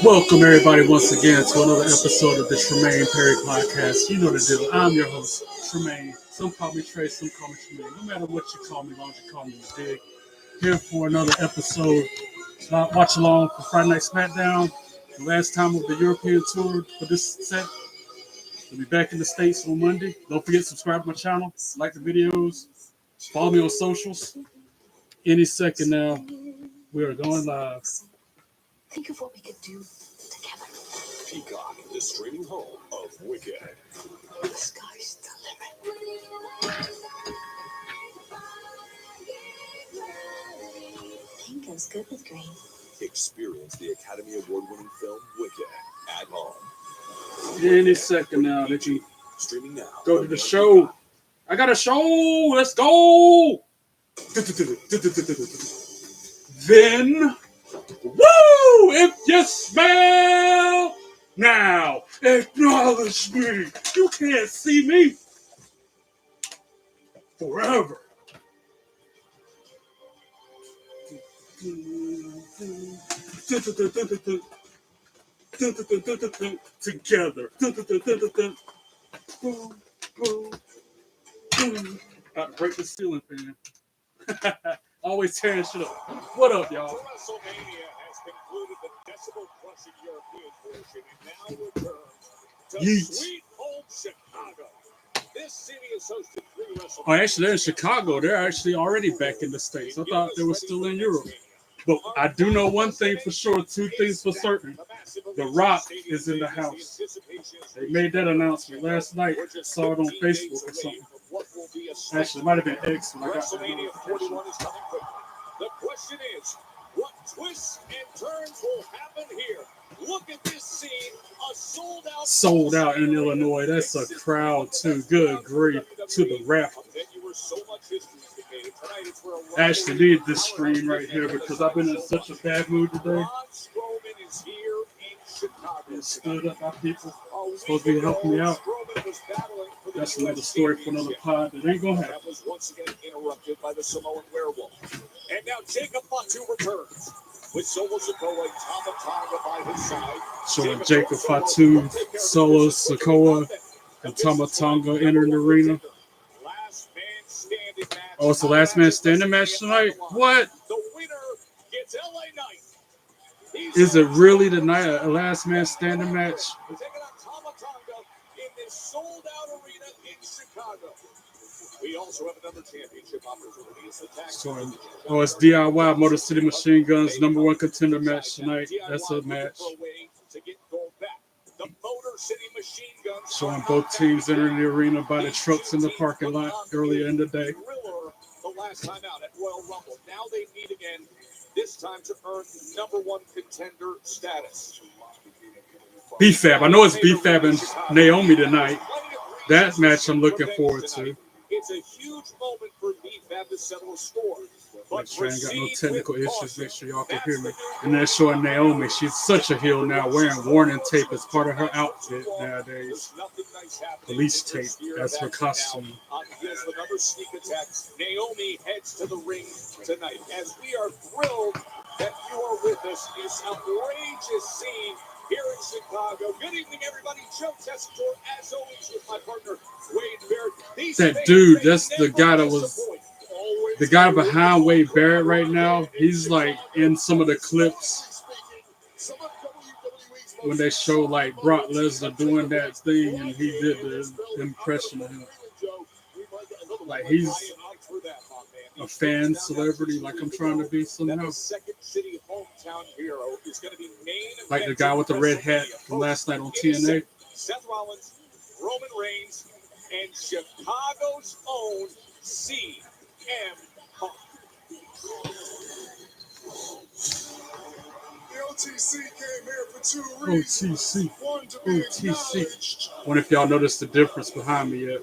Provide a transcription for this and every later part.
Welcome everybody once again to another episode of the Tremaine Perry Podcast. You know the deal. I'm your host, Tremaine. Some call me Trey, some call me Tremaine. No matter what you call me, as long as you call me Dig. Here for another episode. Watch along for Friday Night Smackdown. The last time of the European tour for this set. We'll be back in the States on Monday. Don't forget to subscribe to my channel, like the videos, follow me on socials. Any second now, we are going live. Think of what we could do together. Peacock, the streaming home of Wicked. The sky's the limit. Pink goes good with green. Experience the Academy Award-winning film Wicked at home. Any second now, that you Streaming now. go to the show. I got a show. Let's go. Then, woo! If you smell now, acknowledge me. You can't see me forever. Together. Break the ceiling fan. Always tearing shit up. What up, y'all? WrestleMania has concluded the decibel-crushing European portion and now returns to sweet home Chicago. This city has hosted 3 WrestleMania. Oh, actually, they're in Chicago. They're actually already back in the States. I thought they were still in Europe. But I do know one thing for sure, 2 things for certain. The Rock is in the house. They made that announcement last night. I saw it on Facebook or something. Actually, it might have been X when I got the WrestleMania 41 is coming quickly. The question is, what twists and turns will happen here? Look at this scene, a sold out in Illinois. That's a crowd too. Good grief to the ref. I actually need this stream right here because I've been in such a bad mood today. Been stood up by people supposed to be helping me out. That's another story for another pod. It ain't gonna happen. That was once again interrupted by the Samoan werewolf. And now Jacob Fatu returns with Solo Sikoa, Tama Tonga by his side. Showing Jacob Fatu, Solo Sikoa, and Tama Tonga entering the arena. Oh, it's the last man standing match tonight? What? The winner gets LA Knight. Is it really the night a last man standing match? Taking on Tama Tonga in this sold-out arena in Chicago. We also have another championship opportunity. It's the tag team. Oh, it's DIY Motor City Machine Guns #1 contender match tonight. That's a match. The Motor City Machine Guns Showing both teams entering the arena by the trucks in the parking lot earlier in the day. The last time out at Royal Rumble. Now they meet again, this time to earn #1 contender status. B-Fab. I know it's B-Fab and Naomi tonight. That match I'm looking forward to. It's a huge moment for B-Fab to settle a score. Make sure I ain't got no technical issues. Make sure y'all can hear me. And then showing Naomi. She's such a heel now, wearing warning tape as part of her outfit nowadays. Police tape. That's her costume. Here's another sneak attack. Naomi heads to the ring tonight. As we are thrilled that you are with us. This outrageous scene here in Chicago. Good evening, everybody. Joe Tessitore, as always, with my partner, Wade Barrett. That dude, that's the guy that was the guy behind Wade Barrett right now. He's like in some of the clips when they show like Brock Lesnar doing that thing and he did the impression of him. Like he's a fan celebrity, like I'm trying to be somehow. Like the guy with the red hat from last night on TNA. Seth Rollins, Roman Reigns, and Chicago's own CM Punk. The OTC came here for 2 reasons. OTC. One, to be OTC. acknowledged. Wonder if y'all noticed the difference behind me yet.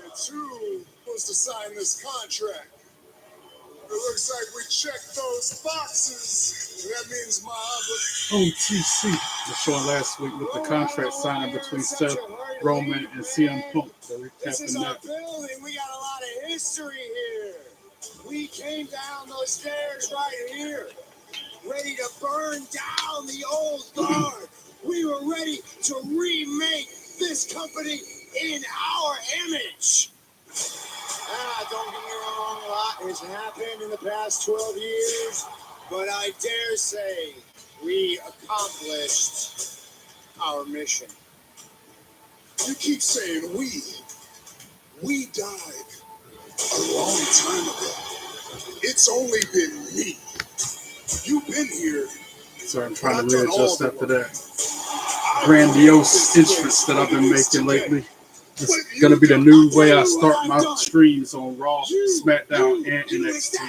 And 2 was to sign this contract. It looks like we checked those boxes. That means my OTC. Was showing last week with the contract signing between Seth Roman and CM Punk. So This is recapping our that. building. We got a lot of history here. We came down those stairs right here, ready to burn down the old guard. We were ready to remake this company in our image. Don't get me wrong, a lot has happened in the past 12 years, but I dare say we accomplished our mission. You keep saying we. We died a long time ago. It's only been me. You've been here. So I'm trying to readjust after that grandiose entrance that I've been making lately. It's going to be the new way I start my streams on Raw, Smackdown, and NXT. A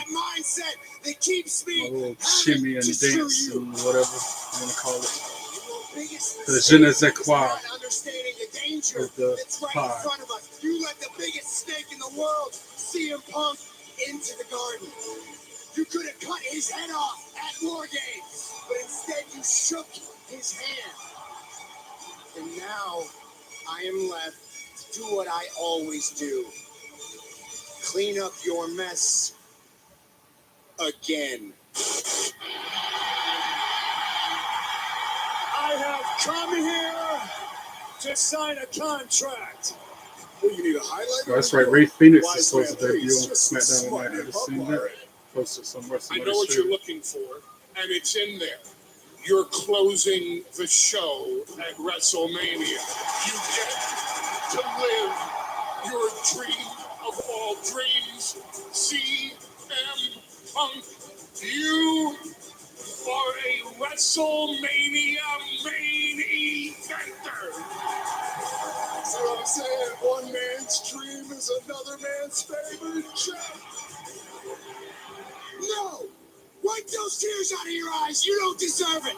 little shimmy and dance and whatever you want to call it. The je ne sais quoi of the pod. You let the biggest snake in the world, CM Punk, into the garden. You could have cut his head off at War Games, but instead you shook his hand. And now I am left to do what I always do. Clean up your mess again. I have come here to sign a contract. Well, you need a highlight. Oh, that's right. Ray Phoenix is supposed to debut on SmackDown tonight. I haven't seen that. Posted somewhere. I know what you're looking for, and it's in there. You're closing the show at WrestleMania. You get to live your dream of all dreams. CM Punk, you are a WrestleMania main eventer. See what I'm saying? One man's dream is another man's favorite joke. No! Wipe those tears out of your eyes. You don't deserve it.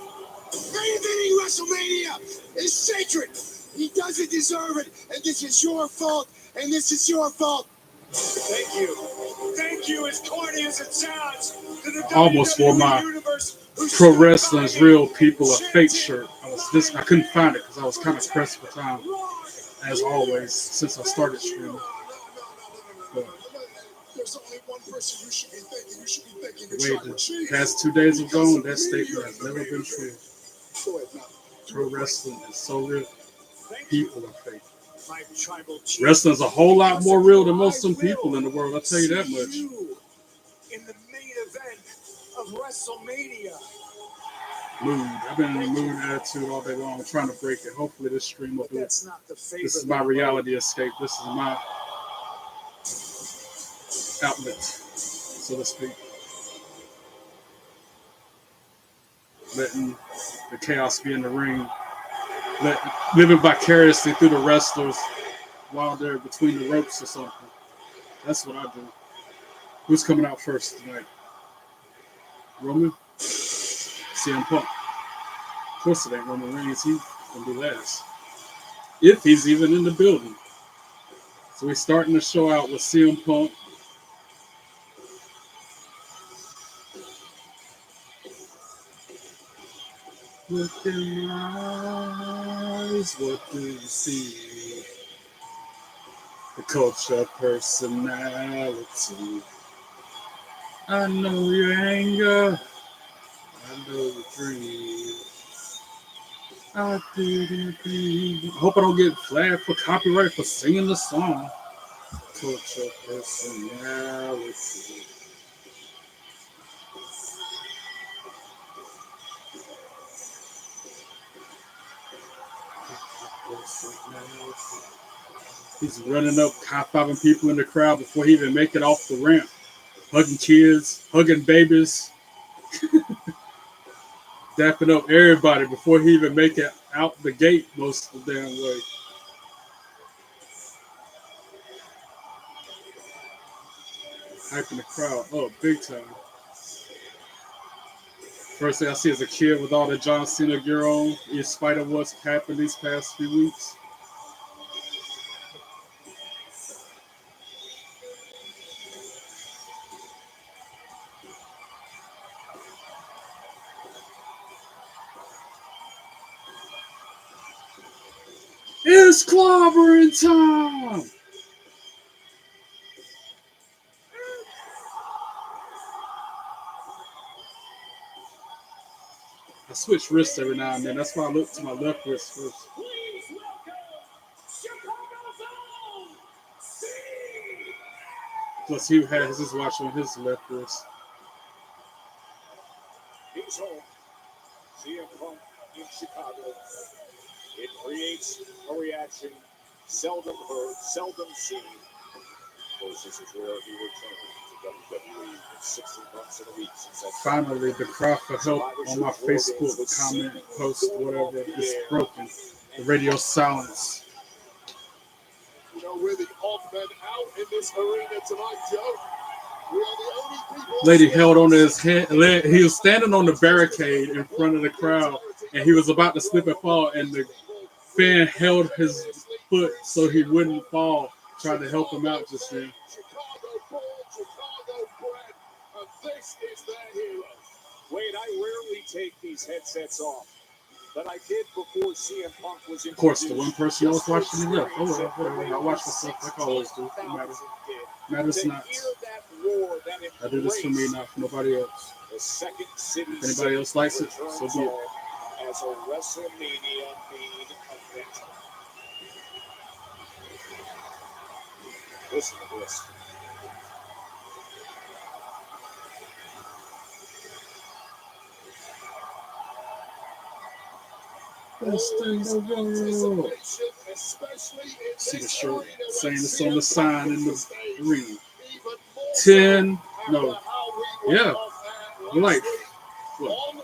Main eventing WrestleMania is sacred. He doesn't deserve it. And this is your fault. And this is your fault. Thank you. Thank you, as corny as it sounds. To the Almost wore my Pro Wrestling's Real People Are Fake shirt. I couldn't find it because I was kind of pressed for time, as always, since I started streaming. But there's only one person you should be thanking. You should be thanking the the past 2 days have gone. That statement has never been true. Pro wrestling is so real. People are fake. Wrestling's a whole lot more real than most of them people in the world. I'll tell you that much. In the main event of WrestleMania. Mood. I've been in the mood attitude all day long. I'm trying to break it. Hopefully this stream will do it. This is my reality escape. This is my outlet, so to speak. Letting the chaos be in the ring. Living vicariously through the wrestlers while they're between the ropes or something. That's what I do. Who's coming out first tonight? Roman? CM Punk. Of course it ain't Roman Reigns. He's going to be last. If he's even in the building. So we're starting the show out with CM Punk. Look in my eyes, what do you see? The culture, personality. I know your anger. I know your dream. I didn't dream. I hope I don't get flagged for copyright for singing the song. Culture, personality. He's running up, high-fiving people in the crowd before he even make it off the ramp. Hugging kids, hugging babies. Dapping up everybody before he even make it out the gate most of the damn way. Hyping the crowd up big time. First thing I see is a kid with all the John Cena gear on, in spite of what's happened these past few weeks. It's clobbering time! I switch wrists every now and then. That's why I look to my left wrist first. Please welcome Chicago's own C. Plus, he has his watch on his left wrist. He's home. CM Punk in Chicago. It creates a reaction seldom heard, seldom seen. Of course, this is where he returned to WWE in 16 months and a week since that. Finally, the cry for help on my Facebook comment, post, whatever, is broken. The radio silence. You know, we're the odd men out in this arena tonight, Joe. We are the only people. Lady held on to his head. He was standing on the barricade in front of the crowd, and he was about to slip and fall, and the fan held his foot so he wouldn't fall, tried to help him out just then. Chicago born, Chicago bred, and this is their hero. Wait, I rarely take these headsets off, but I did before CM Punk was introduced. Of course, the one person else watching me left. Oh, well, whatever. I watch myself like I always do. It matters. Matters not. I do this for me, not for nobody else. If anybody else likes it, so be it. As a WrestleMania main event. Listen to this. Best in the world. See the shirt saying it's on the sign in the ring. 10, no, yeah, like, what,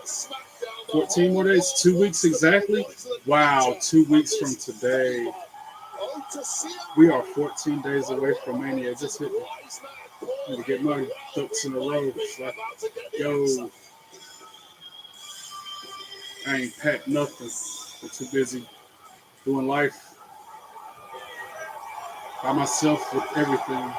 14 more days, 2 weeks exactly? Wow, 2 weeks from today. We are 14 days away from Mania. Just hit me. I need to get my ducks in a row. So yo, I ain't packed nothing. I'm too busy doing life by myself with everything.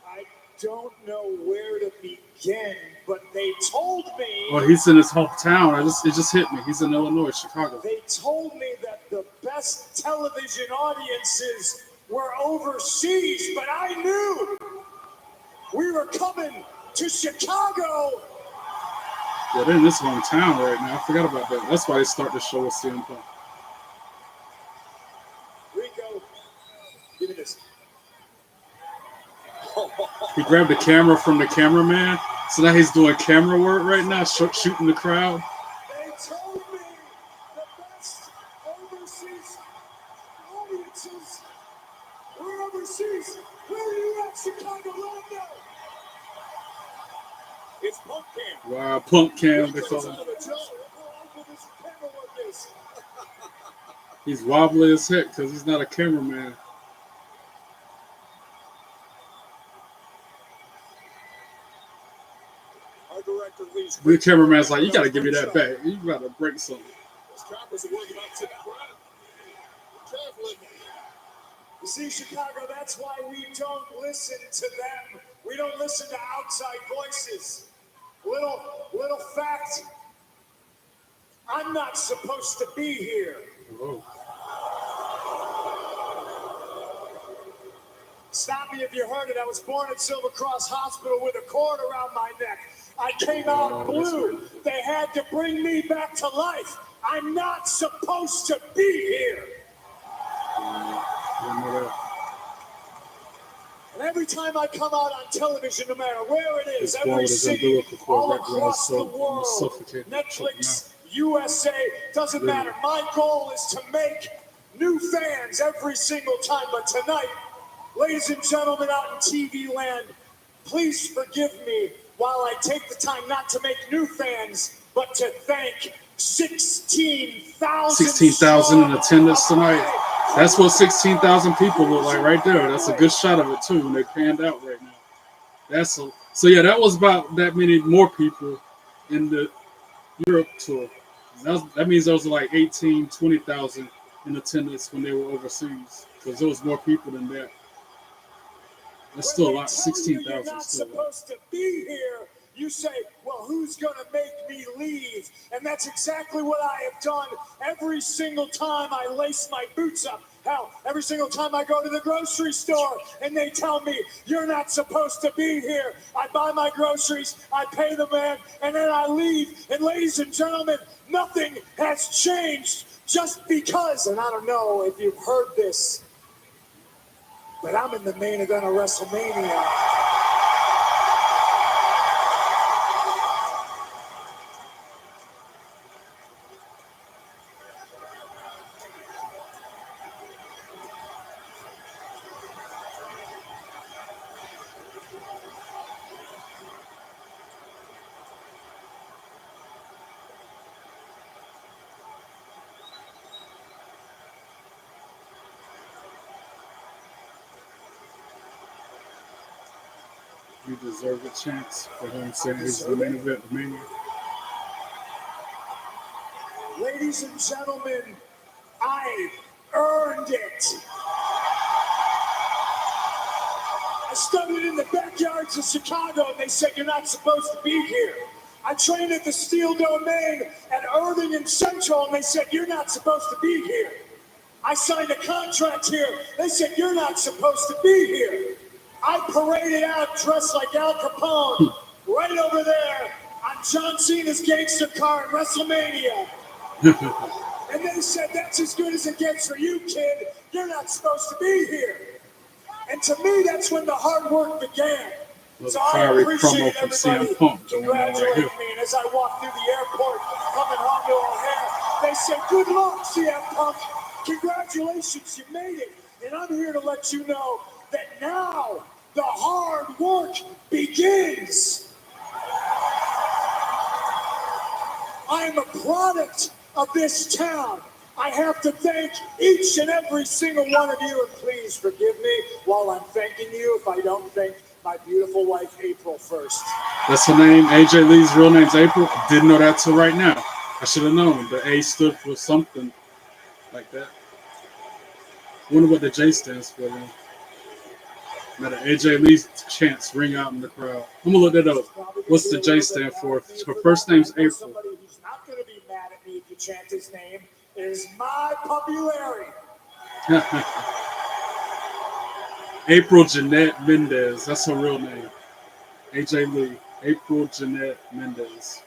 I don't know where to begin, but they told me. Well, he's in his hometown. It just hit me. He's in Illinois, Chicago. They told me that the best television audiences were overseas, but I knew we were coming to Chicago. Yeah, they're in this hometown right now. I forgot about that. That's why they start the show with CM Punk. Rico, give me this. He grabbed the camera from the cameraman, so now he's doing camera work right now, shooting the crowd. They told me the best overseas audiences were overseas. Where are you at, Chicago? Let them know. It's Punk Cam. Wow, Punk Cam, they call him. He's wobbly as heck because he's not a cameraman. The cameraman's like, you got to give me that back. You got to break something. You see, Chicago, that's why we don't listen to them. We don't listen to outside voices. Little fact, I'm not supposed to be here. Whoa. Stop me if you heard it. I was born at Silver Cross Hospital with a cord around my neck. I came out blue. They had to bring me back to life. I'm not supposed to be here. And every time I come out on television, no matter where it is, every city, all across the world, Netflix, USA, doesn't matter. My goal is to make new fans every single time. But tonight, ladies and gentlemen out in TV land, please forgive me while I take the time not to make new fans, but to thank 16,000 in attendance tonight. That's what 16,000 people look like right there. That's a good shot of it too when they panned out right now. So yeah, that was about that many more people in the Europe tour. That means there was like 18, 20,000 in attendance when they were overseas because there was more people than that. That's still a lot. 16,000. You're not supposed to be here. You say, well, who's going to make me leave? And that's exactly what I have done every single time I lace my boots up. Hell, every single time I go to the grocery store and they tell me, you're not supposed to be here. I buy my groceries, I pay the man, and then I leave. And ladies and gentlemen, nothing has changed just because, and I don't know if you've heard this, but I'm in the main event of WrestleMania. You deserve a chance for him saying he's the main event of Mania. Ladies and gentlemen, I earned it. I started in the backyards of Chicago and they said you're not supposed to be here. I trained at the Steel Domain at Irving and Central and they said you're not supposed to be here. I signed a contract here. They said you're not supposed to be here. I paraded out dressed like Al Capone right over there on John Cena's gangster car at WrestleMania. And they said, that's as good as it gets for you, kid. You're not supposed to be here. And to me, that's when the hard work began. So I appreciate everybody congratulating me. And as I walked through the airport coming home to O'Hare, they said, good luck, CM Punk. Congratulations, you made it. And I'm here to let you know that now the hard work begins. I am a product of this town. I have to thank each and every single one of you, and please forgive me while I'm thanking you if I don't thank my beautiful wife, April, first. That's her name. AJ Lee's real name's April. Didn't know that till right now. I should have known. The A stood for something like that. Wonder what the J stands for, then. Let AJ Lee's chants ring out in the crowd. I'm gonna look that up. What's the J stand for? Her first name's April. Somebody who's not going to be mad at me if you chant his name is my puppy Larry. April Jeanette Mendez. That's her real name. AJ Lee. April Jeanette Mendez.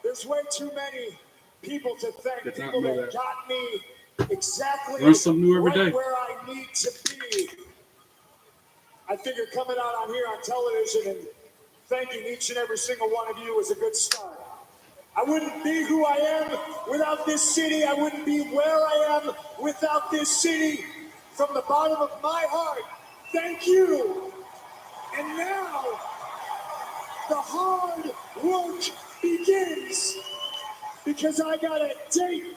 There's way too many people to thank. Did not People know that that. got me exactly Learn something new every right day. where I need to be. I figure coming out on here on television and thanking each and every single one of you is a good start. I wouldn't be who I am without this city. I wouldn't be where I am without this city. From the bottom of my heart, thank you. And now, the hard work begins. Because I got a date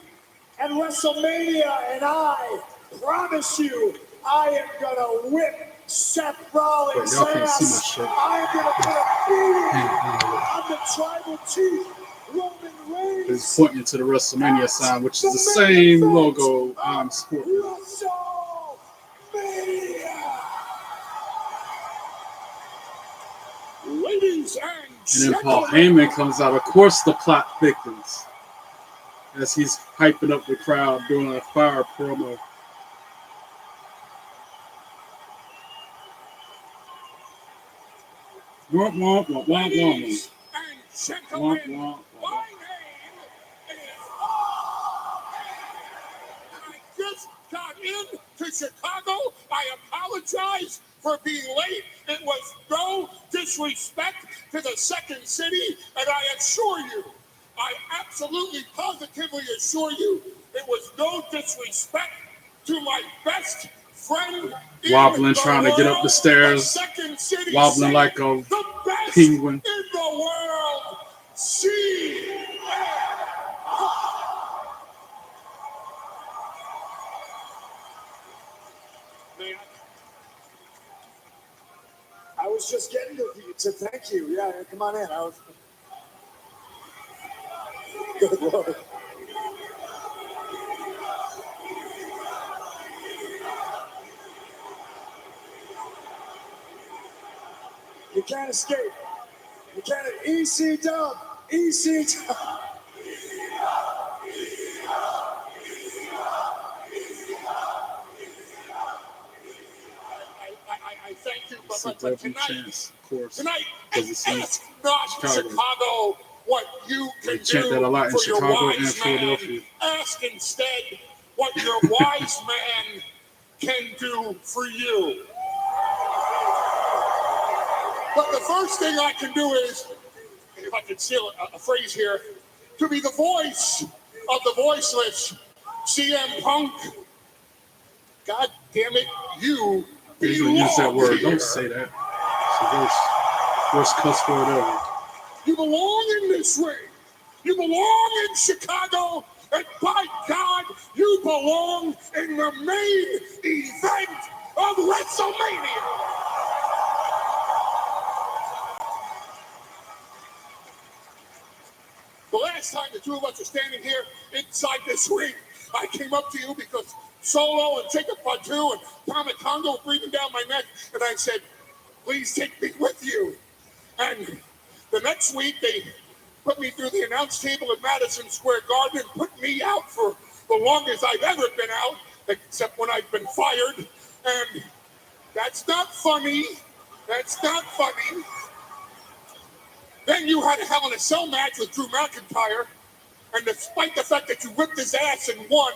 at WrestleMania, and I promise you, I am going to whip Seth Rollins' Y'all can't see my ass. shirt. I am going to put a beating on the tribal chief, Roman Reigns. He's pointing to the WrestleMania sign, which is the same logo I'm sporting. WrestleMania. Ladies And then Paul Heyman comes out. Of course, the plot thickens as he's hyping up the crowd, doing a fire promo. Womp, womp, womp, womp, Ladies womp. and gentlemen, Womp, womp, my womp. name is... I just got into Chicago. I apologize for being late. It was no disrespect to the second city, and I assure you, I absolutely positively assure you, it was no disrespect to my best friend. Wobbling, trying to get up the stairs, wobbling like a penguin. In the world, see. Man, I was just getting to thank you. Yeah, come on in. Good Lord. You can't escape. You get it? EC dub. EC dub. I thank you, It's a but double tonight, chance, of course. tonight, Because it's in ask not Chicago what you They can chant that a lot do in for your Chicago and wise man. Philadelphia. Ask instead what your wise man can do for you. But the first thing I can do is, if I could steal a phrase here, to be the voice of the voiceless, CM Punk. God damn it, you Usually use that belong word. here. Don't say that. It's the worst cuss word ever. You belong in this ring. You belong in Chicago. And by God, you belong in the main event of WrestleMania. The last time the two of us were standing here inside this ring, I came up to you because Solo and Jacob Fatu and Tommy Congo were breathing down my neck, and I said, please take me with you. And the next week, they put me through the announce table at Madison Square Garden and put me out for the longest I've ever been out, except when I've been fired. And that's not funny. That's not funny. Then you had a Hell in a Cell match with Drew McIntyre, and despite the fact that you whipped his ass and won,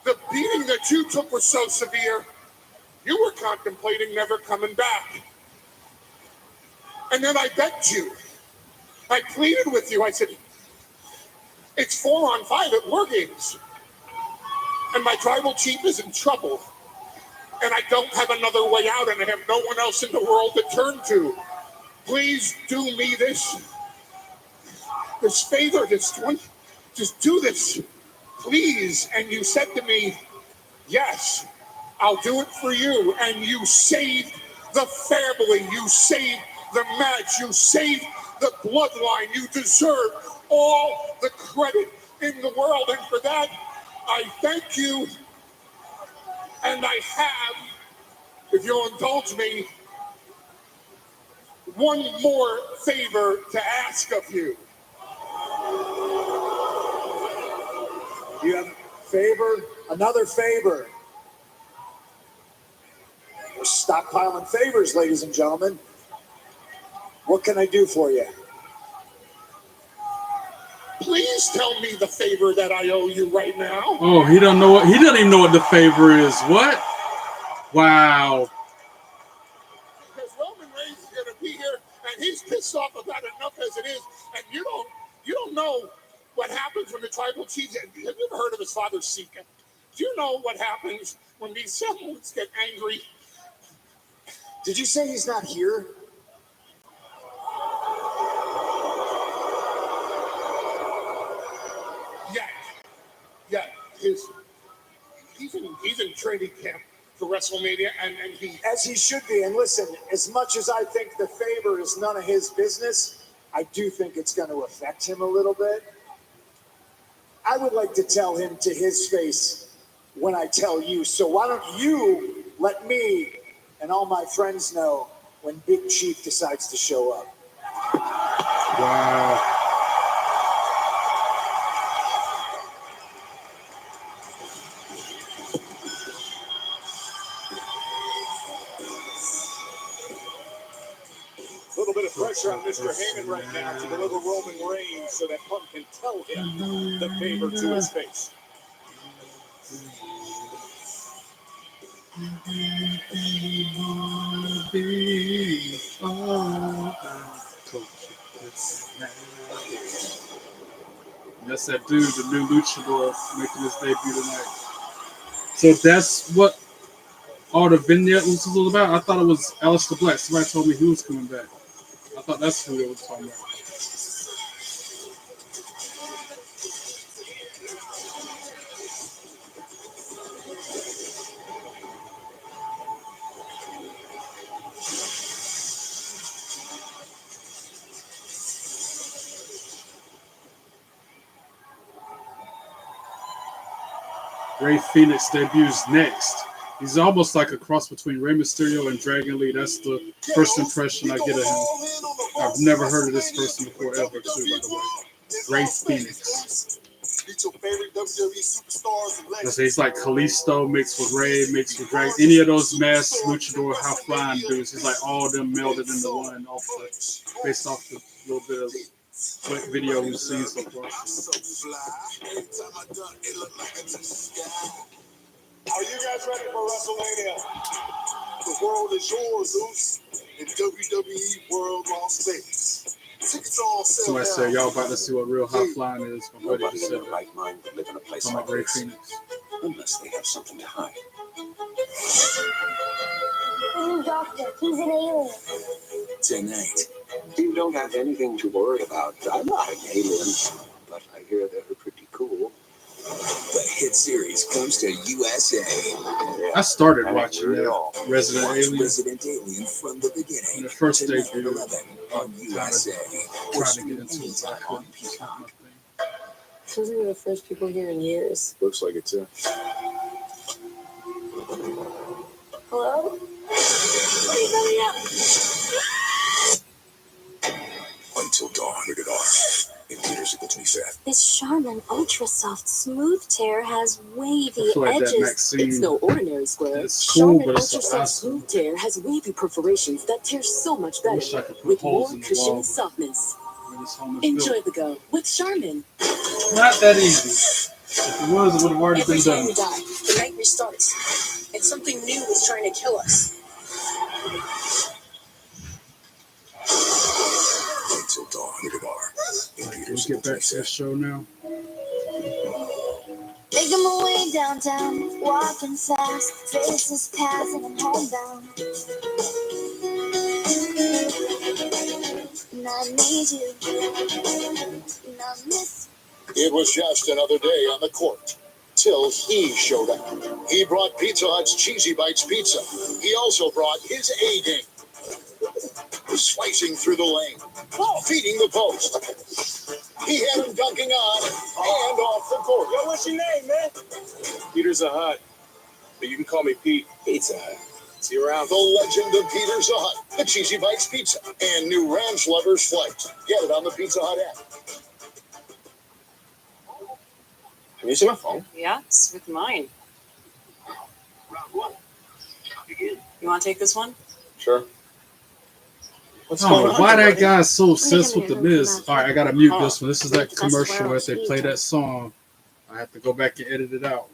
the beating that you took was so severe, you were contemplating never coming back. And then I begged you. I pleaded with you. I said, it's 4-on-5 at War Games. And my tribal chief is in trouble. And I don't have another way out, and I have no one else in the world to turn to. Please do me this favor, just do this, please. And you said to me, yes, I'll do it for you. And you saved the family. You saved the match. You saved the bloodline. You deserve all the credit in the world. And for that, I thank you. And I have, if you'll indulge me, one more favor to ask of you. You have a favor? Another favor. We're stockpiling favors, ladies and gentlemen. What can I do for you? Please tell me the favor that I owe you right now. Oh, he doesn't even know what the favor is. What? Wow. Because Roman Reigns is going to be here, and he's pissed off about enough as it is. And you don't know what happens when the tribal chiefs. Have you ever heard of his father Sika? Do you know what happens when these Seminoles get angry? Did you say he's not here? Yeah. He's in training camp for WrestleMania, and he. As he should be. And listen, as much as I think the favor is none of his business, I do think it's going to affect him a little bit. I would like to tell him to his face when I tell you. So why don't you let me and all my friends know when Big Chief decides to show up? Wow. A little bit of pressure on Mr. Heyman right now to deliver Roman Reigns so that Punk can tell him the favor to his face. That's that dude, the new luchador, making his debut tonight. So that's what all the vignette was all about. I thought it was Aleister Black. Somebody told me he was coming back. I thought that's who they were talking about. Rey Fenix debuts next. He's almost like a cross between Rey Mysterio and Dragon Lee. That's the first impression I get of him. I've never heard of this person before ever, too, by the way. Ray Phoenix. He's like Kalisto mixed with Ray, mixed with Drake. Any of those masked luchador high flying dudes, he's like all of them melded into one based off the little bit of video we've seen so far. Are you guys ready for WrestleMania? The world is yours, Zeus, in WWE World Las Vegas. Tickets all sell. Somebody said y'all about to see what real high flying is. My buddy just said right mind would live in a place that. like Ray this, Phoenix. unless they have something to hide. Doctor, he's an alien. Tonight, you don't have anything to worry about. I'm not an alien, but I hear they're pretty cool. The hit series comes to USA. I started watching that Resident Alien Resident Alien from the beginning. in the first Tonight debut. at 11 on USA. Trying to get into it. On Peacock. Those are the first people here in years. Looks like it's Hello? Please let me up. Until dawn, rated R. In theaters at the 25th. This Charmin Ultra Soft Smooth Tear has wavy I feel like that edges. Maxine, It's no ordinary square. it's cool, Charmin but it's Ultra Soft awesome. Smooth Tear has wavy perforations that tear so much I better wish I could put with holes more in the cushiony wall. softness. When this home is Enjoy built. the go with Charmin. Not that easy. If it was, it would have already Every been time done. we die, the night restarts, and something new is trying to kill us. Until dawn, rated R. In Let's theaters get at the back to the 25th. show now. Making my way downtown, walking fast, faces passing and homebound. And I need you, and I miss It was just another day on the court. Till he showed up. He brought Pizza Hut's Cheesy Bites Pizza. He also brought his A game. Slicing through the lane. Feeding the post. He had him dunking on and off the court. Yo, what's your name, man? Peter's a Hut. But you can call me Pete. Pizza Hut. See you around. The legend of Peter's a Hut. The Cheesy Bites Pizza. And new Ranch Lovers Flights. Get it on the Pizza Hut app. Can you see my phone? Yeah, it's with mine. You want to take this one? Sure. What's Oh, why that guy's so obsessed with the Miz? All right, I gotta mute this one. This is that commercial where they play that song. I have to go back and edit it out.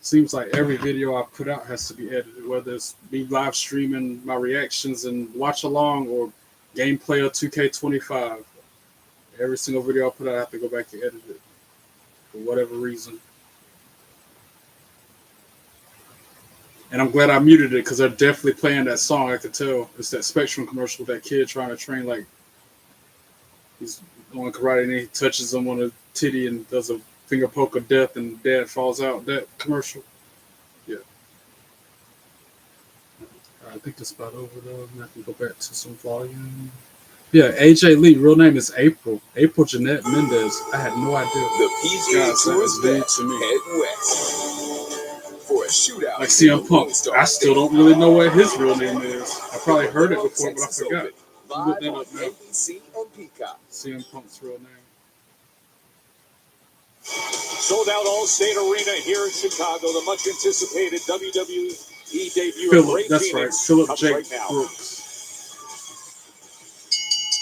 Seems like every video I put out has to be edited, whether it's me live streaming my reactions and watch along or gameplay of 2K25. Every single video I put out, I have to go back and edit it for whatever reason. And I'm glad I muted it because they're definitely playing that song. I could tell. It's that Spectrum commercial with that kid trying to train like he's doing karate and he touches him on the titty and does a finger poke of death and dad falls out. That commercial. Yeah. I think that's about over though. I can go back to some volume. Yeah, AJ Lee, real name is April. April Jeanette Mendez. I had no idea. The PGA God, Tour that was big vets to me. head west for a shootout. Like CM Punk. I still don't really know what his real name is. I probably heard it before, but I forgot. I'll look that up now. NBC and Peacock. CM Punk's real name. Sold out All-State Arena here in Chicago. The much anticipated WWE debut. Philip, that's right. Philip comes Jake right now. Brooks.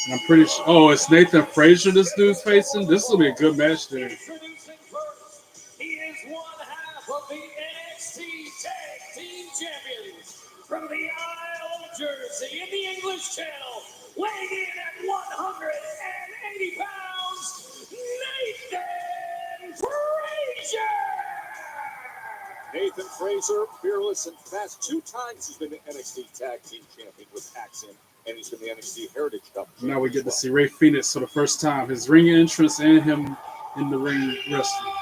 And I'm pretty sure. Oh, it's Nathan Frazier this dude's facing? This will be a good match there. Introducing first, he is one half of the NXT Tag Team Champions from the Isle of Jersey in the English Channel, weighing in at 180 pounds, Nathan Frazier! Nathan Frazier, fearless and fast. 2 times he's been the NXT Tag Team Champion with Accent, and he's been the NXT Heritage Cup. Now we get to see Ray Phoenix for the first time. His ring entrance and him in the ring wrestling.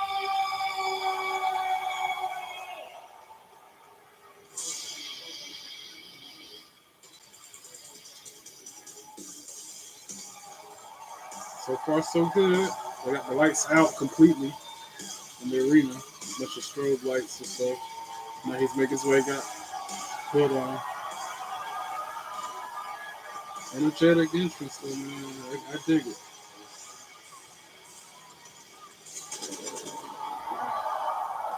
So far, so good. They got the lights out completely in the arena. A bunch of strobe lights or so. Now he's making his way, got hood on. Energetic entrance, though, man. I dig it.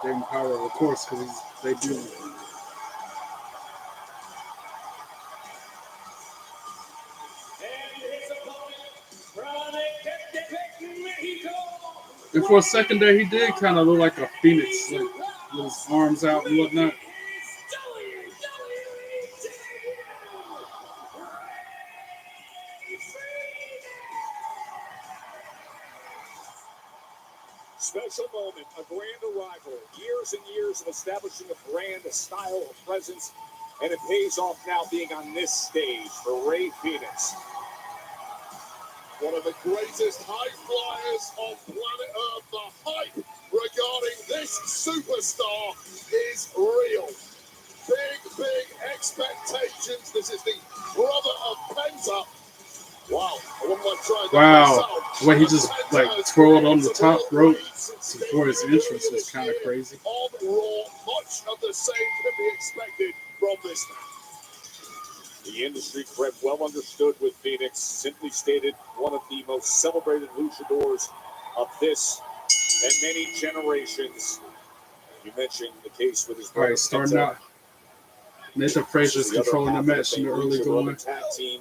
Gave him power, of course, because he's debuting. And for a second there, he did kind of look like a phoenix, like with his arms out and whatnot. Special moment, a grand arrival. Years and years of establishing a brand, a style, a presence, and it pays off now being on this stage for Rey Fénix. One of the greatest high flyers on planet Earth. The hype regarding this superstar is real. Big expectations. This is the brother of Penta. Wow, I wouldn't like trying Wow, the way he just like twirled on the top rope before his entrance was kind of crazy. On Raw, much of the same can be expected from this match. The industry cred well understood with Fénix, simply stated, one of the most celebrated luchadors of this and many generations. You mentioned the case with his brother. All right, starting out. Nathan Frazier's controlling the match in the early going.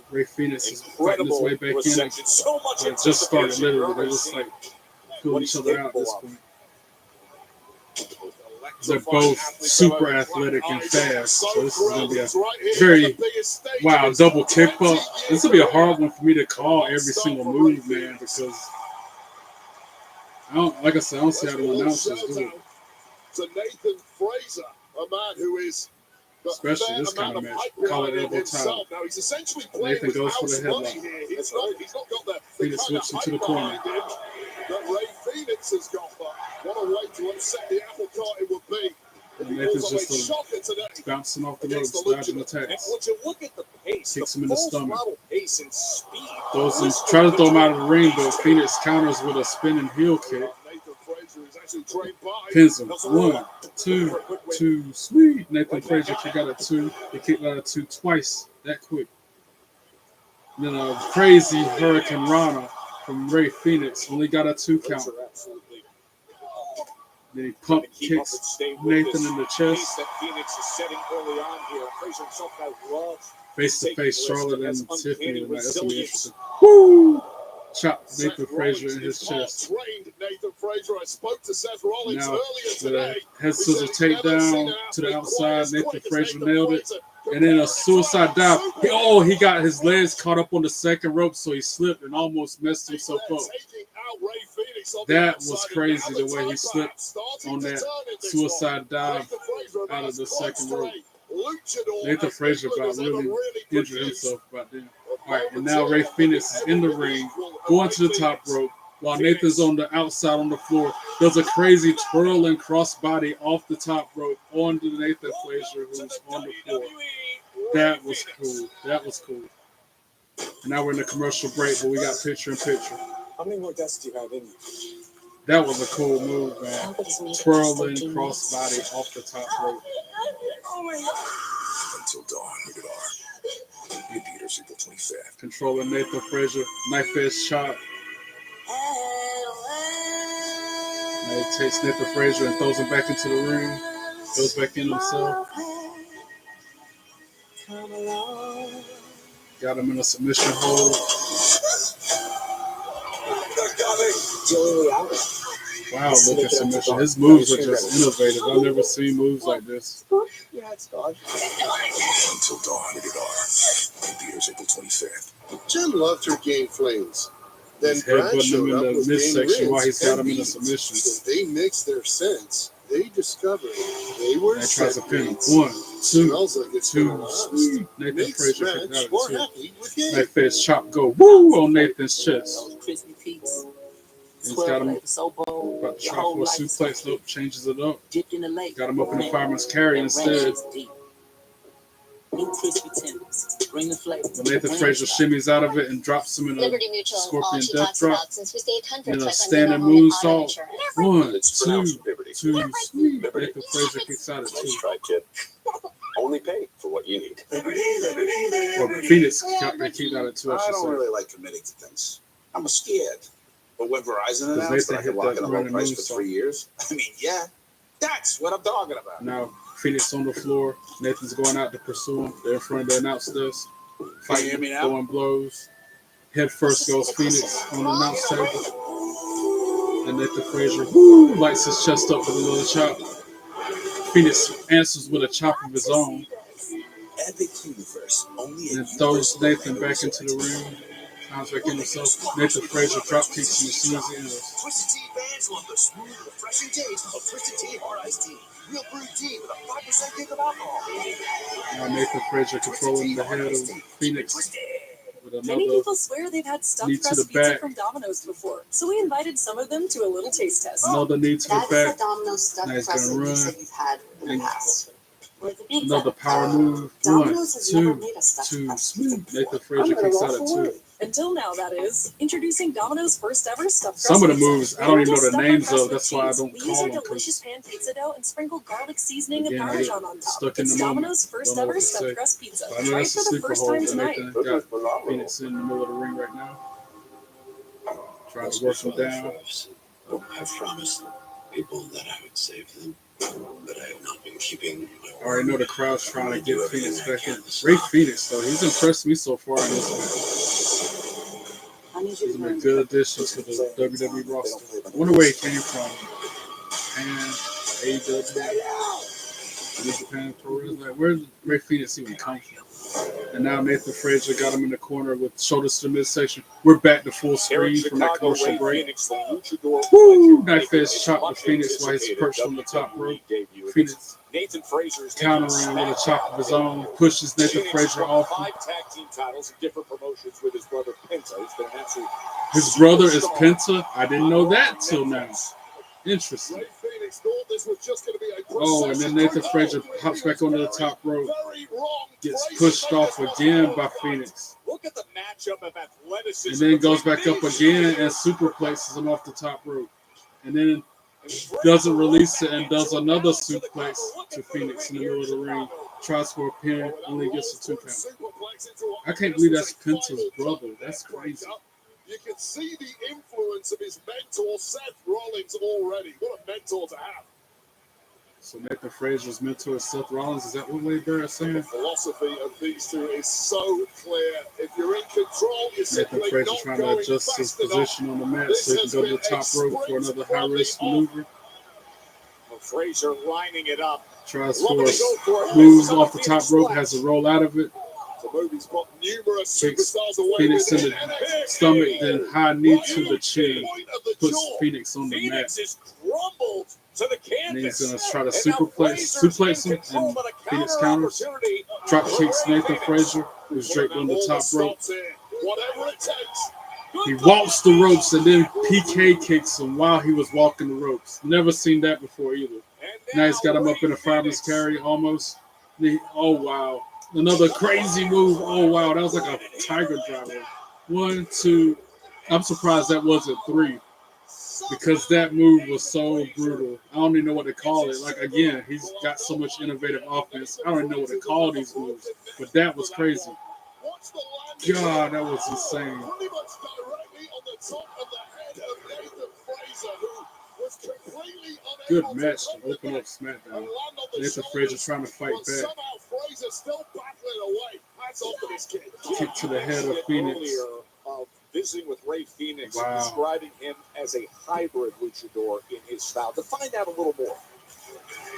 Rey Fénix is fighting his way back in. So much It just started literally. They're just like pulling each other out at this point. They're both super athletic and fast, so this is going to be a very, wow, double kick up. This will be a hard one for me to call every single move, man, because I don't, like I said, I don't see how the announcers do it. To Nathan Frazier, a man who is especially this kind of match. Call it elbow tie. Now he's essentially Nathan goes for the headlock. He's not got the Fénix switched into the corner. That Rey Fénix has got, but what a way to upset the apple cart it would be. And Nathan's just bouncing off the ropes, dodging attacks. Kicks him in the stomach. Try to throw him out of the ring, but Fénix counters with a spinning heel kick. Pins him. 1, 2, sweet. Nathan Frazier kicked out at 2. He kicked out at 2 twice that quick. Then a crazy Hurricane Rana from Rey Fénix only got a 2 count. Then he pump kicks Nathan in the chest. Face to face, Charlotte and Tiffany tonight. That's gonna be interesting. Woo! Chop Nathan Frazier in his chest. Now the head scissor takedown to the outside. Nathan Frazier nailed it. And then a suicide dive. He got his legs caught up on the second rope, so he slipped and almost messed himself up. That was crazy the way he slipped on that suicide dive out of the second rope. Nathan Frazier about really injured himself about then. All right, and now Rey Fénix is in the ring, going to the top rope, while Nathan's on the outside on the floor. Does a crazy twirling crossbody off the top rope onto Nathan Frazier, who's on the floor. That was cool. That was cool. And now we're in the commercial break, but we got picture in picture. How many more deaths do you have in you? That was a cool move, man. Twirling crossbody off the top rope. Until dawn, rated R. New theaters April 25th. Controlling Nathan Frazier. Knife edge chop. Now he takes Nathan Frazier and throws him back into the ring. Goes back in himself. Got him in a submission hold. Wow, look at submission. His moves are just innovative. I've never seen moves like this. Yeah, it's gone. Until dawn, rated R. New theaters April 25th. Jim loved her game flames. Then He's Brad headbutting showed him in up the with midsection game while he's got rings him in a and submission. beats. When they mixed their scents, they discovered they were He tries to pin him. mates. 1, 2, Smells like it's gonna 2, last. sweet. Nathan Makes Frazier match kicked out more at 2. happy with game. Knife edge chop go woo on Nathan's chest. Crispy peaks. He's got him so bold. about to try for a suplex. Nope, changes it up. Dipped in the lake. Got him up in the fireman's carry instead. New crispy tenders. Bring the flavor. But Nathan Frazier shimmies out of it and drops him in a Liberty Mutual, all scorpion she death talks drop. about since we stayed hundreds And a like standing on auto moonsault. insurance. 1, It's 2, pronounced Liberty. 2, sweet. Nathan Frazier kicks out at 2. Nice try, kid. Only pay for what you need. Well, Phoenix got they kicked out at 2. I don't really like committing to things. I'm scared. But when Verizon announced that I could lock in a low price for 3 years, I mean, yeah, that's what I'm talking about. Now, Phoenix on the floor. Nathan's going out to pursue him. They're in front of the announce desk. Fighting, throwing blows. Head first goes Phoenix on the announce table. And Nathan Frazier lights his chest up with a little chop. Phoenix answers with a chop of his own. Epic Universe, only and throws Nathan back into the ring. Comes back in himself. Nathan Frazier drop kicks him as soon as he enters. Twisted Tea fans love the smooth, refreshing taste of Twisted Tea Hard Iced Tea. Real brewed tea with a 5% kick of alcohol. Now Nathan Frazier controlling the head of Phoenix with Many another people swear they've had stuffed knee to crust the pizza back. from Domino's before, so we invited some of them to a little taste test. Another knee to the That's back. the Domino's stuffed Now he's crust gonna that you run. said you've had in the And past. another power move. Domino's has never 1, made a stuffed 2, crust 2. pizza before. Nathan Frazier kicks out at 2. Until now, that is. Introducing Domino's first ever stuffed crust Some of the pizza. moves I don't even know the Stuff our names crust of. That's with why I cheese. don't We call use our them. delicious pan pizza dough and sprinkle garlic seasoning and Again, I get Parmesan on top. stuck in It's the moment. Domino's first Don't know what ever to stuffed say. crust pizza. I know Try it that's a for the sleeper first hold. time But tonight. Nathan got Phoenix in the middle of the ring right now. Trying to work him down. I promised people that I would save them, but I have not been keeping my I word. already know the crowd's trying to get Phoenix back in. Ray Phoenix, though, he's impressed me so far in this match. I need you He's to been a learn good addition to the WWE roster. I wonder where he came from. Japan, AEW, New Japan Pro Wrestling. Like, where did Ray Phoenix even come from? And now Nathan Frazier got him in the corner with shoulders to midsection. We're back to full Here in screen from that Chicago, commercial Ray break. Phoenix, the luchador Woo! legend, Knife making edge his chop with much Phoenix while he's anticipated perched on the top WWE rope. debut. Phoenix Nathan Frazier's countering with a chop of his own, pushes Nathan Frazier off him. 5 tag team titles in different promotions with his brother Penta. He's been an absolute His brother is superstar. Penta. I didn't know that till now. Interesting. Ray Phoenix thought this was just going to be a Oh, and then Nathan Frazier hops back onto the top rope. Gets pushed off again by Phoenix. Look at the matchup of athleticism. And then goes back up again and superplexes him off the top rope. And then doesn't release it and does another suplex to Phoenix in the middle of the ring. Tries for a pin, only gets a 2 count. I can't believe that's Penta's brother. That's crazy. You can see the influence of his mentor, Seth Rollins, already. What a mentor to have. So Nathan Frazier's mentor is Seth Rollins. Is that what Wade Barrett is saying? The philosophy of these two is so clear. If you're in control, you're Nathan simply Frazier not trying to going adjust his fast enough. position on the mat so he can go to the top rope for another high-risk maneuver. Frazier lining it up. Tries for a move off the top rope, has a roll out of it. The movie's got numerous Kicks superstars away Phoenix in with the it. stomach, then high knee to the chin. Puts Phoenix on the mat. Phoenix is crumbled to the And he's canvas. going to try to And now suplex him, Frazier's in control, and but a Phoenix counter counters. opportunity Drop for kicks Ray Nathan Phoenix. Frazier, who's draped on the All top rope. stops here. Whatever it takes. He walks the ropes and then PK kicks him while he was walking the ropes. Never seen that before either. Now he's got him up in a fireman's carry almost. Oh, wow. Another crazy move. Oh, wow. That was like a tiger driver. 1, 2. I'm surprised that wasn't 3 because that move was so brutal. I don't even know what to call it. Like, again, he's got so much innovative offense. I don't even know what to call these moves, but that was crazy. God, that was insane. Pretty much directly on the top of the head of Nathan Frazier, who was completely Good unable match to to open up and Smackdown. land on the Nathan shoulders, Frazier trying to fight but back. somehow Frazier still battling away. Hats off to this kid. Kick to the head of Phoenix. Earlier of visiting with Ray Phoenix, Wow. describing him as a hybrid luchador in his style. To find out a little more.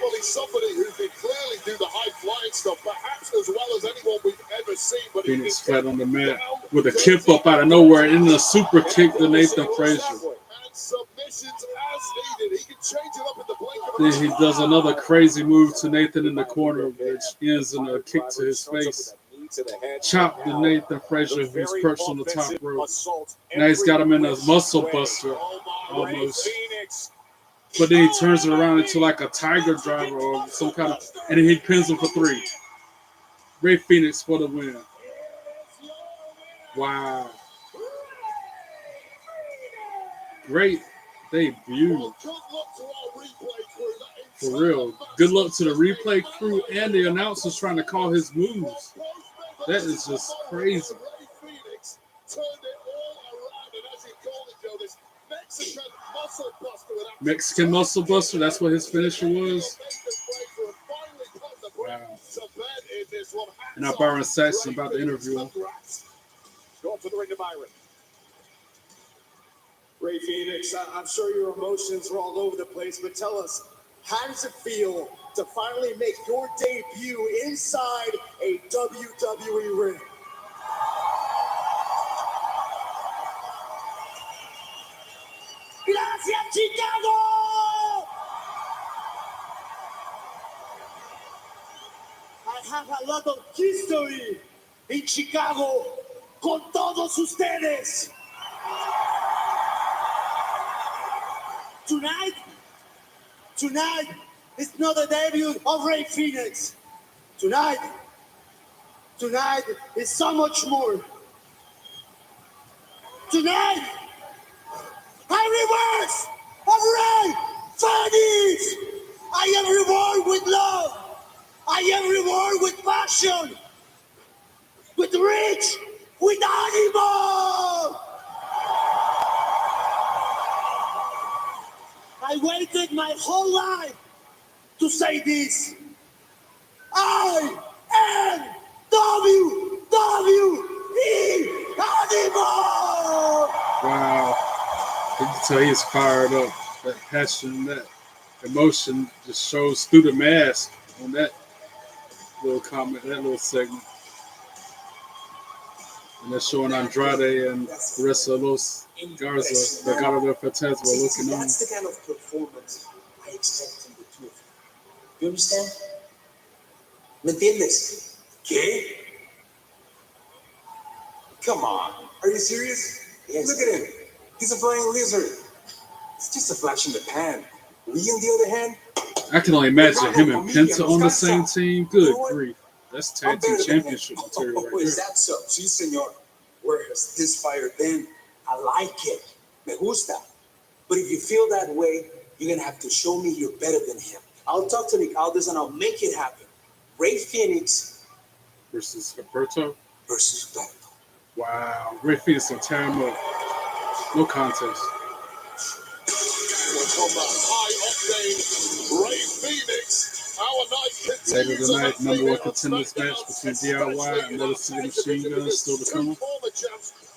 Well, he's somebody who can clearly do the high-flying stuff, perhaps as well as anyone we've ever seen. But he Phoenix can flat on the mat down, with a kip up out of nowhere and then a super kick to Nathan Frazier. and submissions as needed. He can change it up in the blink of Then an he eye. does another crazy move to Nathan in the corner, which ends in a kick to his face. Chop to Nathan Frazier, who's perched on the top rope. Now he's got him in a muscle buster almost. But then he turns it around into like a tiger driver or some kind of, and then he pins him for 3. Ray Phoenix for the win. Wow. Great debut. For real. Good luck to the replay crew and the announcers trying to call his moves. That is just crazy. Mexican muscle buster, that's what his finisher was. Wow. And now Byron Saxton about to interview him. Going to the ring to Byron. Ray Phoenix, I'm sure your emotions were all over the place, but tell us, how does it feel to finally make your debut inside a WWE ring? Gracias, Chicago! I have a lot of history in Chicago con todos ustedes. Tonight is not the debut of Ray Phoenix. Tonight is so much more. Tonight, a reverse of Ray Phoenix. I am reborn with love. I am reborn with passion, with reach, with animal. I waited my whole life to say this. I am WWE Animal! Wow. You can tell he's fired up. That passion, that emotion just shows through the mask on that little comment, that little segment. And they're showing Andrade and the rest of Los Garza, the God of the Fantasma, looking on. That's the kind of performance I expect from the two of you. You understand? ¿Me entiendes? ¿Qué? Come on. Are you serious? Yes. Look at him. He's a flying lizard. It's just a flash in the pan. We, on the other hand, I can only imagine him and Penta on the same team. Good grief. That's tag team championship material right Oh, is there. that so? Sí, señor. Whereas this fire then, I like it. Me gusta. But if you feel that way, you're going to have to show me you're better than him. I'll talk to Nick Aldis and I'll make it happen. Ray Phoenix Versus Alberto. versus Beto. Wow. Ray Phoenix will tear him up. No contest. Ray Phoenix. Later tonight, number one contenders match between DIY and Motor City Machine Guns still to come.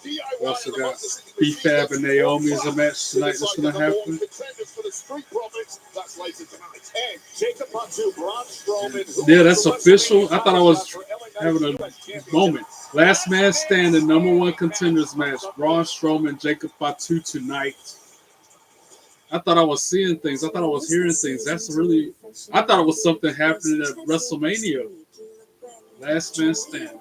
We also got B-Fab and Naomi as a match tonight that's going to happen. Yeah, that's official. I thought I was having a moment. Last man standing, number one contenders match. Braun Strowman, Jacob Fatu tonight. I thought I was seeing things. I thought I was hearing things. I thought it was something happening at WrestleMania. Last man standing.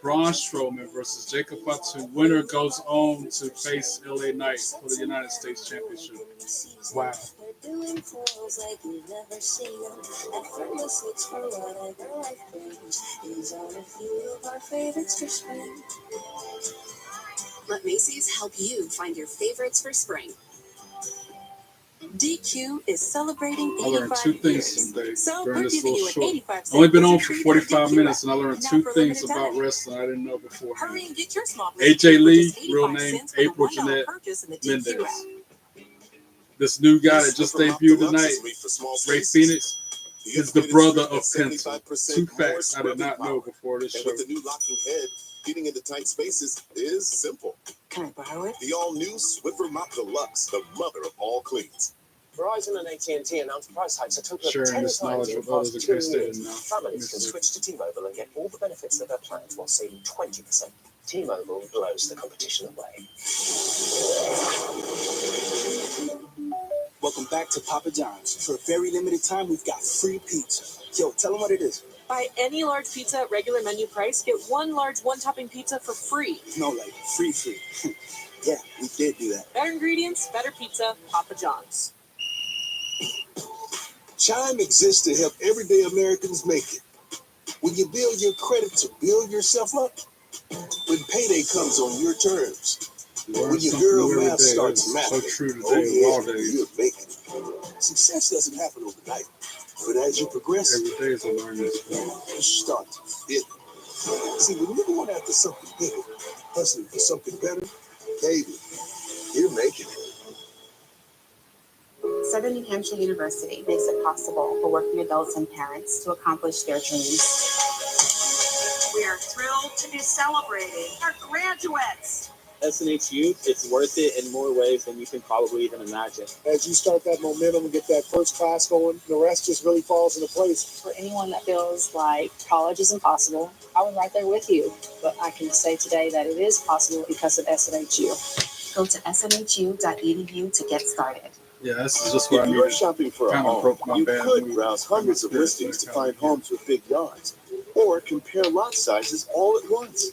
Braun Strowman versus Jacob Fatu. Winner goes on to face LA Knight for the United States Championship. Wow. Let Macy's help you find your favorites for spring. DQ is celebrating I learned 2 things today So during we're this giving little you short. an 85 I've only been on cent for treat 45 DQ minutes, and I learned now 2 for things limited about time. wrestling I didn't know beforehand. Hurry and get your small AJ Lee, for just real 85 name cents with a April $1 Jeanette purchase in the DQ Mendez. app. This new guy that just debuted tonight, Ray Phoenix, is the brother of Penta. 2 facts I did not know before this show. With the new locking head, getting into tight spaces is simple. Can I borrow it? The all-new Swiffer Mop Deluxe, the mother of all cleans. Verizon and AT&T announced price hikes a total of Sharing 10 this times knowledge in with the others past in 2 case they years. didn't know. Families can switch to T-Mobile and get all the benefits of their plans while saving 20%. T-Mobile blows the competition away. Welcome back to Papa John's. For a very limited time, we've got free pizza. Yo, tell them what it is. Buy any large pizza at regular menu price, get 1 large one-topping pizza for free. No, like free. Yeah, we did do that. Better ingredients, better pizza, Papa John's. Chime exists to help everyday Americans make it. When you build your credit to build yourself up, when payday comes on your terms, Learn When your something girl new every math day. starts That's so mapping, true oh today of all yeah, days. you're making. Success doesn't happen overnight, but as you progress, Every day is a learning experience. you start to feel it. See, when you're going after something bigger, hustling for something better, baby, you're making it. Southern New Hampshire University makes it possible for working adults and parents to accomplish their dreams. We are thrilled to be celebrating our graduates. SNH Youth, it's worth it in more ways than you can probably even imagine. As you start that momentum and get that first class going, the rest just really falls into place. For anyone that feels like college is impossible, I was right there with you. But I can say today that it is possible because of SNHU. Go to snhu.edu to get started. Yeah, this is just what I If you're needed. shopping for a Kind of home, broke my you bad could mood. browse hundreds of listings to find homes with big yards, or compare lot sizes all at once.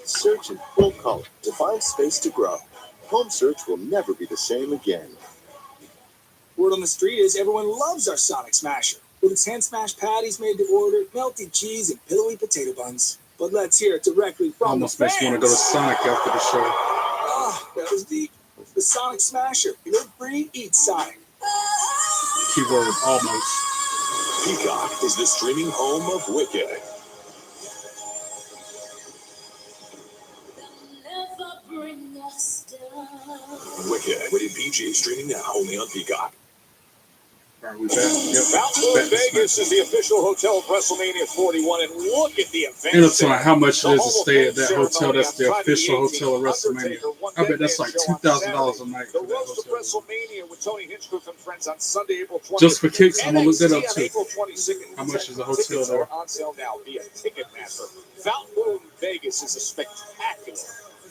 Search in full color to find space to grow. Home search will never be the same again. Word on the street is everyone loves our Sonic Smasher. With its hand-smashed patties made to order, melty cheese, and pillowy potato buns. But let's hear it directly from Almost the makes me want to go to Sonic after the show. Ah, that was deep. The Sonic Smasher. Live free, eat Sonic. Keyword almost. Peacock is the streaming home of Wicked. Wicked, rated PG, streaming now only on Peacock. All right, we back. Yep. Fountain Vegas is the official hotel of WrestleMania 41, and look at the event. And it's like how much it is to stay at that hotel. That's the official hotel of WrestleMania. I bet that's like $2,000 a night The for that Roast of hotel. WrestleMania with Tony Hinchcliffe and friends on Sunday, April 20th. Just for kicks, I'm gonna look that up NXT on too. April 22nd. How much is a hotel Tickets there? are on sale now via Ticketmaster. Fountain Vegas is a spectacular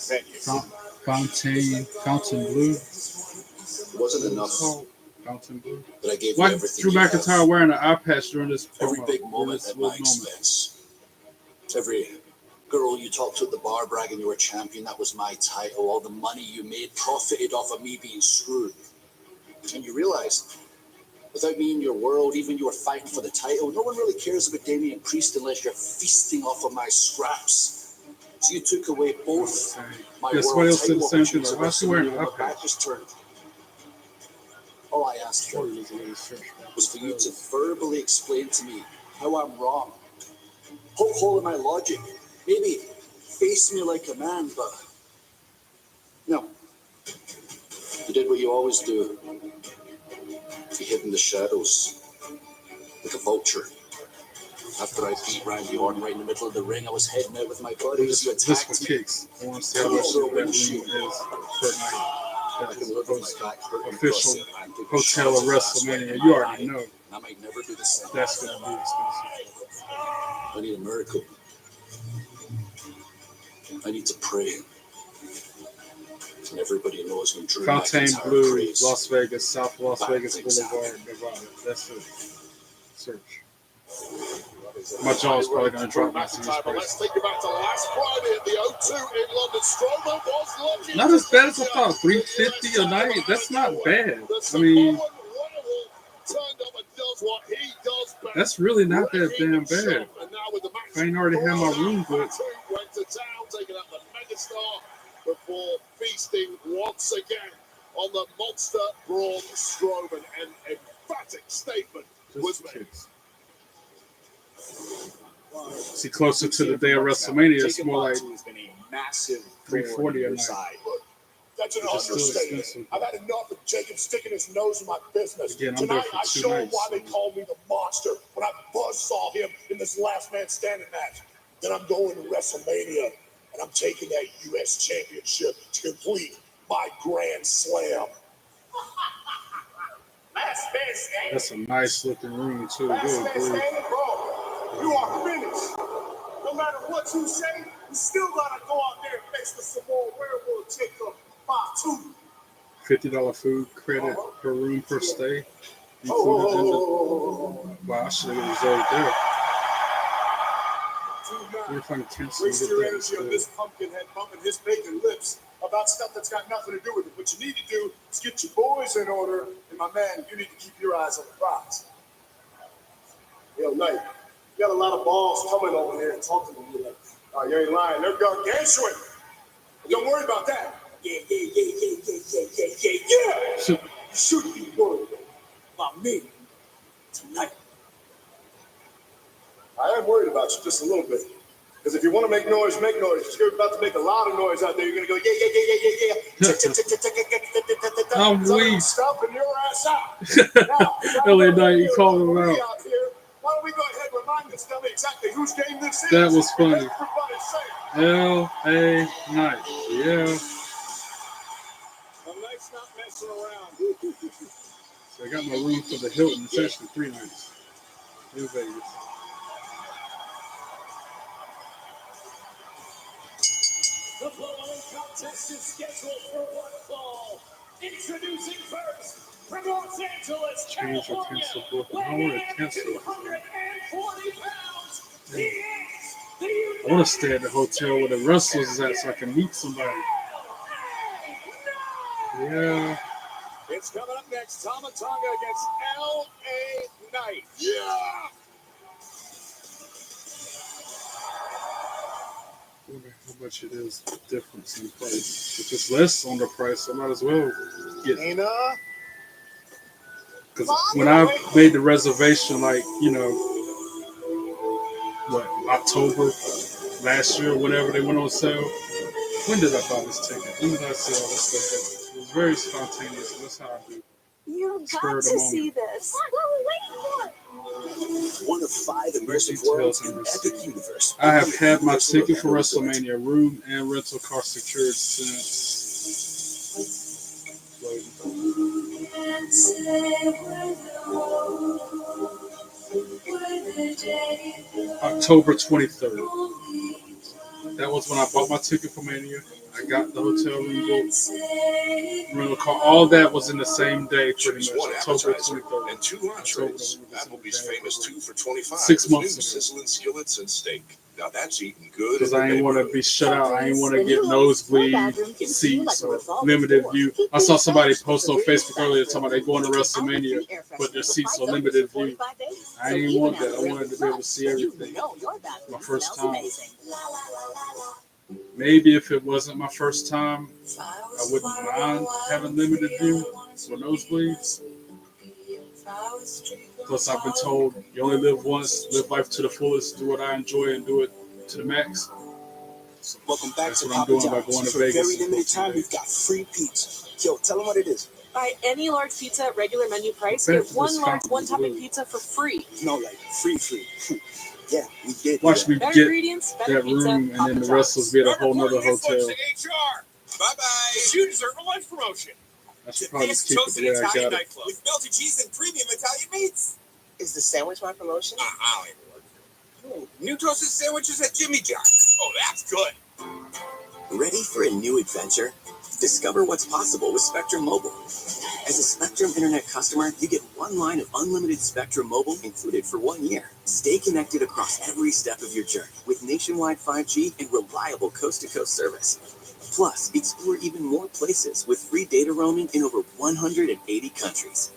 venue. Fountain Blue. It wasn't enough Fountain Blue. that I gave you Why everything. Drew you have. McIntyre wearing an eye patch during this Every promo? big During moment this at little my moment. expense. Every girl you talked to at the bar bragging you were champion, that was my title. All the money you made profited off of me being screwed. And you realized, without me in your world, even you were fighting for the title, no one really cares about Damian Priest unless you're feasting off of my scraps. So you took away both my Yes, world somebody else said title the same thing. opportunities Like, at why is he wearing WrestleMania an when eye my back patch? was turned. All I asked for was for you to verbally explain to me how I'm wrong. Poke hole in my logic. Maybe face me like a man, but no. You did what you always do. You hid in the shadows like a vulture. After I beat Randy Orton right in the middle of the ring, I was heading out with my buddies. You This for attacked me. kicks. I want to see how much that room is per night. I can live with my back hurting Official because I'm taking hotel of shots at WrestleMania. last You night. already know I might never do the same. that's going to be expensive. I need a miracle. I need to pray. And everybody knows when Drew Fountain McIntyre Blue, prays. Las Vegas, South Las bad Vegas things Boulevard, Nevada. That's it. Search. My jaw's probably going to drop my serious But price. let's think about the last Friday at the O2 in London. Strowman was lucky. Not as bad as I thought. $350 a night. That's not bad. I mean, that's really not that damn bad. If I ain't already had my room booked. Went to town, taking out the megastar before feasting once again on the monster Braun Strowman. An emphatic statement was made. See, closer to the day of WrestleMania, it's more like massive $340 a night. That's an Which is still understatement. expensive. I've had enough of Jacob sticking his nose in my business. Again, I'm there Tonight, for I 2 show him nights. why they call me the monster when I buzzsaw him in this last man standing match. Then I'm going to WrestleMania, and I'm taking that U.S. Championship to complete my Grand Slam. Last man standing. That's a nice looking room, too. Last Good man grief. standing, bro. You are finished. No matter what you say, you still gotta go out there and face with some more werewolf chick of 5'2". $50 food credit per room per stay. Included in the. Wow, I should have reserved there. What if I can cancel Waste and your get that energy on instead? this pumpkin head bumping his bacon lips about stuff that's got nothing to do with it. What you need to do is get your boys in order, and my man, you need to keep your eyes on the prize. Yo, Knight, you got a lot of balls coming over here and talking to me like, oh, you ain't lying, they're gargantuan. Don't worry about that. Yeah. You should be worried about me tonight. I am worried about you just a little bit. Because if you want to make noise, make noise. Because you're about to make a lot of noise out there. You're going to go, yeah. I'm weak. Stomping your ass out. LA Knight, you called him out. Why don't we go ahead and remind us, tell me exactly whose game this is? That was funny. Everybody say it. LA Knight. Yeah. The night's not messing around. So I got my room for the Hilton. It's actually 3 nights in Vegas. The following contest is scheduled for one fall. Introducing first from Los Angeles, Change or California, cancel both. I weighing want in to at cancel. 240 pounds. He is the I want to stay at the hotel where the wrestlers is at so I can meet somebody. Yeah. It's coming up next. Tama Tonga against L.A. Knight. Yeah! I wonder how much it is the difference in price. If it's less on the price, I might as well get it. Because when I made the reservation, like, you know, what, October last year, whenever they went on sale, when did I buy this ticket? When did I sell this ticket? It was very spontaneous. That's how I do. You've Spur got of the to moment. see this. What were we waiting for? One of 5 immersive worlds in Epic Universe. I have had my ticket for WrestleMania, room and rental car secured since October 23rd. That was when I bought my ticket for Mania. I got the hotel room booked, rental car. All that was in the same day, pretty much. October 23rd. And 2 entrees. Applebee's famous 2 for $25. 6 months ago. Sizzling skillets and steak. Now that's eating good. Because I ain't want to be shut out. I ain't want to get nosebleed seats or limited view. I saw somebody post on Facebook earlier talking about they going to WrestleMania, but their seats are limited view. I ain't want that. I wanted to be able to see everything. My first time. Maybe if it wasn't my first time, I wouldn't mind having limited view or nosebleeds. Plus, I've been told you only live once, live life to the fullest, do what I enjoy, and do it to the max. So Welcome back that's to what I'm Papa doing by John's. going to For Vegas. a very limited time, we've got free pizza. Yo, tell them what it is. Buy any large pizza at regular menu price. Bet Get one this large company one-topping will. pizza for free. No, like free. Yeah, we did. Watch me Better get ingredients, better that pizza. room, and Papa then the John's. rest will be at a whole nother hotel. HR. Bye-bye. You deserve a lunch promotion. I should probably just keep it the way I got it. nightclub with melted cheese and premium Italian meats. Is the sandwich my promotion? I'll even work for you. New toasted sandwiches at Jimmy John's. Oh, that's good. Ready for a new adventure? Discover what's possible with Spectrum Mobile. As a Spectrum Internet customer, you get 1 line of unlimited Spectrum Mobile included for 1 year. Stay connected across every step of your journey with nationwide 5G and reliable coast-to-coast service. Plus, explore even more places with free data roaming in over 180 countries.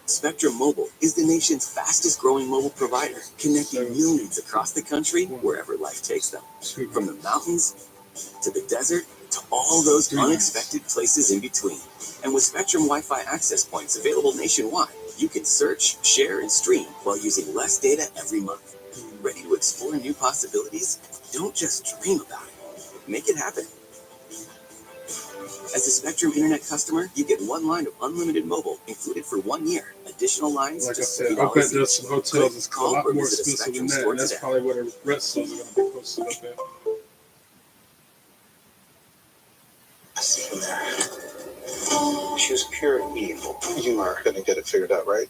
Spectrum Mobile is the nation's fastest growing mobile provider, connecting millions across the country wherever life takes them. From the mountains to the desert to all those unexpected places in between. And with Spectrum Wi-Fi access points available nationwide, you can search, share, and stream while using less data every month. Ready to explore new possibilities? Don't just dream about it. Make it happen. As a Spectrum Internet customer, you get 1 line of unlimited mobile included for 1 year. Additional lines, Like I just said, I $3 bet there's some each. hotels that's a Call lot or more visit a expensive than Spectrum that, store and that's today. probably where the wrestlers are going to be posted up at. I see him there. She was pure evil. You are gonna get it figured out, right?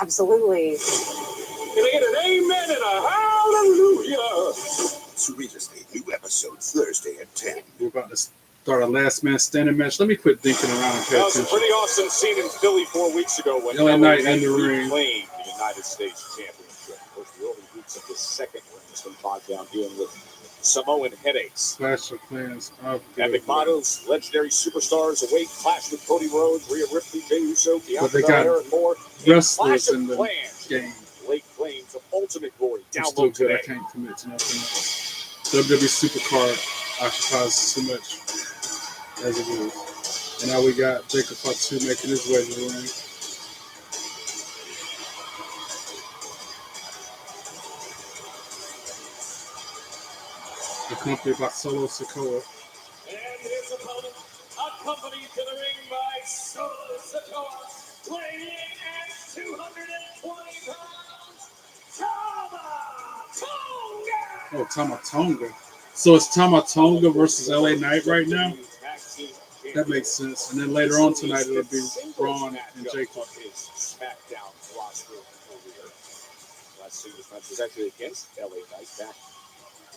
Absolutely. Can I get an amen and a hallelujah? Seriously, new episode Thursday at 10. We're about to start a last man standing match. Let me quit dinking around and pay That was a attention. pretty awesome scene in Philly 4 weeks ago when LA Knight in the ring. reclaimed the United States Championship. Of course, the early weeks of the second ring has been bogged down dealing with Samoan headaches. Clash of Clans. Epic Motto's legendary superstars await clash with Cody Rhodes, Rhea Ripley, Jey Uso, But Bianca they got Belair, and more. wrestlers Clash in of the Clans. game. Late claims of Ultimate Glory. I'm still Download good. I today. can't commit to nothing else. WWE Supercard occupies too much as it is. And now we got Jacob Fatu making his way to the ring. Accompanied by Solo Sikoa. And his opponent, accompanied to the ring by Solo Sikoa, weighing in at 220 pounds, Tama Tonga! Oh, Tama Tonga. So it's Tama Tonga versus LA Knight right now? That makes sense. And then later on tonight, it'll be Braun and Jacob. Smackdown roster career. Last singles match was actually against LA Knight back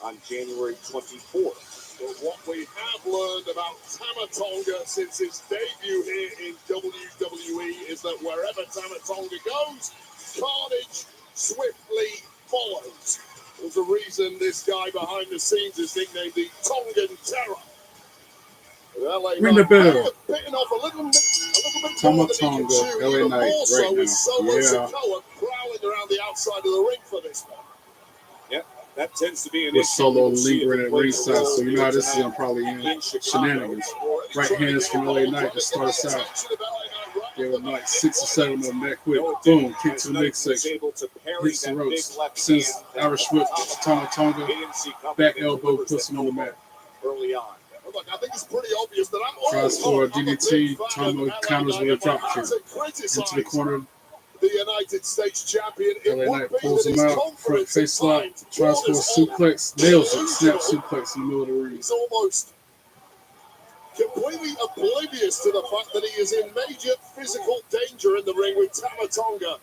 on January 24th. But what we have learned about Tama Tonga since his debut here in WWE is that wherever Tama Tonga goes, carnage swiftly follows. There's a reason this guy behind the scenes is nicknamed the Tongan Terror. Ring the bell. Bitten off a little bit Tama Tonga, LA Knight right now. Solo Yeah. Sikoa prowling around the outside of the ring for this one. Yeah, that tends to be an With issue. Solo You can see lingering it at plays a ringside, role so you know how this is in going to probably end Chicago. shenanigans. Right hands from LA Knight to start us out. Give him like 6 or 7 of them that quick. Boom, kick to the midsection. Hits the ropes. Sends Irish whip to Tama Tonga. Back elbow puts him on the mat. Early on. Look, I think it's pretty obvious that I'm Tries for a DDT. Tama counters with a drop kick. Into the corner. The United States champion. LA Knight pulls him out. Front face lock. Tries for a suplex. Nails it. Snap suplex in the middle of the ring. He's almost completely oblivious to the fact that he is in major physical danger in the ring with Tama Tonga.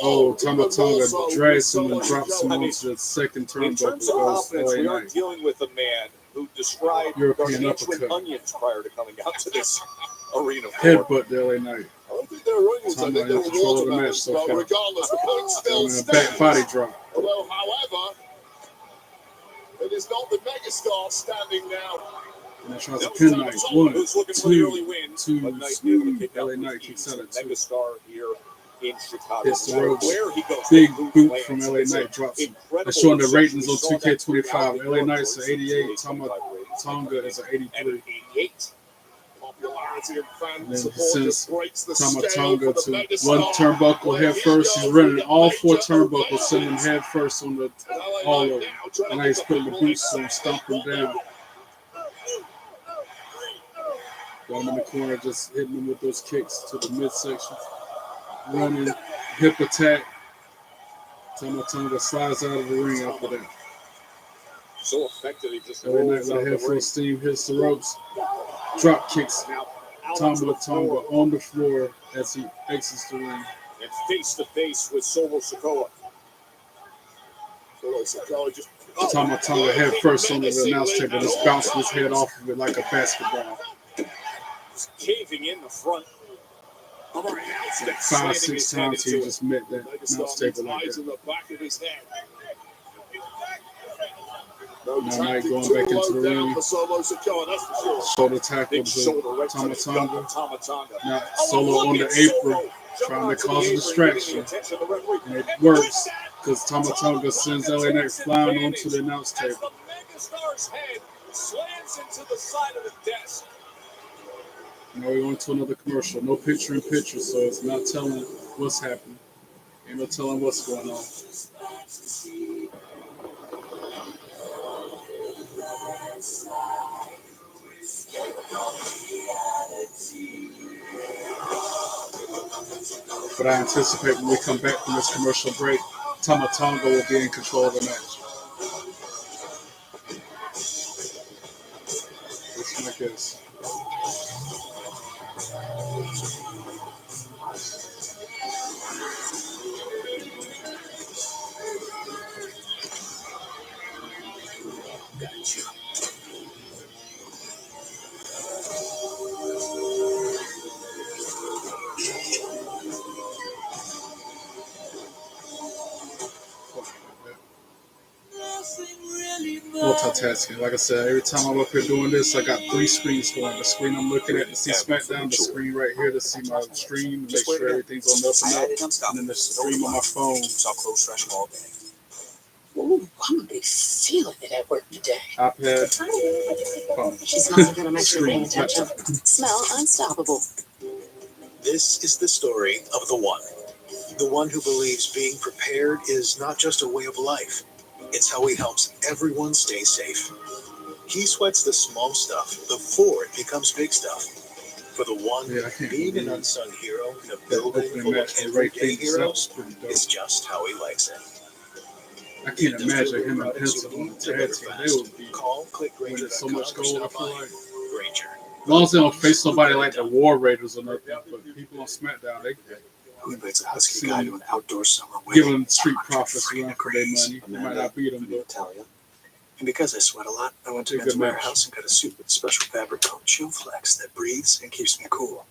Oh, Tama Tonga drags him and drops him onto the second In turnbuckle. terms of Goes offense, we LA are Knight. dealing with a man who described European gargantuan uppercut. onions prior to coming out to this arena. Headbutt to LA Knight. I don't think they're onions. I Tama think in they're control of the match watermelons. so But far. regardless, the point still And a back body stands. drop. Although, however, it is not the megastar standing now. And it tries to pin Knight. 1, Who's looking for the early 2, win, 2, but Knight able to kick out LA with Knight ease. kicks out at 2. Megastar here in Chicago. Hits the No matter ropes. where he goes, Big the boot lands. from LA It's Knight an drops him. incredible They're showing the reception. ratings We on saw that 2K25. throughout LA the Knight's at 88. 25 Tama ratings. Tonga is at 83. 88. Popularity and fan And then support sends just breaks the Tama scale Tonga for the to megastar. one turnbuckle head first. He's running all 4 turnbuckles, sending him head first on the all of them. And now he's putting the boots on, stomping down. Got him in the corner, just hitting him with those kicks to the midsection. Running, hip attack. Tama Tonga slides out of the ring after that. So effective, he just LA Knight rolls with out a the head full ring. of steam, hits the ropes. Drop kicks Now out Tama onto the Tonga floor on the floor as he exits the ring. and face to face with Solo Sikoa. Solo Sikoa just Tama Tonga head first on the announce table, just bouncing his head off of it like a basketball. Just caving in the front. Other announce that 5, slamming 6 his head times he into it. just met that announce Megastar table needs like eyes in that. the back of his head. Now Knight going back into the ring. For Solo Sikoa, that's for sure. Shoulder tackle Big shoulder to right to Tama the Tonga. gut of Tama Tonga. Now Oh, Solo look on the at Solo. apron, Jumping trying to onto the cause a apron, distraction. getting the attention of the referee. And it works because Tama Tonga sends LA Knight flying onto the announce As table. the Megastar's head slams into the side of the desk. Now we're going to another commercial. No picture in picture, so it's not telling what's happening. Ain't no telling what's going on. But I anticipate when we come back from this commercial break, Tama Tonga will be in control of the match. That's my guess. Multitasking. Like I said, every time I'm up here doing this, I got 3 screens going. The screen I'm looking at to see Smackdown, the screen right here to see my stream, to make sure everything's on up and up, and then the stream on my phone. Ooh, I'm gonna be feeling it at work today. iPad. She smells so good, I'm actually paying Screen. attention. Smell unstoppable. This is the story of the one who believes being prepared is not just a way of life. It's how he helps everyone stay safe. He sweats the small stuff before it becomes big stuff. For the one, being an unsung hero in a building full of everyday heroes is just how he likes it. I can't imagine him and Pencil on the tag team. They would be winning so much gold. I feel like. As long as they don't face somebody like the War Raiders or nothing, but people on SmackDown, they Elevates a husky guy to an outdoor summer give wedding. them street profits around for their money. You might not beat them, but Italian. And because I sweat a lot, I went to Good Men's match. Warehouse and got a suit with a special fabric called Chill Flex that breathes and keeps me cool.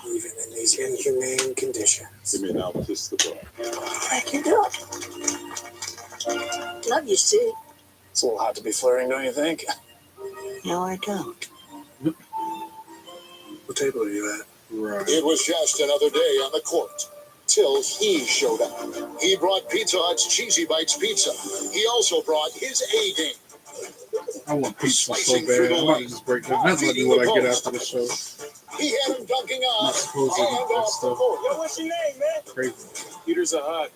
Even in these inhumane conditions. You mean I'll kiss the boy? Thank you, Doc. Love you, Sue. It's a little hot to be flirting, don't you think? No, I don't. What table are you at? right. It was just another day on the court. Till he showed up. He brought Pizza Hut's Cheesy Bites Pizza. He also brought his A game. I want pizza so bad. I'm about to just break down. That's like what I get after the show. He had him dunking on Not supposed to and eat that off the stuff. court. Yo, what's your name, man? Crazy. Peter's a Hut,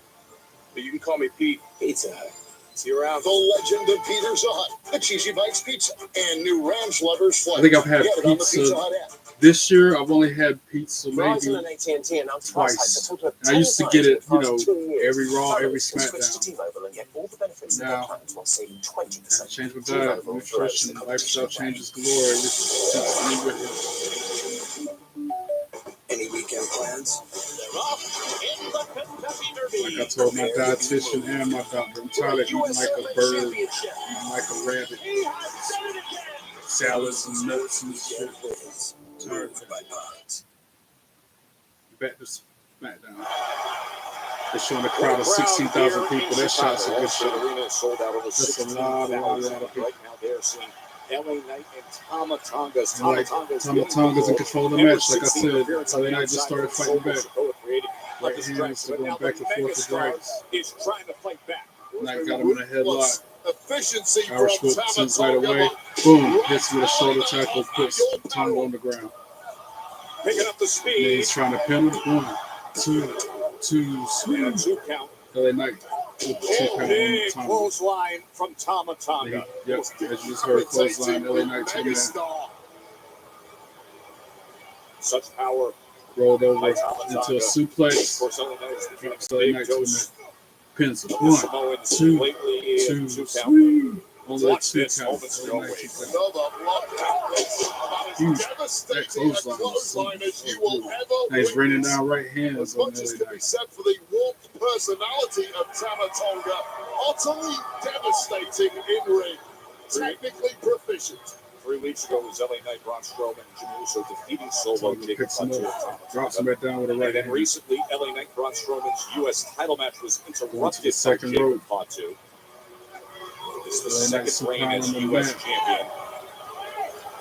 but you can call me Pete. Pizza Hut. See you around. The legend of Peter's Hut, the Cheesy Bites Pizza, and new Ranch Lovers I flavor. think I've had Get it on the pizza Pizza Hut app. this year. I've only had pizza Verizon maybe and AT&T announced twice. price hikes a total of And I used to get it, 10 you know, times in the past 2 years. every Raw, every Switch to SmackDown. T-Mobile and get all the benefits of Now, their plans while saving 20%. Change my diet, nutrition, lifestyle changes galore. Since me with it. Any weekend plans? They're off in the Kentucky Derby. Like I told my dietitian and my doctor, I'm tired of eating like a bird, eating like a rabbit, He has done it again. salads and nuts and shit. Tired of that. Back to SmackDown. They're showing a crowd of 16,000 people. That shot's a good shot. Arena is sold out over That's a lot of people. Right now they're seeing LA Knight and Tama Tonga's. And like Tama Tonga's in control of the match. Like I said, LA Knight just started fighting back. Right hands are going back and forth with rights. Is trying to fight back. Knight got him in a headlock. Efficiency Irish from whip Tama sends right Tonga. away. Boom. Hits with a shoulder tackle. Puts Tonga on the ground. Picking up the And then speed. he's trying to pin him. 1, 2, 2, And a 2 count. LA Knight with the 2 count on Big Tonga. clothesline from Tama Tonga. Yep, as you just heard, clothesline, LA Knight 2 man. Megastar. Such power. Rolled over By Tama into a Tonga. Of suplex. course, LA Knight is the Drops LA Knight 2 man. Pins him. The 1, Samoans 2, lately in 2, 2 count. 3. Only Watch 2 this count. moment's LA go Knight away. 2 count. Another block about as Huge. devastating That a clothesline was clothesline as you so will good. ever Now he's raining witness. down right hands As on much as LA can be Knight. said for the warped personality of Tama Tonga, utterly devastating in ring, technically proficient. 3 weeks ago was LA Knight, Braun Strowman, and Jimmy Uso defeating Solo, Tonga Jake picks him Fletcher, up, and Tama drops Tonga. him back down with a And right then hand. recently, LA Knight, Braun Strowman's U.S. title match was Going to the interrupted by second Jacob rope. Fatu. This is the LA Knight second reign as supine on the U.S. mat. champion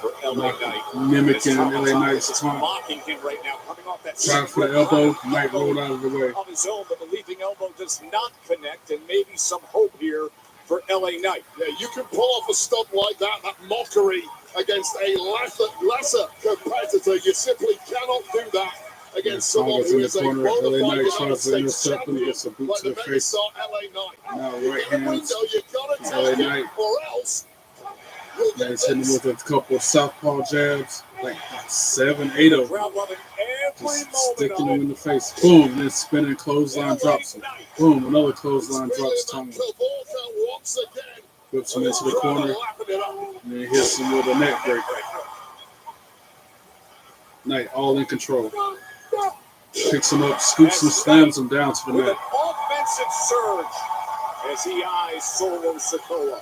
for LA Knight. Mimicking Tama LA Tonga Knight's is taunt. mocking him right now, coming off that Trying for the second elbow. rope. Knight rolled out of the way. Of his own, but the leaping elbow does not connect, and maybe some hope here for LA Knight. Yeah, you can pull off a stunt like that mockery against a lesser competitor. You simply cannot do that against someone Tonga's who in the is a corner. bona LA fide Knight United tries to States intercept him. champion Gets a boot like to the the face. megastar LA Knight. Now In right the hands. window, you gotta LA take it, Knight. or else you'll Now get he's hitting this. with a couple of southpaw jabs. Like 7, 8 of them. Crowd loving every Just moment sticking of him it. in the face. Boom. Then spinning clothesline drops him. Boom. Another clothesline drops Tonga. Once again, Whips him into the corner. lapping it up. And then hits him with a neck breaker. Knight all in control. Picks him up, scoops him, slams him down to the With an mat. offensive surge as he eyes Solo Sikoa.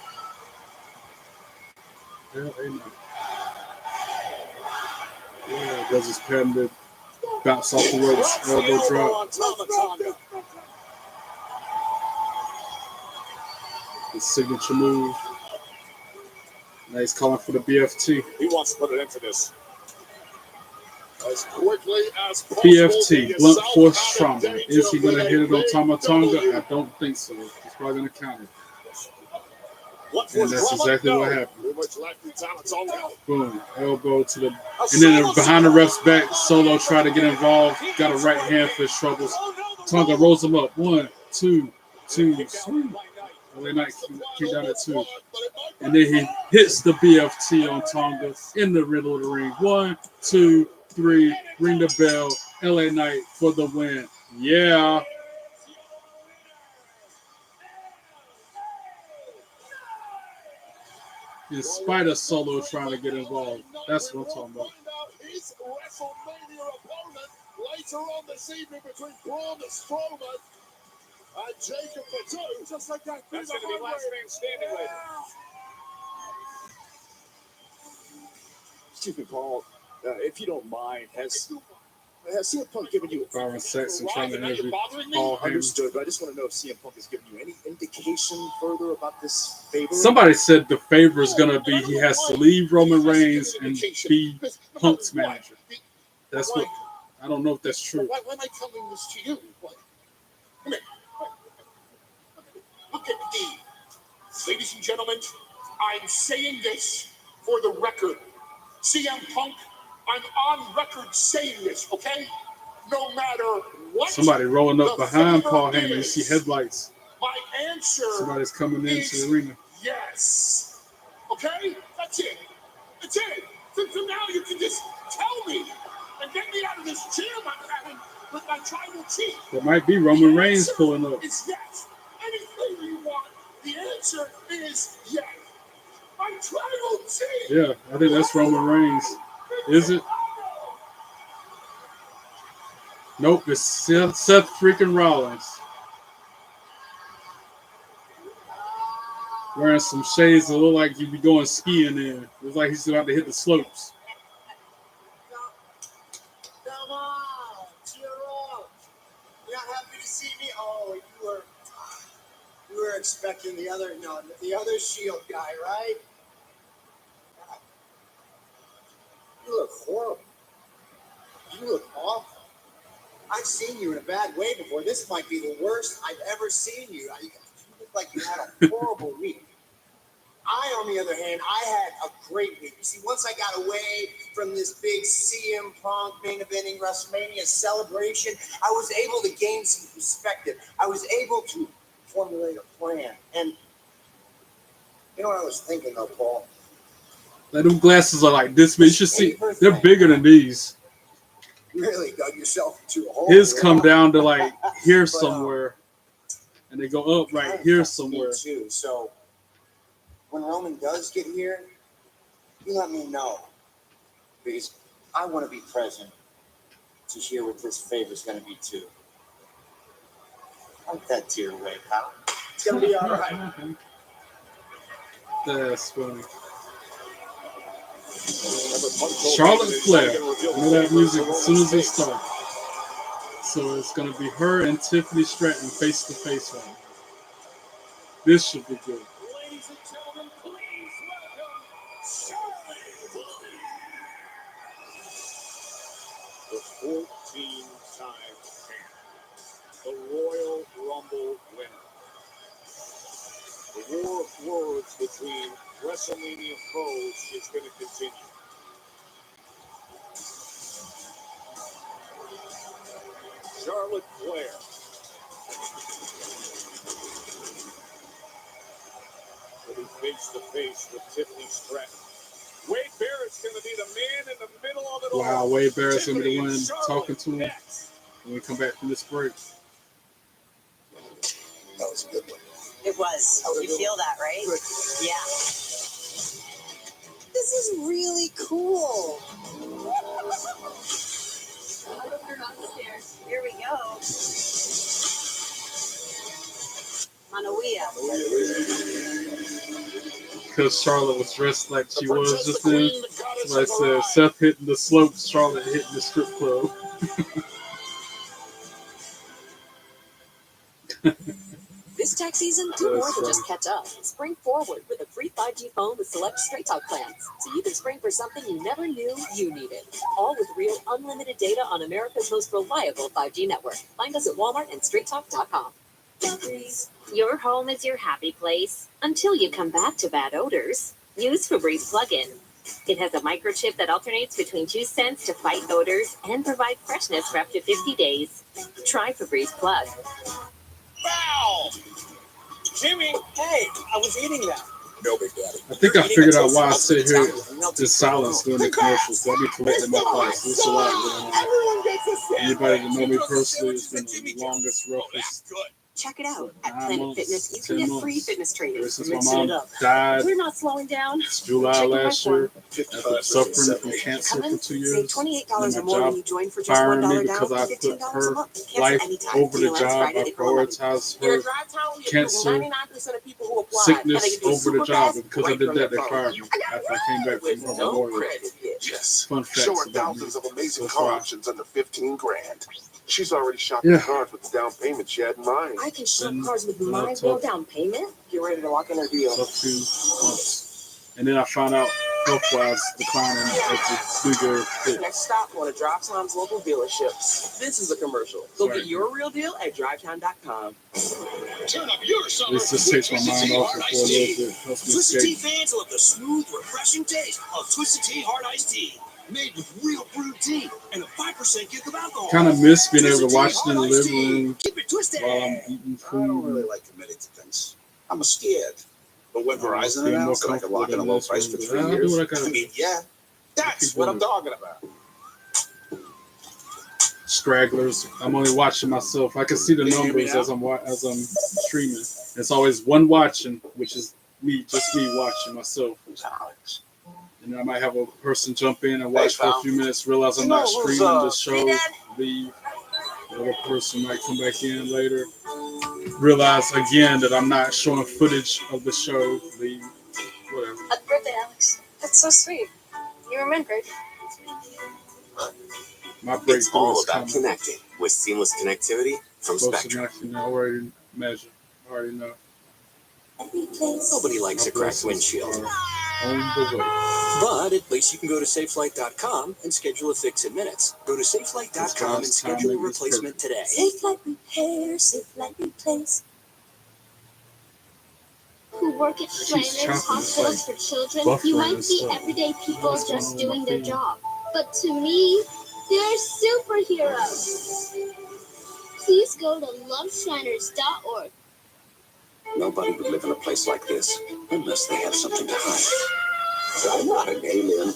Yeah, does his patented bounce off the ropes, Drops the elbow elbow drop. on Tama Tonga. His signature move. Now he's calling for the BFT. He wants to put an end to this. As quickly as possible. BFT, blunt Yourself force out of trauma. danger Is he going with to a hit it on big Tama Tonga? W. I don't think so. He's probably going to counter. And that's exactly what happened. Too much lefty talent's all out. Boom, elbow to the, and then behind the ref's back, Solo tried to get involved, got a right hand for his troubles. Tonga rolls him up. 1, 2, 2, 3. LA Knight came down at 2. And then he hits the BFT on Tonga in the middle of the ring. 1, 2, 3, ring the bell. LA Knight for the win. Yeah. In spite of Solo trying to get involved. That's what I'm talking about. His WrestleMania opponent later on this evening between Braun Strowman and Jacob Fatu. Just like that. That's going to be last man standing later. Excuse me, Paul. If you don't mind, has CM Punk given you Byron Saxon trying to interview Paul Heyman? Understood, but I just want to know if CM Punk has given you any indication further about this favor? Somebody said the favor is going to be he has to leave Roman Reigns and be Punk's manager. That's what, I don't know if that's true. Why am I telling this to you? Come here. Look at me. Ladies and gentlemen, I'm saying this for the record. CM Punk, I'm on record saying this, okay? No matter what. Somebody rolling up behind Paul Heyman. You see headlights. My answer. Somebody's coming into the arena. Yes. Okay? That's it. That's it. So now you can just tell me and get me out of this jam I'm having with my tribal chief. There might be Roman Reigns pulling up. It's yes. Anything you want. The answer is yes. My tribal chief. Yeah, I think that's Roman Reigns. Is it? Nope, it's Seth freaking Rollins. Wearing some shades that look like he'd be going skiing in. Looks like he's about to hit the slopes. Come on, cheer up. You're not happy to see me? Oh, you were expecting the other Shield guy, right? You look horrible. You look awful. I've seen you in a bad way before. This might be the worst I've ever seen you. You look like you had a horrible week. On the other hand, I had a great week. You see, once I got away from this big CM Punk main eventing WrestleMania celebration, I was able to gain some perspective. I was able to formulate a plan. And you know what I was thinking, though, Paul? Like, them glasses are like this big. You should see, they're bigger than these. You really dug yourself into a hole. His come down to like here somewhere, and they go up right here somewhere. Me too. So when Roman does get here, you let me know, because I want to be present to hear what this favor is going to be too. Wipe that tear away, pal. It's going to be all right. That's funny. Charlotte Flair. You know that music as soon as it starts. So it's going to be her and Tiffany Stratton face to face right now. This should be good. Ladies and gentlemen, please welcome Charlotte Flair. The 14-time champ, the Royal Rumble winner. The war of words between WrestleMania foes is going to continue. Charlotte Flair. Will be face to face with Tiffany Stratton. Wade Barrett's going to be the man in the middle of it all. Wow, Wade Barrett's going to be the one Tiffany and talking to him next. when we come back from this break. That was a good one. It was. You feel that, right? Good. Yeah. This is really cool. Here we go. Manoia. Because Charlotte was dressed like she was just then. Like I said, Seth hitting the slopes, Charlotte hitting the strip club. This tax season, do more than just catch up. Spring forward with a free 5G phone with select Straight Talk plans, so you can spring for something you never knew you needed. All with real unlimited data on America's most reliable 5G network. Find us at Walmart and StraightTalk.com. Your home is your happy place until you come back to bad odors. Use Febreze plug-in. It has a microchip that alternates between 2 scents to fight odors and provide freshness for up to 50 days. Try Febreze Plug. Foul! Jimmy, Hey, I was eating that. no, Big Daddy. I think I figured out why I sit here in silence during the commercials. I'll be collecting my thoughts. There's a lot going on. Everyone gets a sandwich. Anybody that know me personally, it's been the longest, roughest Check it out. At 9 Planet months, Fitness, you 10 can get months. free fitness training. Ever since my Mixing mom it up. died, We're not slowing down. it's July Checking my last year, form. after suffering from cancer Come for in, 2 save years, $28 or and more my when you job join for just firing me $1 because down, I put $15 a her month. Cancel life anytime. over the Deal ends job. Friday, I April 11th. prioritized Your her drive time, you cancer, 99% of people who apply, and they sickness can do it over the super job. fast And because I right did from that, their they phone. fired me after I came back With from no Memorial. credit hit. Yes. Fun facts Showing about me. thousands of amazing So car far. options under 15 grand. She's already shopped Yeah. the cars with the down payment she had in mind. I can shop Been cars with a my tough- no down payment. Get ready to lock in a deal. tough few months. And then I found out health-wise declining as the bigger hit. Next stop, one of DriveTime's local dealerships. This is a commercial. Go Sorry. get your real deal at DriveTime.com. Turn up your summer This just takes my mind off it for a little bit. Helps me Twisted Tea escape. fans love the smooth, refreshing taste of Twisted Tea Hard Iced Tea. Made with real brewed tea and a 5% kick of alcohol. Kind of miss being able to Twisted watch Tea it in the Hard Iced living Tea. room Keep it twisted. while I'm eating I don't really food. like committing to things. I'm scared. But when Verizon Being more announced that I could lock in a comfortable low than price for this 3 one, but I'll do years, what I gotta I mean, yeah, that's keep what I'm doing it. talking about. Stragglers. I'm only watching myself. I can see the Can you hear me numbers now? as I'm streaming. It's always one watching, which is me, just me watching myself. Alex. And then I might have a person jump in and watch for a pal. few minutes, realize I'm You know not who's, streaming the show, Hey, Dad? leave. Another person might come back in later, realize again that I'm not showing footage of the show, leave, whatever. Happy birthday, Alex. That's so sweet. You remembered. My breakthrough all is about coming. connecting with seamless connectivity from Close Spectrum. enough, you know, I already measure, I already know. Nobody likes a cracked windshield. On the way. But at least you can go to safelight.com and schedule a fix in minutes. Go to safelight.com and schedule a replacement today. Safe Light Repair, Safe Light Replace. Who work at trailers, hospitals for children. You might see everyday people just doing their job. But to me, they're superheroes. Please go to loveshriners.org. Nobody would live in a place like this unless they have something to hide. I'm not an alien,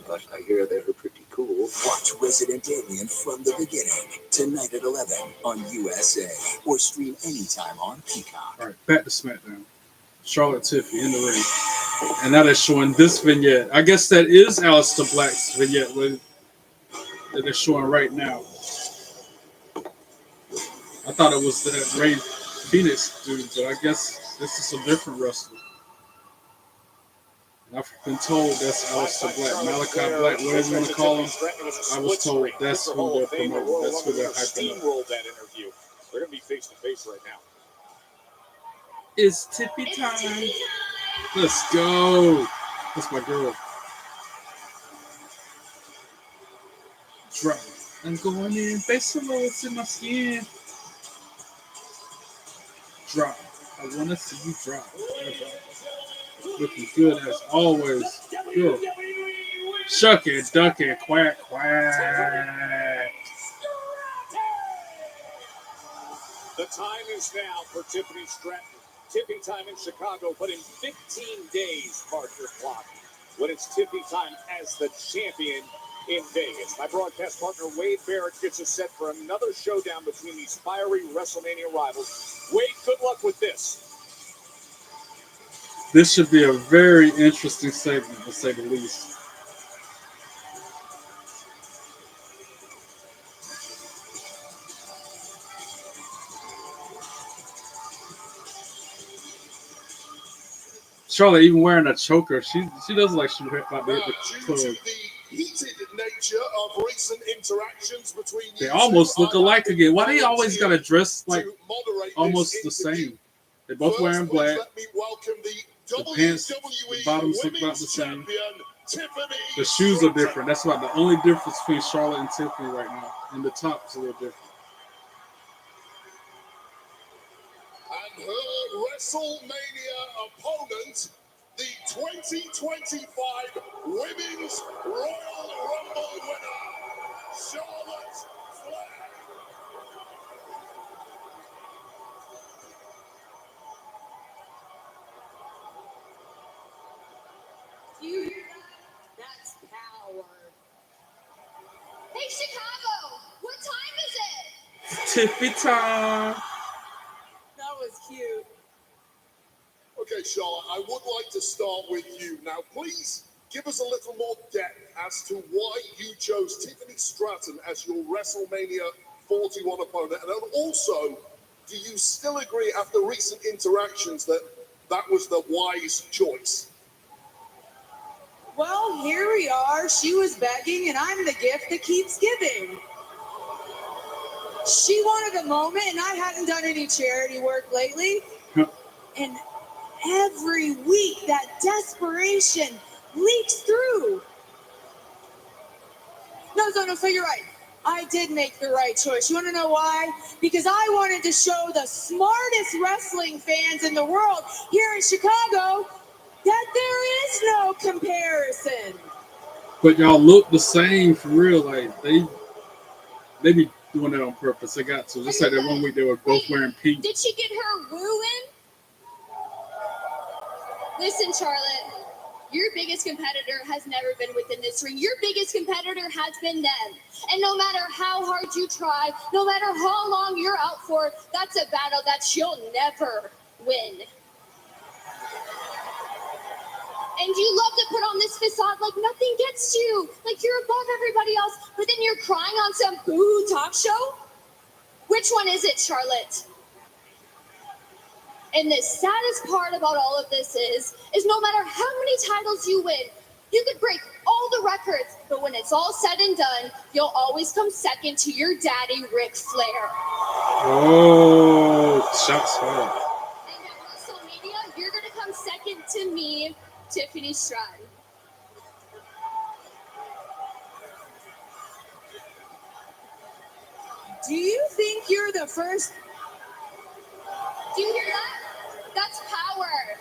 but I hear they're pretty cool. Watch Resident Alien from the beginning tonight at 11 on USA or stream anytime on Peacock. All right, back to SmackDown. Charlotte Tiffany in the ring. And that is showing this vignette. I guess that is Aleister Black's vignette that they're showing right now. I thought it was that Ray Phoenix dude, but I guess this is a different wrestler. And I've been told that's Aleister Black, Malachi Black, whatever you want to call him. I was told that's who they're promoting. That's who they're hyping up. Steamrolled that interview. They're going to be face to face right now. It's Tippy time. Let's go. That's my girl. Drop. I'm going in. Face the loads in my skin. Drop. I want to see you drop. Looking good as always. Girl. Shuck it, duck it, quack, quack. The time is now for Tiffany Stratton. Tippy time in Chicago, but in 15 days, mark your clock, when it's Tippy time as the champion in Vegas. My broadcast partner, Wade Barrett, gets us set for another showdown between these fiery WrestleMania rivals. Wade, good luck with this. This should be a very interesting segment, to say the least. Charlotte even wearing a choker. She doesn't like she about to hit the club. Due to the heated nature of recent interactions between They you almost two, look I alike have again. Why been they always got to dress like to moderate almost this the interview. same? They're both wearing First, black. let me welcome the The pants, WWE the bottoms look about the Women's same. Champion, Tiffany The shoes are Stratton. different. That's about the only difference between Charlotte and Tiffany right now. And the top is a little different. And her WrestleMania opponent, the 2025 Women's Royal Rumble winner, Charlotte Flair. Do you hear that? That's power. Hey, Chicago, what time is it? Tiffy time. That was cute. Okay, Charlotte, I would like to start with you. Now, please give us a little more depth as to why you chose Tiffany Stratton as your WrestleMania 41 opponent. And then also, do you still agree after recent interactions that that was the wise choice? Well, here we are. She was begging, and I'm the gift that keeps giving. She wanted a moment, and I hadn't done any charity work lately. And every week, that desperation leaks through. No, so you're right. I did make the right choice. You want to know why? Because I wanted to show the smartest wrestling fans in the world here in Chicago that there is no comparison. But y'all look the same for real. Like they be doing that on purpose. They got to. Just like that one week they were both wearing pink. Did she get her woo in? Listen, Charlotte, your biggest competitor has never been within this ring. Your biggest competitor has been them. And no matter how hard you try, no matter how long you're out for, that's a battle that she'll never win. And you love to put on this facade like nothing gets to you, like you're above everybody else, but then you're crying on some boo talk show? Which one is it, Charlotte? And the saddest part about all of this is no matter how many titles you win, you could break all the records, but when it's all said and done, you'll always come second to your daddy, Ric Flair. Oh, shots fired. And at WrestleMania, you're going to come second to me, Tiffany Stratton. Do you think you're the first? Do you hear that? That's power.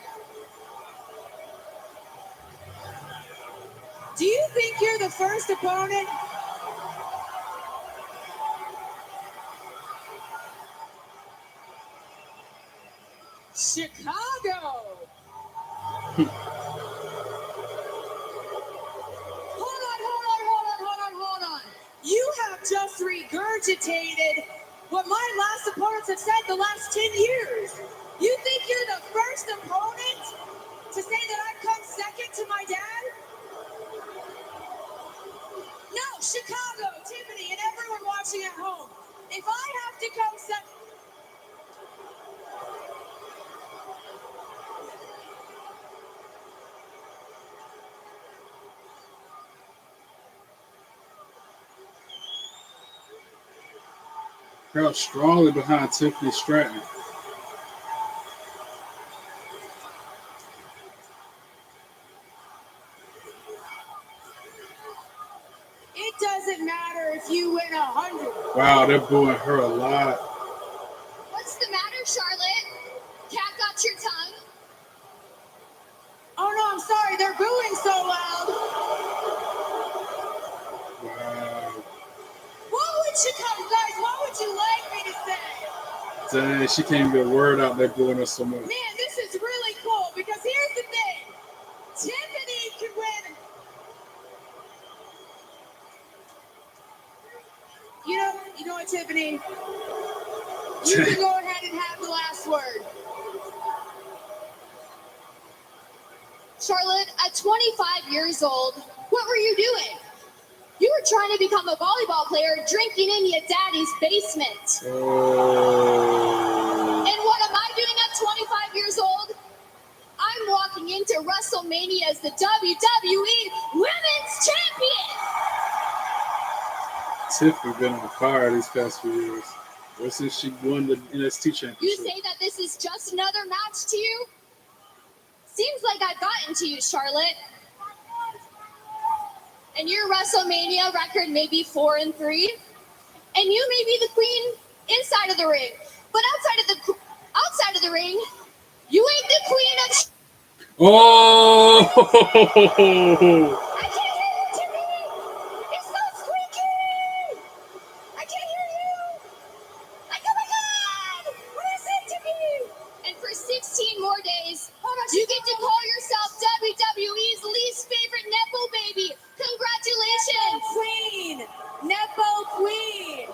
Do you think you're the first opponent? Chicago! Hold on. You have just regurgitated what my last opponents have said the last 10 years. You think you're the first opponent to say that I've come second to my dad? No, Chicago, Tiffany, and everyone watching at home. If I have to come second. Crowd strongly behind Tiffany Stratton. It doesn't matter if you win 100. Wow, they're booing her a lot. What's the matter, Charlotte? Cat got your tongue? Oh no, I'm sorry, they're booing so loud. Wow. What would you come, guys? What would you like me to say? Dang, she can't get a word out. They're booing her so much. Man, this is really cool because here's the thing. Tiffany could win. You know what, Tiffany? You can go ahead and have the last word. Charlotte, at 25 years old, what were you doing? You were trying to become a volleyball player drinking in your daddy's basement. Oh. And what am I doing at 25 years old? I'm walking into WrestleMania as the WWE Women's Champion. Tiffany's been on fire these past few years. Ever since she won the NXT You championship. say that this is just another match to you? Seems like I've gotten to you, Charlotte. And your WrestleMania record may be 4-3, and you may be the queen inside of the ring, but outside of the outside of the ring, you ain't the queen of. Oh! I can't hear you, Timmy. It's so squeaky. I can't hear you. Like, oh my God! What is it, Timmy? And for 16 more days, you get to call yourself WWE's least favorite Nepo baby. Congratulations! Queen! Nepo Queen!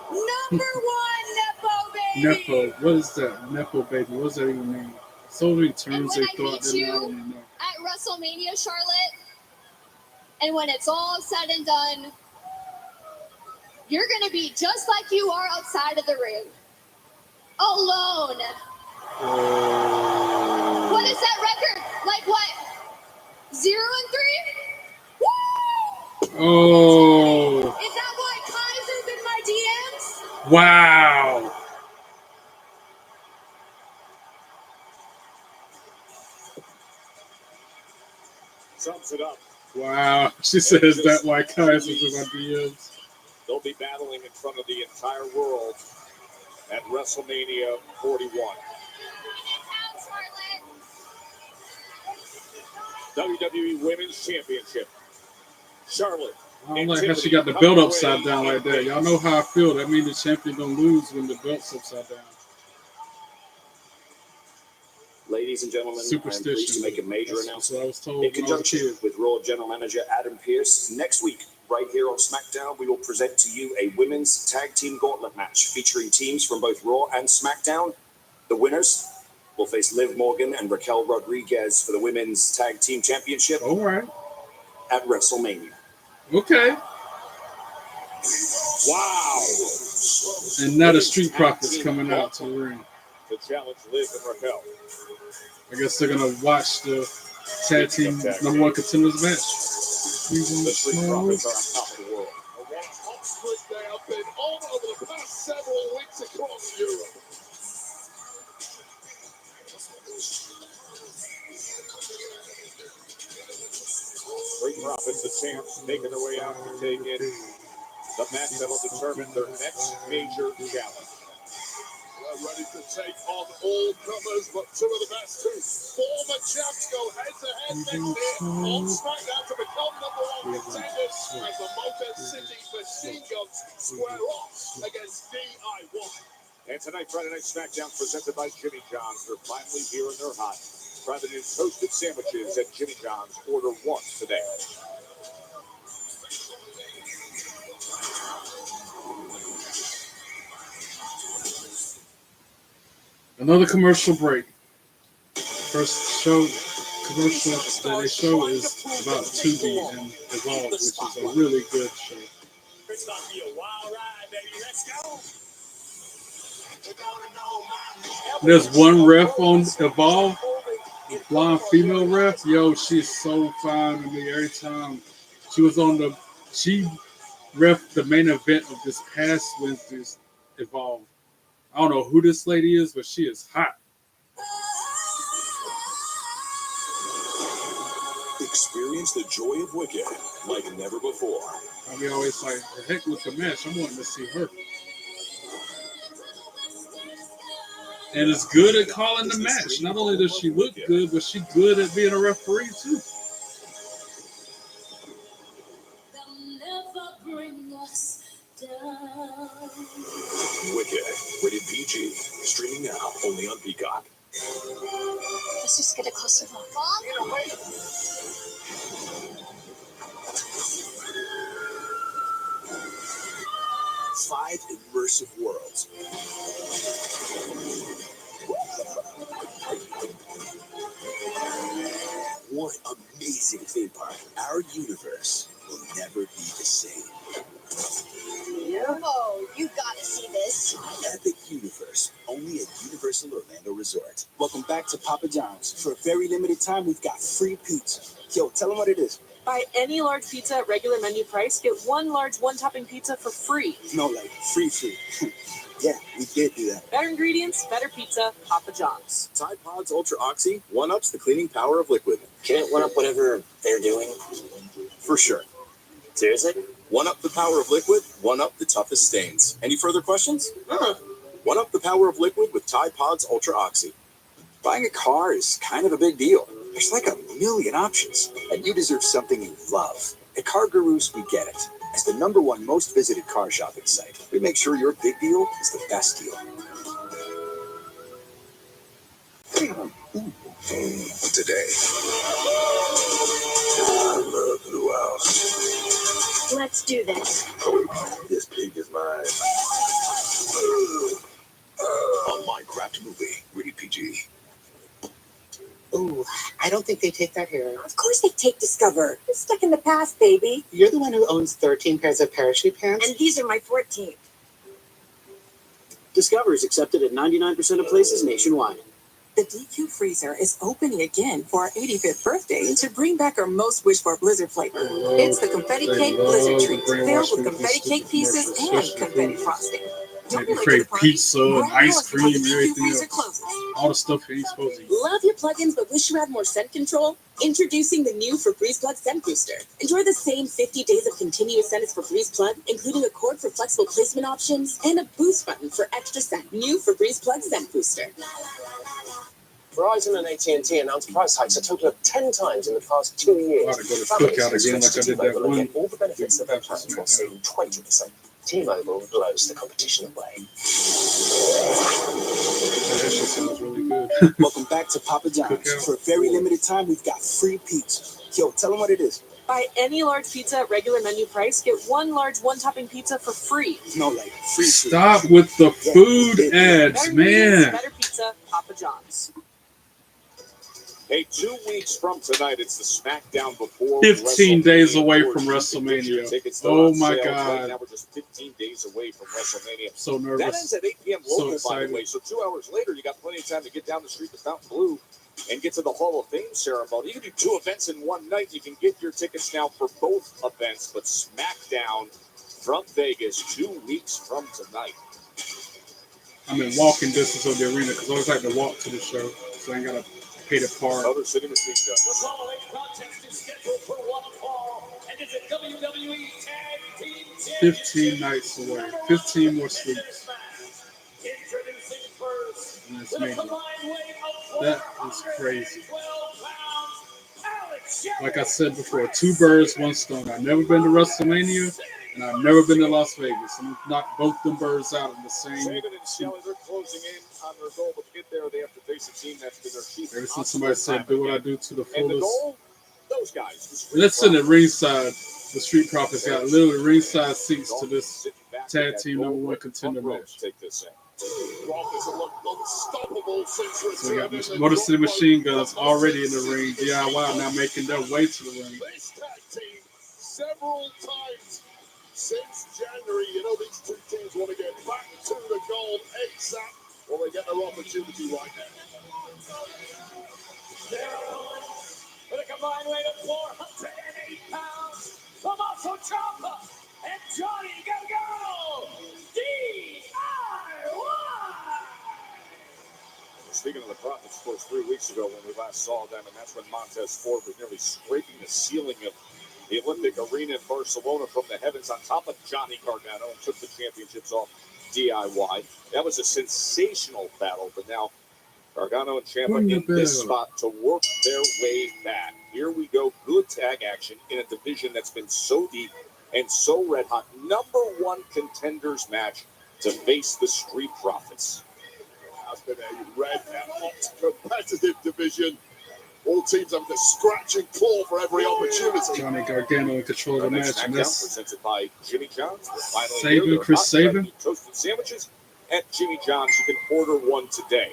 Number one Nepo baby! Nepo. What is that? Nepo baby. What does that even mean? So many terms they throw out there now, I don't even know. At WrestleMania, Charlotte, and when it's all said and done, you're going to be just like you are outside of the ring. Alone. What is that record? Like what? 0-3? Woo! Oh. Is that why Kaiser's in my DMs? Wow. Sums it up. Wow. She says that why Kaiser's in my DMs. They'll be battling in front of the entire world at WrestleMania 41. WWE Women's Championship. Charlotte. I don't like how she got the belt upside down like that. Y'all know how I feel. That means the champion gonna lose when the belt's upside down. Ladies and gentlemen, I'm pleased to make a major announcement. I was told in conjunction with Raw General Manager Adam Pearce. Next week, right here on Smackdown, we will present to you a women's tag team gauntlet match featuring teams from both Raw and Smackdown. The winners will face Liv Morgan and Raquel Rodriguez for the women's tag team championship. All right. At WrestleMania. Okay. Wow. And now the Street Profits coming out to the ring. To challenge Liv and Raquel. I guess they're gonna watch the tag team number one contenders match. The Street Profits are on top of the world. A hot split they have been on over the past several weeks across Europe. Street Profits, the champs, making their way out to take in the match that will determine their next major challenge. They're ready to take on all comers, but two of the best two former champs go head to head next year on SmackDown to become number one contenders as the Motor City Machine Guns square off against DIY. And tonight, Friday Night SmackDown presented by Jimmy John's. They're finally here and they're hot. Try the new toasted sandwiches at Jimmy John's. Order once today. Another commercial break. First commercial that they show is about Tubi and Evolve, which is a really good show. It's gonna be a wild ride, baby. Let's go. There's one ref on Evolve, blonde female ref. Yo, she's so fine to me every time. She ref the main event of this past Wednesday's Evolve. I don't know who this lady is, but she is hot. Experience the joy of Wicked like never before. I'll be always like, the heck with the match. I'm wanting to see her. And is good at calling the match. Not only does she look good, but she's good at being a referee too. Wicked, rated PG, streaming now only on Peacock. Let's just get a closer look. Five immersive worlds. One amazing theme park. Our universe will never be the same. Oh, you gotta see this. Epic Universe, only at Universal Orlando Resort. Welcome back to Papa John's. For a very limited time, we've got free pizza. Yo, tell them what it is. Buy any large pizza at regular menu price, get one large one-topping pizza for free. No, like free. Yeah, we did do that. Better ingredients, better pizza, Papa John's. Tide Pods Ultra Oxy one-ups the cleaning power of liquid. Can it one up whatever they're doing? For sure. Seriously? One up the power of liquid, one up the toughest stains. Any further questions? One up the power of liquid with Tide Pods Ultra Oxy. Buying a car is kind of a big deal. There's like a million options, and you deserve something you love. At Car Gurus, we get it. As the #1 most visited car shopping site, we make sure your big deal is the best deal. Today, I love Blue House. Let's do this. This pig is mine. A Minecraft movie, rated PG. Ooh, I don't think they take that here. Of course they take Discover. It's stuck in the past, baby. You're the one who owns 13 pairs of parachute pants? And these are my 14th. Discover is accepted at 99% of places nationwide. The DQ freezer is opening again for our 85th birthday to bring back our most wished for blizzard flavor. It's the confetti cake blizzard treat, filled with confetti cake pieces and confetti frosting. They create pizza and ice cream and everything else. All the stuff you ain't supposed to eat. Love your plugins but wish you had more scent control? Introducing the new Febreze Plug Scent Booster. Enjoy the same 50 days of continuous scent as Febreze Plug, including a cord for flexible placement options and a boost button for extra scent. New Febreze Plug Scent Booster. Verizon and AT&T announced price hikes a total of 10 times in the past 2 years. I'll go to Cookout again like I did that one. Get all the benefits of their plans while saving 20%. T-Mobile blows the competition away. That shit sounds really good. Welcome back to Papa John's. For a very limited time, we've got free pizza. Yo, tell them what it is. Buy any large pizza at regular menu price. Get one large one-topping pizza for free. No, like free. Stop with the food ads, man. Better pizza, Papa John's. Hey, 2 weeks from tonight, it's the Smackdown before 15 days away from WrestleMania. Oh my God. Right now we're just 15 days away from WrestleMania. So nervous. That ends at 8 p.m. So local, by excited. the way. So 2 hours later, you got plenty of time to get down the street to Fountain Blue and get to the Hall of Fame ceremony. You can do 2 events in one night. You can get your tickets now for both events. But Smackdown from Vegas 2 weeks from tonight. I'm in walking distance of the arena because I always like to walk to the show, so I ain't got to pay the park. Other City Machine Gun. The following contest is scheduled for one fall and is a WWE Tag Team Championship. 15 nights away. 15 more sleeps. Introducing first, And it's with a major. combined weight of That is crazy. 12 pounds, Alex Shelley. Like I said before, 2 birds, 1 stone. I've never been to WrestleMania, and I've never been to Las Vegas. And knocked both them birds out in the same. Saban and Shelley, they're closing in on their goal, but to get there, they have to face a team that's been their chief. Ever since somebody said, do what I do to the And the fullest. goal, those guys. the Street Listen at Profits. ringside. The Street Profits got literally ringside seats to this tag team #1 contender match. Take this in. Profits have looked unstoppable since So we got returning. Motor City Machine Guns already in the ring. DIY now making their way to the ring. This tag team several times since January. You know these two teams want to get back to the gold ASAP. Well, they get their opportunity right now. Their opponents, with a combined weight of 408 pounds, the Muscle Chopper and Johnny Gargano. Speaking of the Profits, of course, 3 weeks ago when we last saw them, and that's when Montez Ford was nearly scraping the ceiling of the Olympic Arena in Barcelona from the heavens on top of Johnny Gargano and took the championships off DIY. That was a sensational battle, but now Gargano and Ciampa in this spot to work their way back. Here we go, good tag action in a division that's been so deep and so red hot. #1 contenders match to face the Street Profits. Has been a red hot competitive division. All teams having to scratch and claw for every opportunity. Johnny Gargano in control of the match, and SmackDown that's presented by Jimmy John's. We're finally Saban, here. They're Chris hot, Saban. flaky toasted sandwiches at Jimmy John's. You can order one today.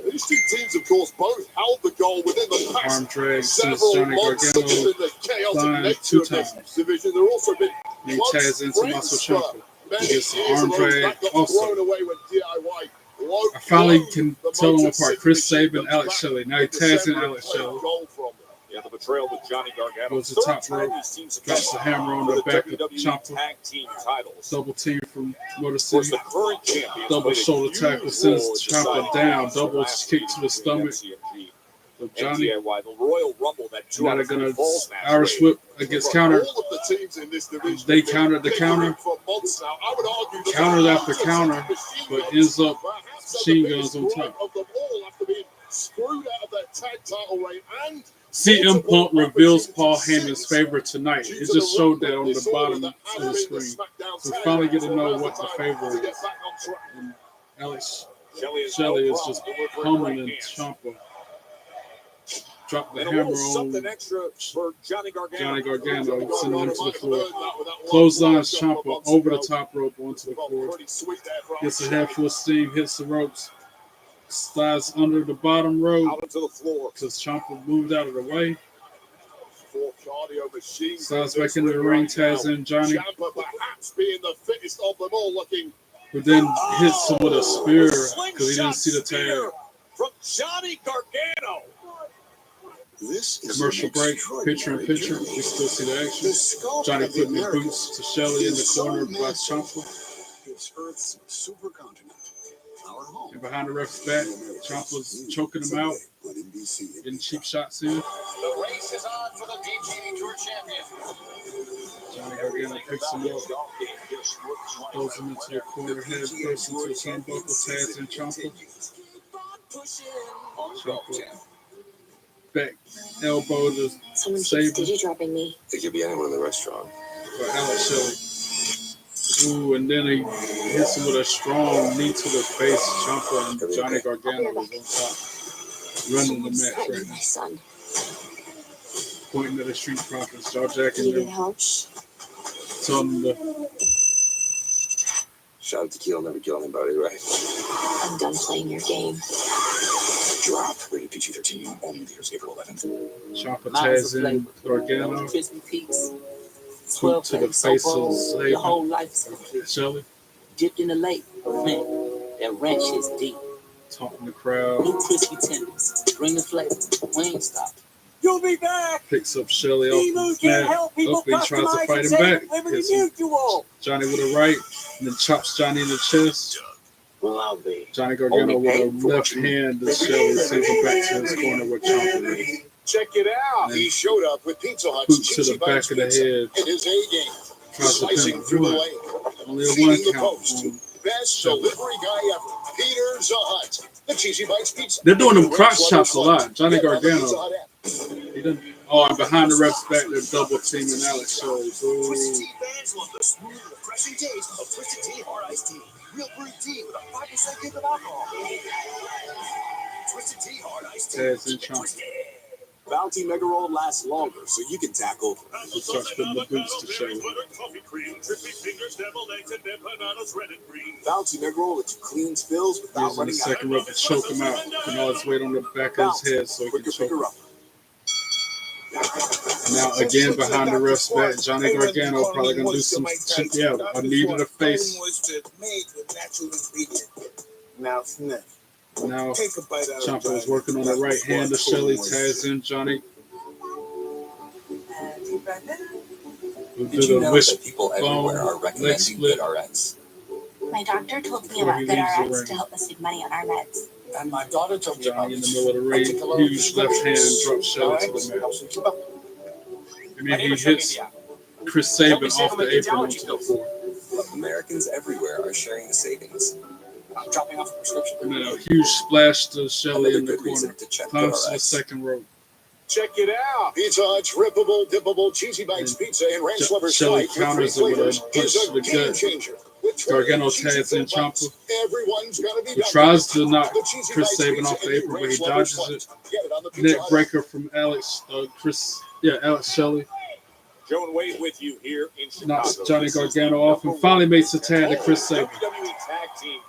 These two teams, of course, both held the goal within the arm past drag since several Johnny months. Gargano Given the chaotic flying nature 2 of this times. division, there also been He close tags into friends Muscle for Ciampa. many He gets the years, arm although drag that got also. thrown away when DIY. I finally can tell them apart. Chris Saban, Alex Shelley. Now he tags in Alex Shelley. Yeah, the betrayal with Johnny Gargano. Goes to Third top time rope, these teams have drops the met hammer on for the back of WWE Ciampa. Tag Team titles. Double team from Motor Of course, City. the current champions Double played a shoulder huge tackle role sends in Ciampa deciding down. who's Double last kick to the between stomach. MCMG. of Johnny. NTNY, the Royal Rumble that two Now out they're of three gonna falls match. Irish whip against counter. All of the teams in this division They have been countered the counter. bickering for months now. I would argue that Counter the after counter, but ends up perhaps machine the guns on biggest top. gripe of them all after being screwed out of that tag title reign and CM Punk reveals Paul Heyman's favorite tonight. It just showed that on the bottom of the screen. So we finally get to know what the favorite is. And Alex Shelley is just pummeling Ciampa. Drop the And a hammer little something on extra for Johnny Gargano. sending him to the floor. Clotheslines Ciampa over the top rope onto the floor. Gets a head full of steam, hits the ropes. Slides under the bottom rope Out into the floor. because Ciampa moved out of the way. Four cardio machines. Slides back into the ring, tags in Johnny, Ciampa perhaps being the fittest of them all, looking who then hits him with a spear because he didn't see the tag. From Johnny Gargano. This is Commercial break, picture in picture. We still see the action. Johnny putting the boots to Shelley in the corner by Ciampa. It's Earth's supercontinent, our home. And behind the ref's back, Ciampa's choking him out, getting cheap shots in. The race is on for the PGA Tour champion. Johnny Gargano picks him up, throws him into the corner, head first into the turnbuckle, tags in Ciampa. Ciampa back elbow to Someone save keeps him dropping me. It could be anyone in the restaurant. for Alex Shelley. Ooh, and then he hits him with a strong knee to the face. Ciampa and Johnny Gargano is on top, running the match right now. Son. Pointing at the Street Profits, jawjacking Needed them, help. telling them to Shot of tequila never kill anybody, right? I'm done playing your game. Drop. Rated PG-13. Only theaters April 11th. Ciampa tags in Gargano. Crispy peaks. Swoop to the face of Your whole life's Shelley, dipped in the lake. Man, that ranch is deep. talking the crowd. New crispy tenders. Bring the flavor. Wingstop. You'll be back. Picks up Shelley off Emu the can't mat. help people Up, he tries to customize fight and him say back. Liberty Hits him. Mutual. Johnny with a right, and then chops Johnny in the chest. Well, I'll be. Johnny Gargano with a left hand to Shelley, sends him back to his corner where Ciampa is. check it out. And He showed up with Pizza Hut's boot to Cheesy the back Bites of the Pizza head. in his A game. Tries to Slicing pin through the one. lane. Only a Feeding one the count. post. Best delivery guy ever. Peter Hut. The Cheesy Bites Pizza. They're doing them crotch Ranch chops a level lot. Johnny Get it on the Gargano. Pizza Hut app. He done. Oh, and behind the ref's back, they're double teaming Alex Shelley. Ooh. Twisted Tea fans love the smooth, refreshing taste of Twisted Tea Hard Iced Tea. Real brewed tea with a 5% hint of alcohol. Twisted Tea Hard Iced Tea. Tags in Keep it Ciampa. twisted. Bounty Mega Roll lasts longer, so you can tackle. He starts putting the boots to Shelley. Bounty Mega Roll lets you clean spills without Using the running out. second rope to choke him out. Putting all his weight on the back of his head so he can choke him. Now again behind the ref's back, Johnny Gargano probably gonna do some shit. Yeah, a knee to the face. Now sniff. Now Take a bite out of Ciampa is working on the right hand of Shelley, tags in Johnny. Who Did you do the know wish that people everywhere are leg recommending split. GoodRx? My doctor told me Before about he leaves the GoodRx ring. to help us save money on our meds. And my daughter told me about Johnny in the middle of the ring, huge left hand drops Shelley to the mat. And then he hits Chris Sabin off the apron onto the floor. Americans everywhere are sharing the savings. I'm dropping off a prescription. And then a huge splash to Shelley in the Another good reason corner. to check Climbs to the GoodRx. second rope. Check it out. Pizza Hut's rippable, dippable Cheesy Bites Pizza and Ranch Lover Shelley Strike with counters three it with a flavors punch is to a the game gut. changer. With Gargano 20 cheesy tags in filled bites, Ciampa, everyone's gonna be who done tries with to knock the Cheesy Chris Bites Sabin Pizza off the and apron, but he Ranch Lover dodges Strike. it. Get it on the Pizza Neck Hut. breaker from Alex Shelley. Joe and Wade with you here in Chicago. Knocks Johnny This is Gargano the off and number finally one makes the tag to Chris WWE Sabin. Tag Team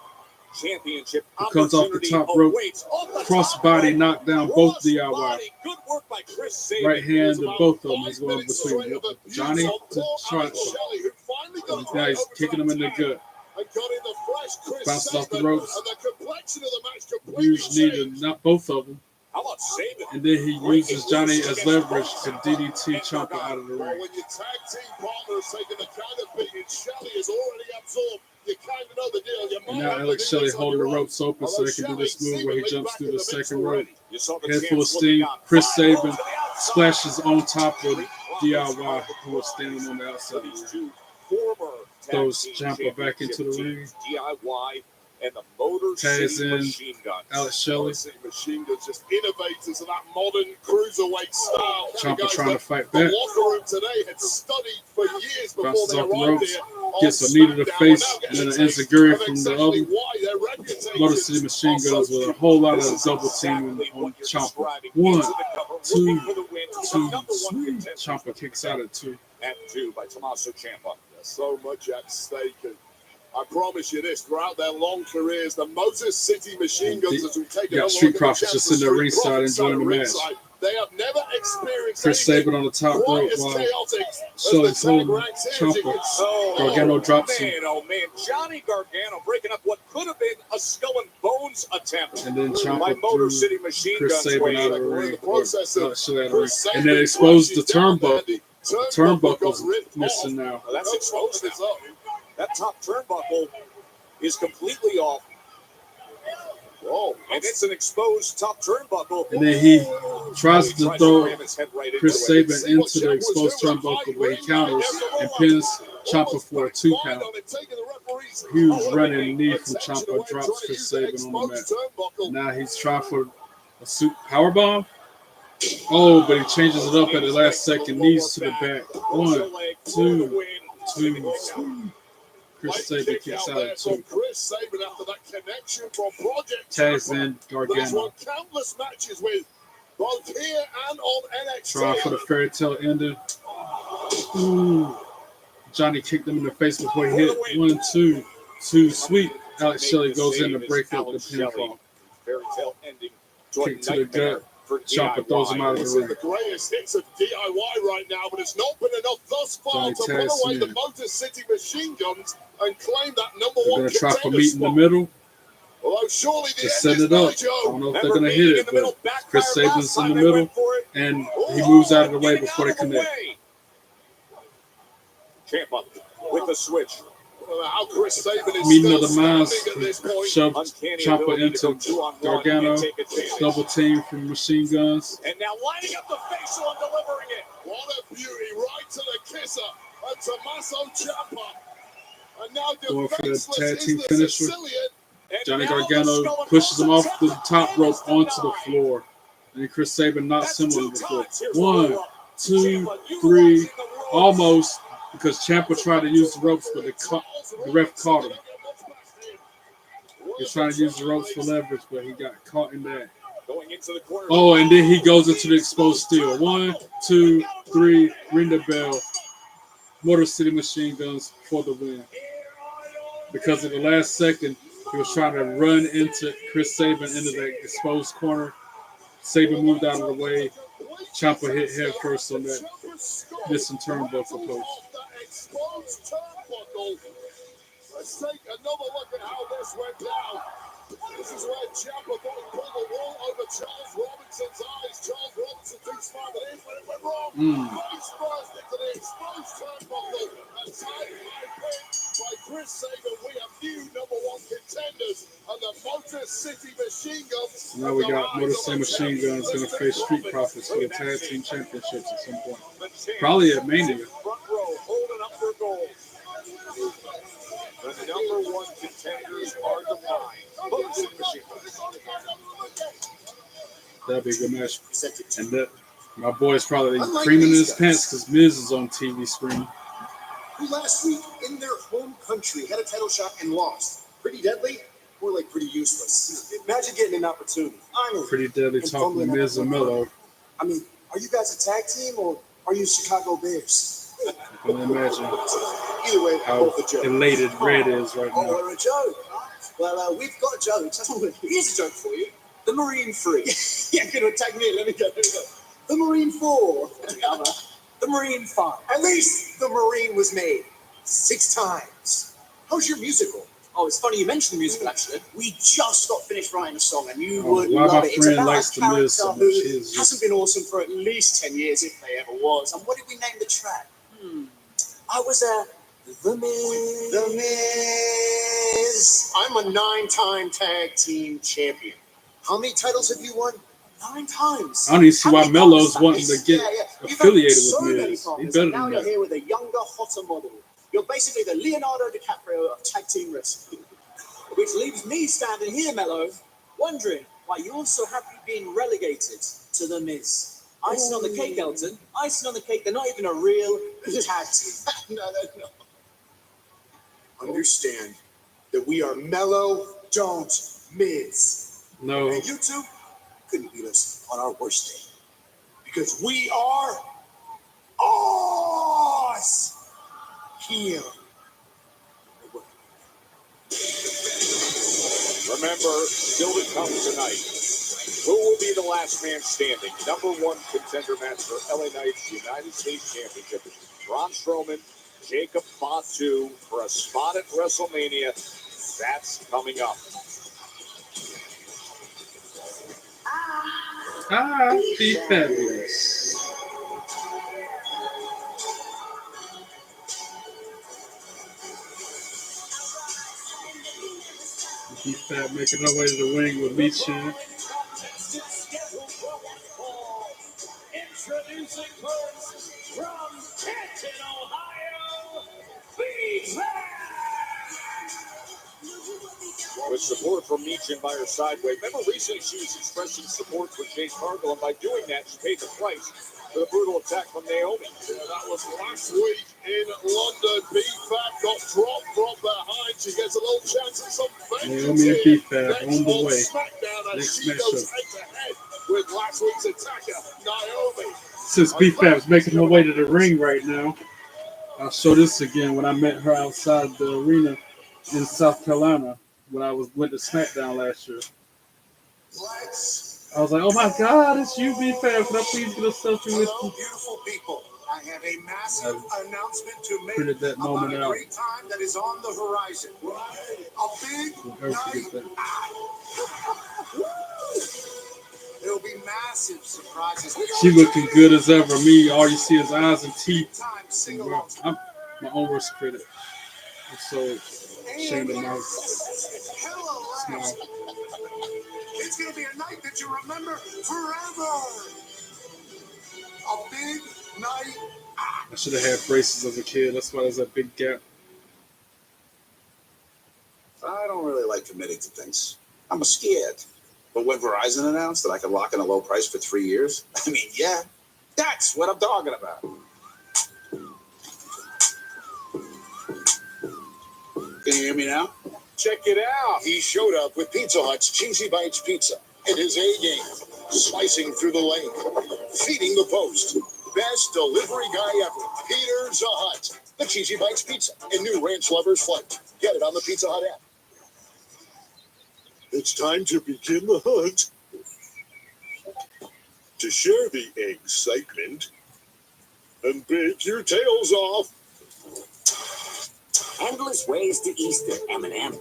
Championship Who comes off the opportunity top rope, awaits. Off the crossbody top knock down rope, both DIY. crossbody. Good work by Chris Sabin. Right hand It's to about both of them. 5 He's going minutes between straight of a Johnny beautiful to blow Ciampa. out of Shelley, who finally got And the now he's overtime kicking him in the tag. gut. And got in the flesh, Chris Bounces off the Sabin, ropes. and the complexion of the match completely Huge knee to changed. knock both of them. How about Sabin? And then he uses Johnny as leverage to DDT Ciampa out of the Well, ring. when your tag team partner is taking the kind of beating Shelley has already absorbed, you kind of know the deal. You And now Alex Shelley holding the ropes open so they can do this move where he jumps through the second rope. Head full of steam. Chris Sabin splashes on top of DIY, who was standing on the outside. Throws Ciampa back into the ring. DIY and the Motor Tags City in Machine Guns. Alex Shelley. Machine Guns, just innovators of that modern cruiserweight style. Ciampa trying to fight The back. locker room today had studied for years before Bounces they off the arrived ropes. here. Gets a knee to the face. And then an enziguri from the other. Motor City Machine Guns with a whole lot of double teaming on Ciampa. 1, 2, 2. Ciampa kicks out at 2. At 2 by Tommaso Ciampa. So much at stake. And I promise you this, throughout their long careers, the Motor City Machine Guns, as we've taken got a Street look at Profits just in there Street ringside Profits enjoying the at match. ringside, they have never experienced Chris anything Sabin on the top rope quite as while chaotic as Shelley's the tag holding ranks here, as you Ciampa. can see. Gargano drops him. Oh man, Johnny Gargano breaking up what could have been a skull and bones attempt. And then by Ciampa Motor threw City Machine Chris Guns. Sabin out of the We're in ring. the process of Shelley out of the ring. Chris And then Sabin exposed the crashes down there. turnbuckle. The Turnbuckle's got ripped missing off. now. Well, that's exposed It's now. up. That top turnbuckle is completely off. Whoa. And it's an exposed top turnbuckle. And then he tries to Tries throw ram his head right Chris into it. Sabin into the exposed turnbuckle where he counters and pins Ciampa for a 2 count. Huge running knee from Ciampa drops Chris Sabin on the mat. Now he's trying for a powerbomb. Oh, but he changes it up at the last second. Knees to the back. 1, 2, 2. Chris Sabin kicks out at 2. Chris Sabin after that connection from Project Tags in That he's Gargano. won countless matches with, both here and on NXT. Trying for the fairy tale ending. Ooh. Johnny kicked him in the face before he hit. 1, 2, 2. Sweet. Alex Shelley goes in to break up the pinfall. Fairy tale ending. Kick to the gut. Ciampa throws him out of This the is the ring. greatest hits of DIY right now, but it's not been enough thus far Johnny to put tags away him the in. Motor City Machine Guns and claim that number They're one going to try for contender meat in the spot. middle. Although surely the To end set is it nigh, up. I Joe. don't know if they're going to hit it, but Chris Sabin's in the middle, and he moves out of the way before they connect. Ciampa with the switch. How Chris Sabin is Meeting still of the minds, standing at this point. shoved Uncanny Ciampa ability to go into 2-on-1 Gargano, and take advantage. double team from Machine Guns. And now lining up the facial and delivering it. What a beauty, right to the kisser. And Tommaso Ciampa. And now Going for the defenseless tag is team the finisher. Sicilian. And Johnny now the Gargano skull and pushes him bones off the attempt top rope is onto the denied. floor. And Chris Sabin knocks him on the floor. times. Here's 1, the 2, Ciampa 3, utilizing the ropes. almost, because Ciampa tried to use the ropes, but the ref caught him. He's trying to use the ropes for leverage, but he got caught in that. Going into the corner. Oh, and then he goes into the exposed steel. 1, 2, 3, ring the bell. Motor City Machine Guns for the win. Because at the last second, he was trying to run into Chris Sabin into that exposed corner. Sabin moved out of the way. Ciampa hit head first on that missing turnbuckle post. Exposed turnbuckle. Let's take another look at how this went down. This is where Ciampa thought he pulled the wool over Charles Robinson's eyes. Charles Robinson too smart, but here's where it went wrong. Face first into the exposed turnbuckle. A tight high pin by Chris Sabin. We have new number one contenders and the Motor City Machine Guns. Now we got Motor City Machine Guns going to face Street Profits for the tag team championships at some point. Probably at Mania. Front row holding up their gold. The number one contenders are defined. Motor City Machine Guns. That'd be a good match. And that my boy's probably creaming in his pants because Miz is on TV screen. Who last week in their home country had a title shot and lost. Pretty deadly, or like pretty useless. Imagine getting an opportunity. Finally. Pretty deadly and talking fumbling Miz at and the Mello. I mean, are you guys a tag team or are you Chicago Bears? I can imagine Either way, how both a joke. elated Red is right Oh, now. we're a joke. Well, we've got a joke. Here's a joke for you. The Marine 3. Yeah, good one. Tag me in. Let me go. The Marine 4. The Marine 5. At least the Marine was made 6 times. How's your musical? Oh, it's funny you mentioned the musical, actually. We just got finished writing a song, and you would why love my it. It's friend about likes a the Miz so character much. who He is hasn't been awesome for at least 10 years, if they ever was. And what did we name the track? I was The Miz. The Miz. I'm a 9-time tag team champion. How many titles have you won? 9 times. I don't even see why Melo's wanting to get You've affiliated had so with many Miz. He problems, better and now than you're that. here with a younger, hotter model. You're basically the Leonardo DiCaprio of tag team wrestling. Which leaves me standing here, Melo, wondering why you're so happy being relegated to the Miz. Icing on the cake, Elton. Icing on the cake. They're not even a real tag team. No, they're not. Understand that we are Mellow, don't Miz. No. And you two couldn't beat us on our worst day. Because we are us here. Remember, still to come tonight, who will be the last man standing? Number 1 contender match for LA Knight's United States Championship. Braun Strowman, Jacob Fatu for a spot at WrestleMania. That's coming up. Be fabulous. Be fab making our way to the ring with Michi. Introducing first from Canton, Ohio, B-Fab. With support from Meechin by her sideway. Remember recently she was expressing support for Jade Cargill, and by doing that she paid the price for the brutal attack from Naomi. Yeah, that was last week in London. B-Fab got dropped from behind. She gets a little chance at some vengeance Naomi and here B-Fab next on the way. Smackdown, as Next she goes matchup. head-to-head with last week's attacker, Naomi. Since B-Fab's making her way to the ring right now, I'll show this again when I met her outside the arena in South Carolina when I went to Smackdown last year. I was like, oh my God, it's you, B-Fab. Can I please get a selfie with you? Beautiful people. I have a massive announcement to make Printed that about moment a out. great time that is on the horizon. A big Don't ever forget that. There'll be massive surprises. She looking good as ever. Me, all you see is eyes and teeth. I'm my own worst critic. I'm so ashamed of my smile. It's going to be a night that you remember forever. A big night. I should have had braces as a kid. That's why there's that big gap. I don't really like committing to things. I'm scared. But when Verizon announced that I could lock in a low price for 3 years, I mean, yeah, that's what I'm talking about. Can you hear me now? Check it out. He showed up with Pizza Hut's Cheesy Bites Pizza in his A game, slicing through the lane, feeding the post. Best delivery guy ever. Peter Hut. The Cheesy Bites Pizza in new Ranch Lovers Flight. Get it on the Pizza Hut app. It's time to begin the hunt. To share the excitement and bake your tails off. Endless ways to Easter, M&M.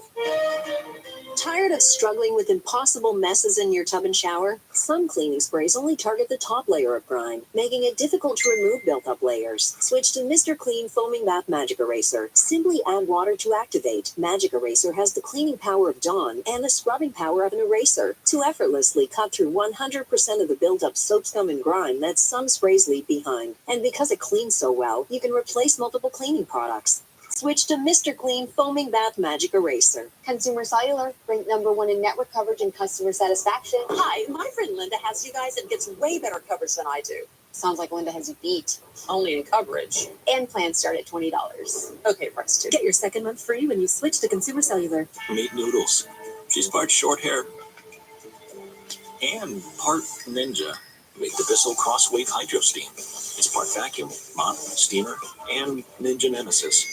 Tired of struggling with impossible messes in your tub and shower? Some cleaning sprays only target the top layer of grime, making it difficult to remove built-up layers. Switch to Mr. Clean Foaming Bath Magic Eraser. Simply add water to activate. Magic Eraser has the cleaning power of Dawn and the scrubbing power of an eraser to effortlessly cut through 100% of the built-up soap, scum, and grime that some sprays leave behind. And because it cleans so well, you can replace multiple cleaning products. Switch to Mr. Clean Foaming Bath Magic Eraser. Consumer Cellular, ranked #1 in network coverage and customer satisfaction. Hi, my friend Linda has you guys and gets way better coverage than I do. Sounds like Linda has you beat. Only in coverage. And plans start at $20. Okay, press 2. Get your second month free when you switch to Consumer Cellular. Meet Noodles. She's part short hair and part ninja. Make the Bissell Crosswave Hydro Steam. It's part vacuum, mop, steamer, and ninja nemesis.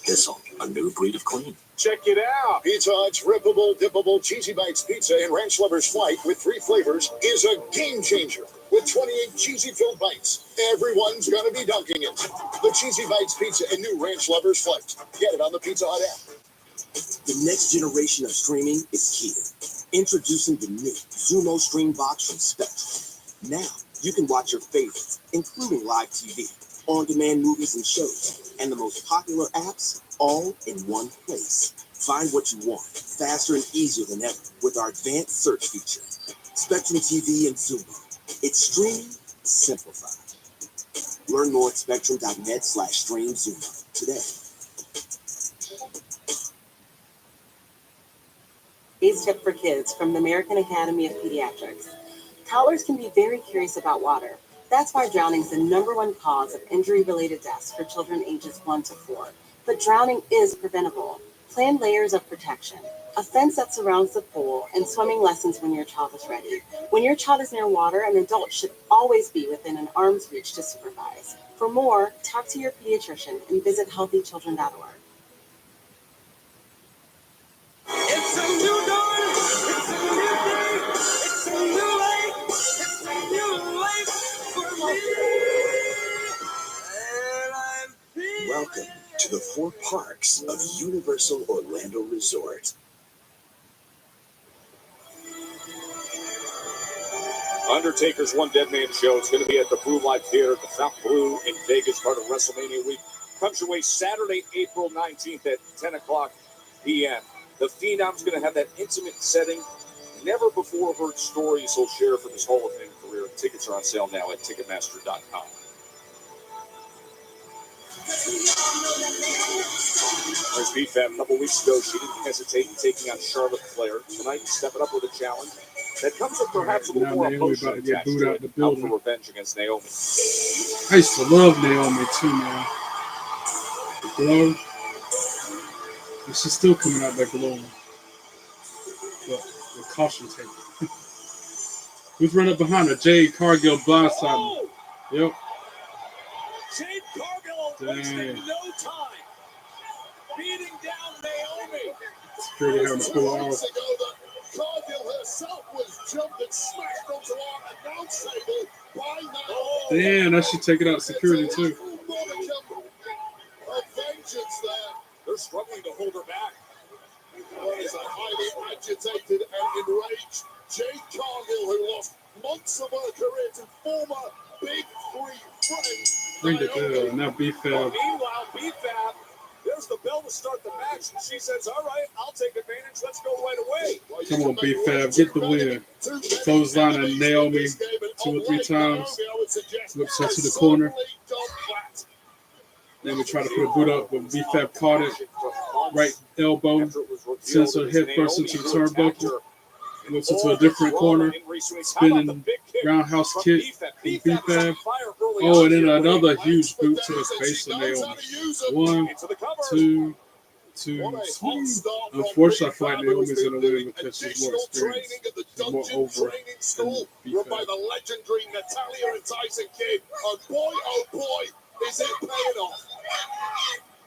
Bissell, a new breed of clean. Check it out. Pizza Hut's rippable, dippable Cheesy Bites Pizza in Ranch Lovers Flight with 3 flavors is a game changer. With 28 cheesy-filled bites, everyone's going to be dunking it. The Cheesy Bites Pizza in new Ranch Lovers Flight. Get it on the Pizza Hut app. The next generation of streaming is here. Introducing the new Zumo Stream Box from Spectrum. Now, you can watch your favorites, including live TV, on-demand movies and shows, and the most popular apps all in one place. Find what you want faster and easier than ever with our advanced search feature. Spectrum TV and Zumo. Extreme simplified. Learn more at spectrum.net/streamzumo today. Today's tip for kids from the American Academy of Pediatrics. Toddlers can be very curious about water. That's why drowning is the #1 cause of injury-related deaths for children ages 1 to 4. But drowning is preventable. Plan layers of protection, a fence that surrounds the pool, and swimming lessons when your child is ready. When your child is near water, an adult should always be within an arm's reach to supervise. For more, talk to your pediatrician and visit healthychildren.org. It's a new dawn, it's a new day, it's a new life, it's a new life for me. And I'm feeling. Welcome to the 4 parks of Universal Orlando Resort. Undertaker's One Dead Man show is going to be at the Blue Light Theater at the Fountain Blue in Vegas, part of WrestleMania week. Comes your way Saturday, April 19th at 10 o'clock p.m. The Phenom's going to have that intimate setting. Never before heard stories he'll share from his Hall of Fame career. Tickets are on sale now at Ticketmaster.com. There's BFAB a couple weeks ago. She didn't hesitate in taking on Charlotte Flair. Tonight, stepping up with a challenge that comes with perhaps a little more emotion attached to it. Out for revenge against Naomi. I used to love Naomi too, man. The glow. And she's still coming out that glow. But with caution tape. Who's running behind her? Jade Cargill blindsided. Yep. Jade Cargill wasting no time. Beating down Naomi. Security having to pull her off. Cargill herself was jumped and smashed onto our announce table by Naomi. Damn, that should take it out security too. A vengeance there. They're struggling to hold her back. There is a highly agitated and enraged Jade Cargill who lost months of her career to former Big Three friend. Ring the bell, now BFAB. Meanwhile, BFAB, there's the bell to start the match, and she says, all right, I'll take advantage. Let's go right away. Come on, BFAB, get the win. Clothesline and Naomi 2 or 3 times. Whips her to the corner. Then we try to put a boot up, but BFAB caught it. Right elbow. Sends her head first into the turnbuckle. Whips her to a different corner. Spinning roundhouse kick from BFAB. Oh, and then another huge boot to the face of Naomi. 1, 2, 2, 3. Unfortunately, I feel like Naomi's in the win because she's more experienced. She's more over Run by the legendary Natalya and Tyson Kidd. And boy, oh boy, is it paying off.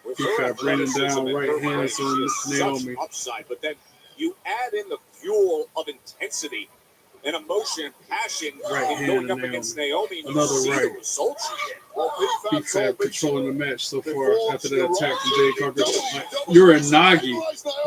BFAB bringing down right hands on Naomi. Upside, but then you add in the fuel of intensity and emotion and passion going up against Naomi. Another right. BFAB controlling the match so far after that attack from Jade Cargill. You're a Nagi.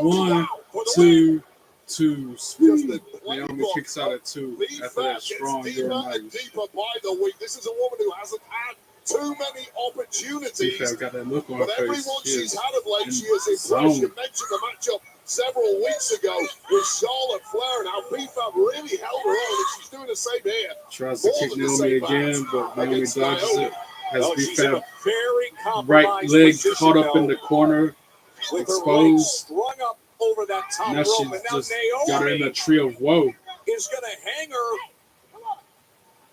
1, 2, 2, sweet. Naomi kicks out at 2 after that strong Uranagi. Deeper by the week. This is a woman who hasn't had too many opportunities. BFAB got that look on her but face. everyone she's had of late, she has impressed. You mentioned the matchup several weeks ago with Charlotte Flair, and how BFAB really held her on, and she's doing the same here. Tries to kick Naomi again, but Naomi dodges it. Has BFAB right leg caught up in the corner, exposed. Over that top now she's just got her in a tree of woe. Is going to hang her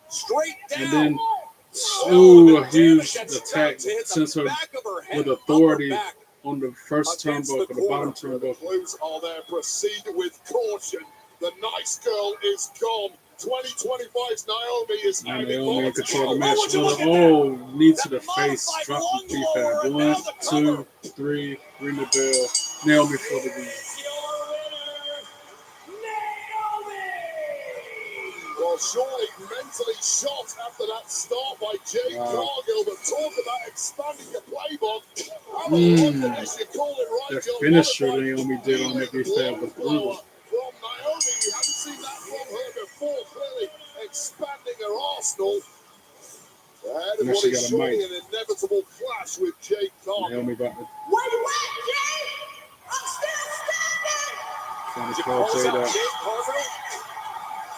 straight down. And then, ooh, a huge attack sends her with authority on the first turnbuckle, the bottom turnbuckle. Clues are there. Proceed with caution. The nice girl is gone. 2025's Naomi is Naomi in control of the match. Oh, knee to the face. Drop the BFAB. 1, 2, 3. Ring the bell. Naomi for the win. Well, surely mentally shot after that start by Jade Cargill, but talk about expanding your playbook. That finisher Naomi did on the BFAB was brutal. From Naomi, we haven't seen that from her before, clearly expanding her arsenal. And what is surely an inevitable clash with Jade Cargill. Naomi got it. What, Jade? I'm still Trying to call Jade out.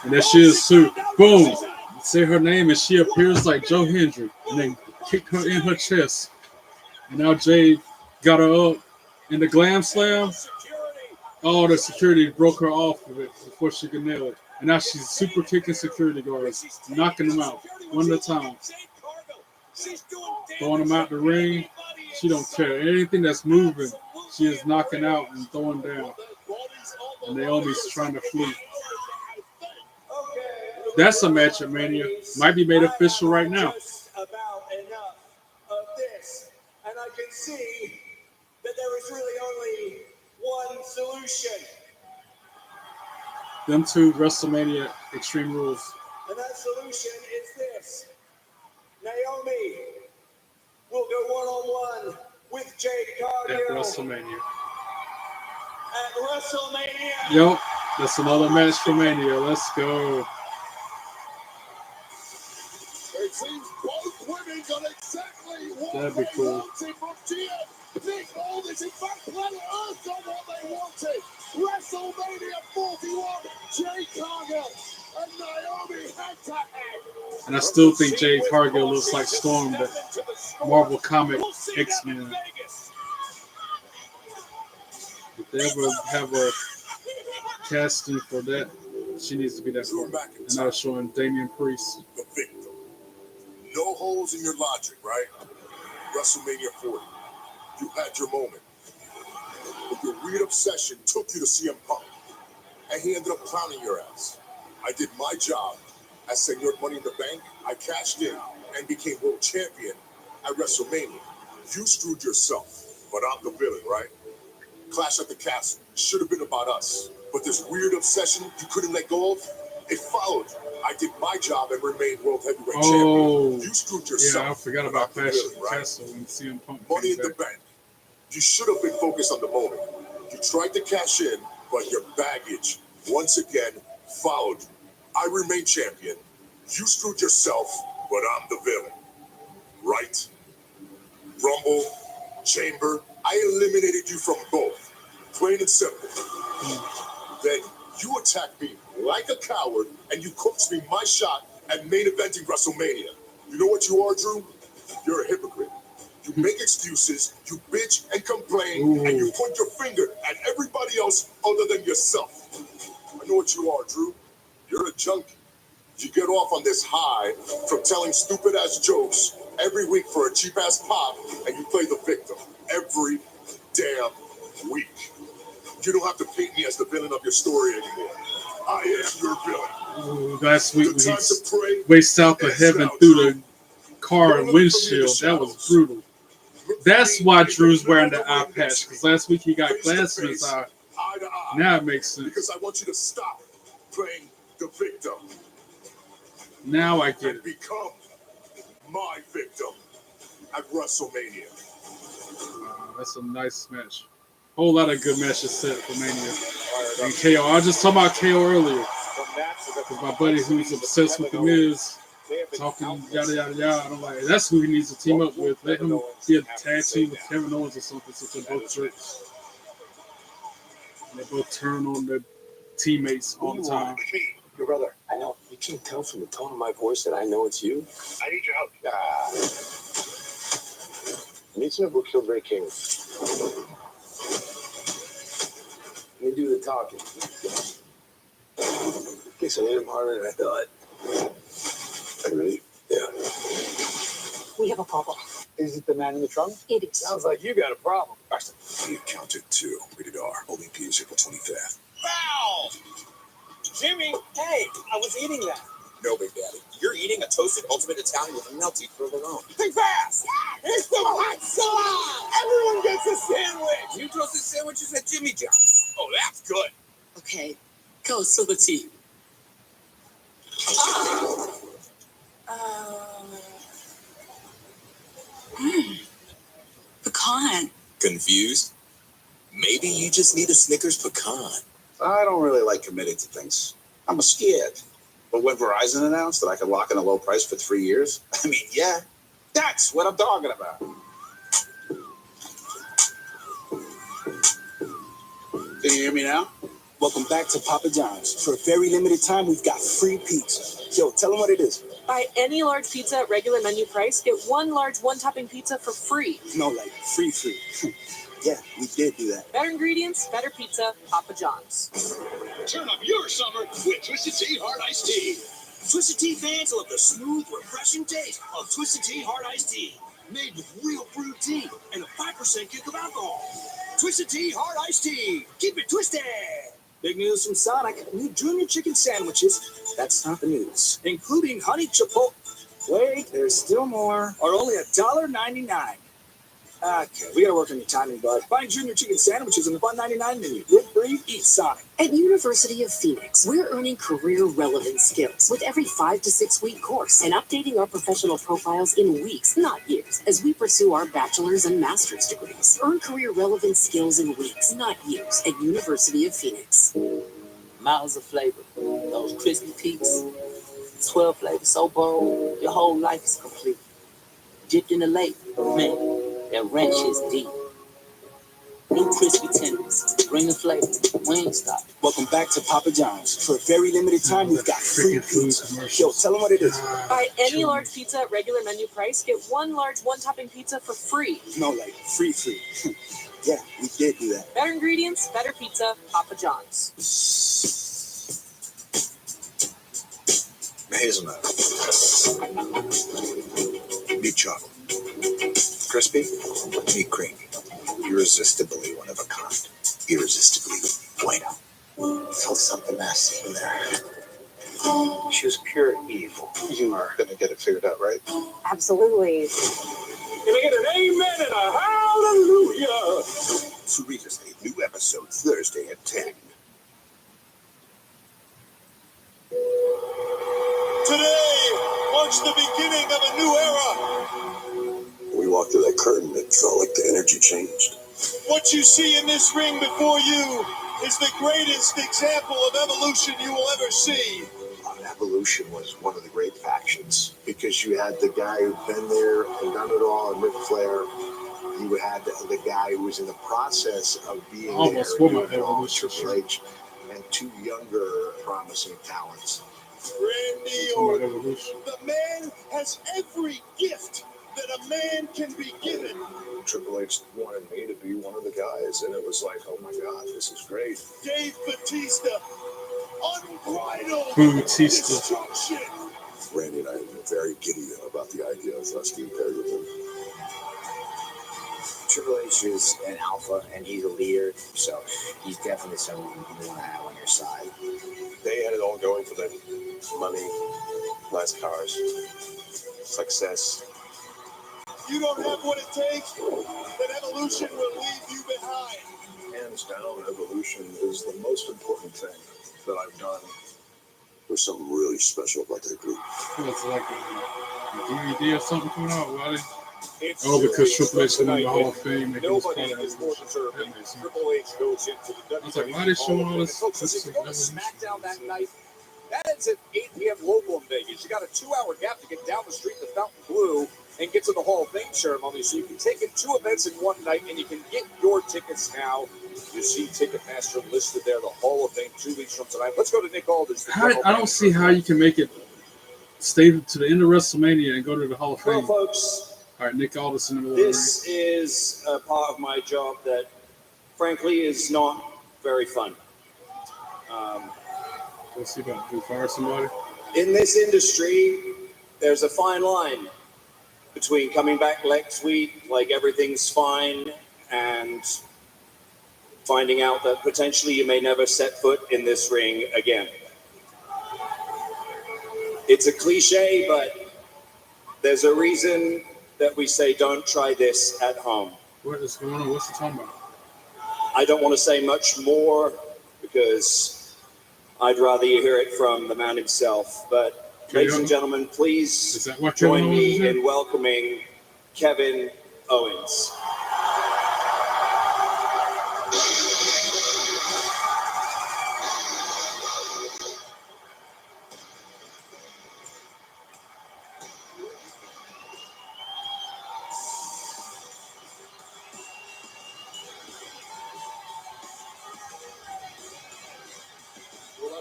And there she is, too. Boom! Say her name, and she appears like Joe Hendry. And then kick her in her chest. And now Jade got her up in the glam slam. Oh, the security broke her off of it before she could nail it. And now she's super kicking security guards, knocking them out one at a time. Throwing them out the ring. She don't care. Anything that's moving, she is knocking out and throwing down. And Naomi's trying to flee. That's a match at Mania. Might be made official right now. About enough of this, and I can see that there is really only one solution. Them two, WrestleMania Extreme Rules. And that solution is this. Naomi will go one-on-one with Jade Cargill At WrestleMania. at WrestleMania. Yep, that's another match for Mania. Let's go. It seems both women got exactly what That'd be they cool. wanted from GM. Big Aldis, in fact, Planet Earth got what they wanted. WrestleMania 41, Jade Cargill and Naomi head to head. And I still think Jade Cargill looks like Storm, the Marvel comic X-Men. If they ever have a casting for that, she needs to be that part. And not showing Damian Priest. The victim. No holes in your logic, right? WrestleMania 40. You had your moment. But your weird obsession took you to CM Punk. And he ended up clowning your ass. I did my job. As Senor Money in the Bank, I cashed in and became world champion at WrestleMania. You screwed yourself, but I'm the villain, right? Clash at the Castle should have been about us. But this weird obsession you couldn't let go of, it followed you. I did my job and remained world heavyweight champion. You screwed yourself. Yeah, I forgot about Clash at the Castle and CM Punk. Money in the Bank. You should have been focused on the moment. You tried to cash in, but your baggage, once again, followed you. I remain champion. You screwed yourself, but I'm the villain. Right? Rumble, Chamber, I eliminated you from both. Plain and simple. Then you attacked me like a coward, and you cost me my shot at main eventing WrestleMania. You know what you are, Drew? You're a hypocrite. You make excuses, you bitch and complain, and you point your finger at everybody else other than yourself. I know what you are, Drew. You're a junkie. You get off on this high from telling stupid-ass jokes every week for a cheap-ass pop, and you play the victim every damn week. You don't have to paint me as the villain of your story anymore. I am your villain. Last week when he way south of heaven through the car and windshield, that was brutal. That's why Drew's wearing the eye patch, because last week he got glass in his eye. Now it makes sense. Because I want you to stop playing the victim. Now I get it. Become my victim at WrestleMania. That's a nice match. Whole lot of good matches set for Mania. And KO. I was just talking about KO earlier. With my buddy who's obsessed with The Miz, talking yada yada yada. I'm like, that's who he needs to team up with. Let him get a tag team with Kevin Owens or something, since they're both jerks. They both turn on their teammates all the time. Your brother, I know. You can't tell from the tone of my voice that I know it's you. I need your help. I need to know who killed Ray King. Let me do the talking. Guess I hit him harder than I thought. Really? Yeah. We have a problem. Is it the man in the trunk? It is. Sounds like you got a problem. We counted 2. Rated R. Only P.S. April 25th. Foul! Jimmy, hey, I was eating that. No, Big Daddy. You're eating a toasted ultimate Italian with a melty for their own. Think fast! It's the hot sauce! Everyone gets a sandwich! You toasted sandwiches at Jimmy John's. Oh, that's good. Okay, go spill the tea. Pecan. Confused? Maybe you just need a Snickers pecan. I don't really like committing to things. I'm scared. But when Verizon announced that I could lock in a low price for 3 years, I mean, yeah, that's what I'm talking about. Can you hear me now? Welcome back to Papa John's. For a very limited time, we've got free pizza. Yo, tell them what it is. Buy any large pizza at regular menu price. Get one large one-topping pizza for free. No, like free. Yeah, we did do that. Better ingredients, better pizza, Papa John's. Turn up your summer with Twisted Tea Hard Iced Tea. Twisted Tea fans love the smooth, refreshing taste of Twisted Tea Hard Iced Tea. Made with real brewed tea and a 5% kick of alcohol. Twisted Tea Hard Iced Tea. Keep it twisted. Big news from Sonic. New Junior Chicken sandwiches. That's not the news. Including honey chipotle. Wait, there's still more. Are only $1.99. Okay, we gotta work on your timing, bud. Find Junior Chicken sandwiches on the $1.99 menu. Live, breathe, eat Sonic. At University of Phoenix, we're earning career-relevant skills with every 5 to 6 week course and updating our professional profiles in weeks, not years, as we pursue our bachelor's and master's degrees. Earn career-relevant skills in weeks, not years, at University of Phoenix. Mountains of flavor, those crispy peaks, 12 flavors so bold, your whole life is complete. Dipped in the lake, man. That ranch is deep. New crispy tenders, bring the flavor, Wingstop. Welcome back to Papa John's. For a very limited time, we've got free pizza. Yo, tell them what it is. Buy any large pizza at regular menu price. Get one large one-topping pizza for free. No, like free. Yeah, we did do that. Better ingredients, better pizza, Papa John's. Hazelnut. Meat chocolate. Crispy, meat creamy. Irresistibly one of a kind. Irresistibly bueno. Felt something nasty in there. She was pure evil. You are gonna get it figured out, right? Absolutely. Can I get an amen and a hallelujah? Cerritos, a new episode Thursday at 10. Today marks the beginning of a new era. We walked through that curtain, it felt like the energy changed. What you see in this ring before you is the greatest example of evolution you will ever see. Evolution was one of the great factions because you had the guy who'd been there and done it all, and Ric Flair. You had the guy who was in the process of being Almost there, for my doing it all, Evolution. Triple H, and two younger promising talents. Randy Orton, the man has every gift that a man can be given. Triple H wanted me to be one of the guys, and it was like, oh my God, this is great. Dave Bautista, unbridled Bautista. destruction. Randy and I were very giddy about the idea of us being paired with him. Triple H is an alpha and he's a leader, so he's definitely someone you want to have on your side. They had it all going for them. Money, nice cars, success. You don't have what it takes, that evolution will leave you behind. Hands down, evolution is the most important thing that I've done. There's something really special about that group. It's like a DVD or something coming out. Why they? Oh, because Triple H won the Hall of Fame. Nobody is more deserving. Triple H goes into the WWE. I was like, why they showing all this? Folks, if you go to Smackdown that night, that ends at 8 p.m. local in Vegas. You got a 2-hour gap to get down the street to Fountain Blue and get to the Hall of Fame ceremony. So you can take in 2 events in one night, and you can get your tickets now. You see Ticketmaster listed there, the Hall of Fame 2 weeks from tonight. Let's go to Nick Aldis. I don't see how you can make it stay to the end of WrestleMania and go to the Hall of Fame. Well, folks, All right, Nick Aldis in the middle of the this is a part of my job that, frankly, is not very fun. Let's see about to fire somebody. In this industry, there's a fine line between coming back next week like everything's fine and finding out that potentially you may never set foot in this ring again. It's a cliche, but there's a reason that we say don't try this at home. What is going on? What's he talking about? I don't want to say much more because I'd rather you hear it from the man himself. But ladies and gentlemen, please join me in welcoming Kevin Owens.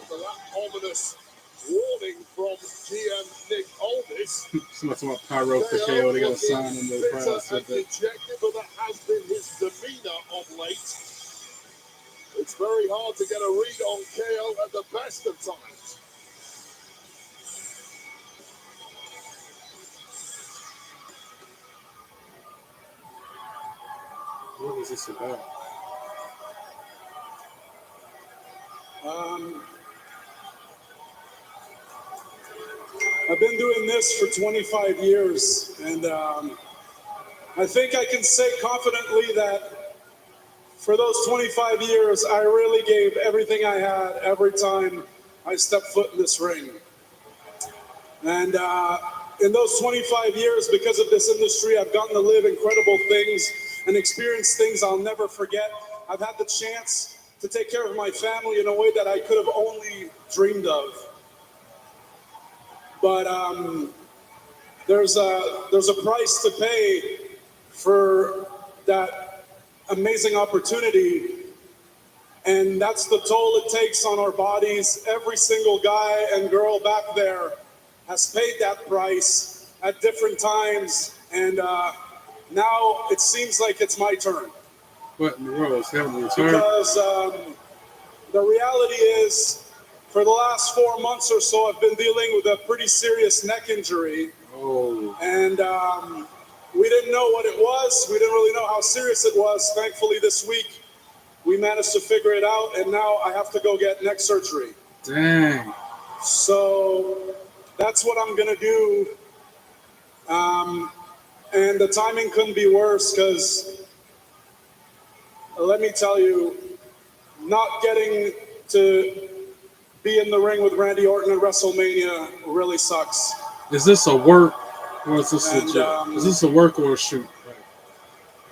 after that ominous warning from GM Nick Aldis. Someone's talking about pyro for KO. They got a sign in the crowd that said that. Dejected, but that has been his demeanor of late. It's very hard to get a read on KO at the best of times. What is this about? I've been doing this for 25 years, and I think I can say confidently that for those 25 years, I really gave everything I had every time I stepped foot in this ring. And in those 25 years, because of this industry, I've gotten to live incredible things and experience things I'll never forget. I've had the chance to take care of my family in a way that I could have only dreamed of. But there's a price to pay for that amazing opportunity, and that's the toll it takes on our bodies. Every single guy and girl back there has paid that price at different times, and now it seems like it's my turn. What in the world is happening? Return? Because the reality is, for the last 4 months or so, I've been dealing with a pretty serious neck injury. Oh. And we didn't know what it was. We didn't really know how serious it was. Thankfully, this week, we managed to figure it out, and now I have to go get neck surgery. Dang. So that's what I'm going to do. And the timing couldn't be worse because, let me tell you, not getting to be in the ring with Randy Orton at WrestleMania really sucks. Is this a work or is this legit? Is this a work or a shoot?